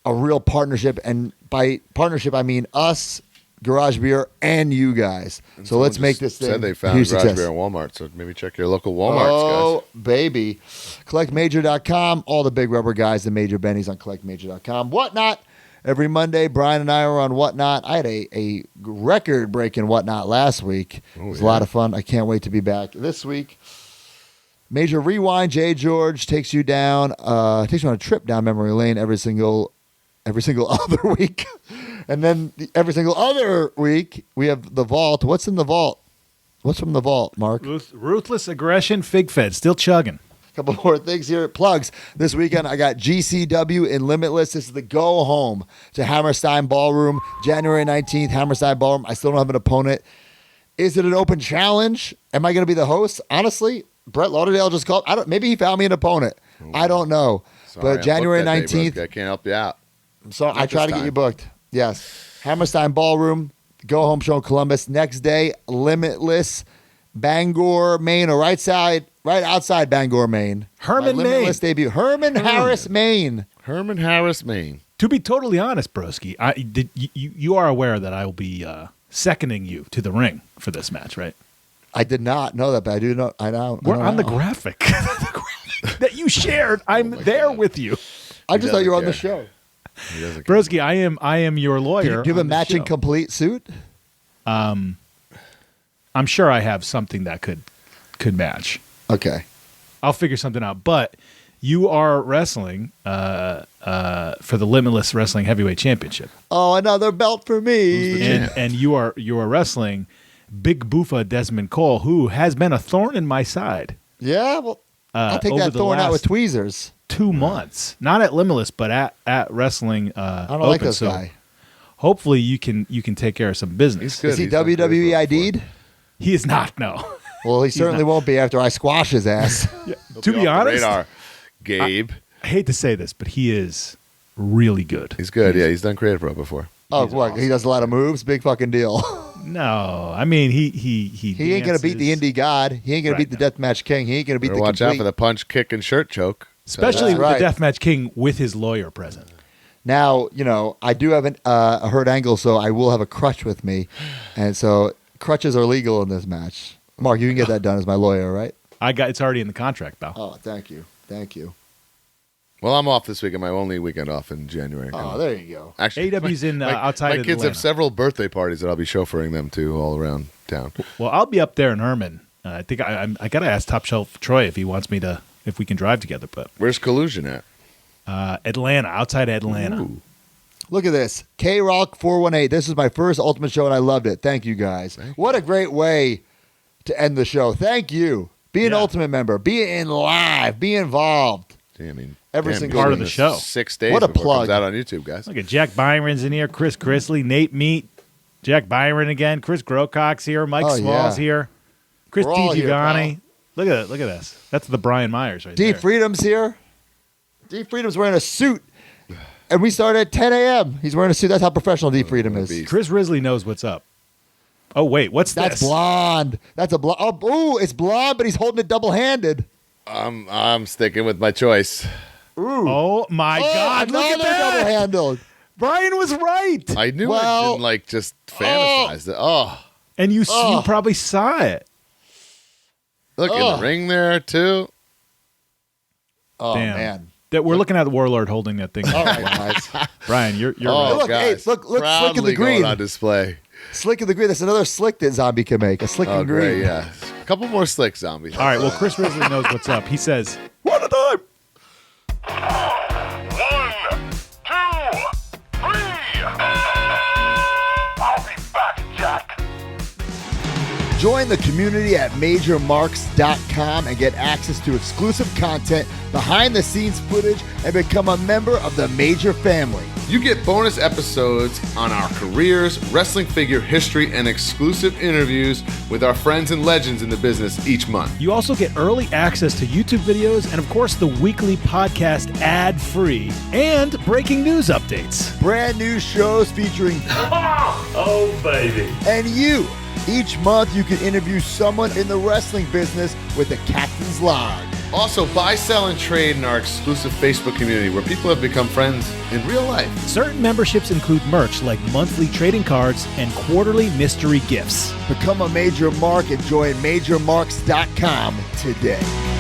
a real partnership. And by partnership, I mean us, Garage Beer, and you guys. And so let's make this thing said they found huge Garage success. Beer in Walmart, so maybe check your local Walmarts, Oh, guys. baby. CollectMajor.com. All the big rubber guys, the Major Bennies on CollectMajor.com. Whatnot. Every Monday, Brian and I are on Whatnot. I had a record-breaking Whatnot last week. It was a lot of fun. I can't wait to be back this week. Major Rewind. Jay George takes you down. Takes you on a trip down memory lane every single other week. And then every single other week, we have the Vault. What's in the Vault? What's from the Vault, Mark? Ruthless Aggression, Fig Fed, still chugging. Couple more things here. Plugs. This weekend, I got GCW in Limitless. This is the go home to Hammerstein Ballroom, January 19th, Hammerstein Ballroom. I still don't have an opponent. Is it an open challenge? Am I going to be the host? Honestly, Brett Lauderdale just called. Maybe he found me an opponent. I don't know. Sorry, but January I'm booked that day, 19th. bro. I can't help you out. So I Not try this to get you time. booked. Yes. Hammerstein Ballroom, go home show in Columbus. Next day, Limitless, Bangor, Maine, or right outside Bangor, Maine. Herman, My Maine. Limitless debut. Herman Harris, Maine. Herman Harris, Maine. To be totally honest, broski, you are aware that I will be seconding you to the ring for this match, right? I did not know that, but I do know. I know. We're on the now. graphic that you shared. I'm there with you, I just thought you were on the doesn't show. He doesn't care. broski. I am your lawyer. Do you have a on the matching show. complete suit? I'm sure I have something that could match. Okay. I'll figure something out. But you are wrestling for the Limitless Wrestling Heavyweight Championship, Oh, another belt for me. and you are wrestling Big Boofa Desmond Cole, who has been a thorn in my side. Yeah, well, I'll take over that the thorn out with last tweezers. 2 months, not at Limitless, but at wrestling. I don't like this so guy. Hopefully, you can take care of some business. He's good. Is he He's done great WWE before. ID'd? He is not. No. Well, he certainly won't be after I squash his ass. He'll To be off the honest, radar. Gabe. I hate to say this, but he is really good. He's good. Yeah, he's done Creative Pro before. Oh, what? He does a lot of moves? Big fucking deal. No, I mean he He ain't going to beat the dances. indie god. He ain't going Right, to beat the Deathmatch King. He ain't going to beat Better the watch out complete. for the punch, kick, and shirt choke. Especially That's with right. the Deathmatch King with his lawyer present. Now, I do have a hurt ankle, so I will have a crutch with me. And so crutches are legal in this match. Mark, you can get that done as my lawyer, right? It's already in the contract, pal. Oh, thank you. Thank you. Well, I'm off this weekend. My only weekend off in January. Oh, there you go. Actually, AEW's in outside My of kids Atlanta. have several birthday parties that I'll be chauffeuring them to all around town. Well, I'll be up there in Herman. I think I got to ask Top Shelf Troy if he wants me to, if we can drive together. But Where's Collusion at? Atlanta, outside Atlanta. Ooh. Look at this. K-Rock 418. This is my first Ultimate show, and I loved it. Thank you, guys. What a great way to end the show. Thank you. Be an Yeah. Ultimate member. Be in live. Be involved. Gee, I mean, Every damn, single you're part of doing the this show. 6 days What a before it comes plug. out on YouTube, guys. Look at Jack Byron's in here, Chris Chrisley, Nate Meat, Jack Byron again, Chris Grocock's here, Mike Oh, Small's yeah. here, Chris We're all here, DiGiovanni. Look at this. That's the Brian Myers right D there. Freedom's here. D Freedom's wearing a suit. And we start at 10 a.m. He's wearing a suit. That's how professional D Freedom is. beast. Chris Risley knows what's up. Oh wait, what's That's this? blonde. That's a blonde. Oh, ooh, it's blonde, but he's holding it double-handed. I'm sticking with my choice. Ooh. Oh my God! Look at another that. double-handed. Brian was right, I knew Well- I didn't like just fantasize it. Oh, and you Oh. probably saw it. look in Oh. the ring there too. Oh, Damn. man. That we're looking at the Warlord holding that thing. All right, guys. Brian, you're Oh, Look, hey, guys, look, Slick in proudly the green. going on display. Slick in the green. That's another slick that Zombie can make. A slick Oh, in green. great, yeah. A couple more slick zombies. All right. Well, Chris Risley knows what's up. He says, "One at a time." 1, 2, 3. I'll be back, Jack. Join the community at MajorMarks.com and get access to exclusive content, behind-the-scenes footage, and become a member of the Major family. You get bonus episodes on our careers, wrestling figure history, and exclusive interviews with our friends and legends in the business each month. You also get early access to YouTube videos and, of course, the weekly podcast ad-free and breaking news updates. Brand new shows featuring Oh, baby. and you. Each month, you can interview someone in the wrestling business with a captain's log. Also, buy, sell, and trade in our exclusive Facebook community where people have become friends in real life. Certain memberships include merch like monthly trading cards and quarterly mystery gifts. Become a Major Mark and join MajorMarks.com today.